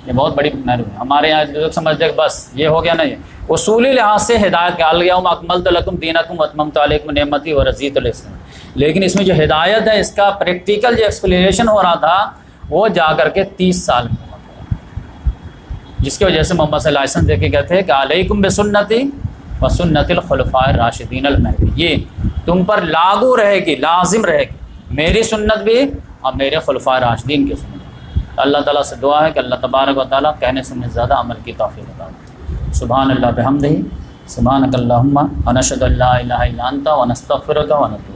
یہ بہت بڑی محروم ہے. ہمارے یہاں لوگ سمجھتے ہیں کہ بس یہ ہو گیا. نہیں، اصولی لحاظ سے ہدایت کا اليوم اکملت لکم دینکم واتممت علیکم نعمتی ورضیت الاسلام، لیکن اس میں جو ہدایت ہے، اس کا پریکٹیکل جو ایکسپلینیشن ہو رہا تھا وہ جا کر کے 30 سال میں، جس کی وجہ سے محمد صلی اللہ علیہ وسلم دیکھ کے کہتے ہیں کہ علیکم بسنتی وسنت الخلفاء الراشدین المہدیین، تم پر لاگو رہے گی، لازم رہے گی میری سنت بھی اور میرے خلفاء راشدین کی سنت. اللہ تعالیٰ سے دعا ہے کہ اللہ تبارک و تعالیٰ کہنے سے زیادہ عمل کی توفیق عطا فرمائے. سبحان اللہ بحمدہ، سبحانک اللہم ونشہد ان لا الہ الا انت ونستغفرک ونتوب.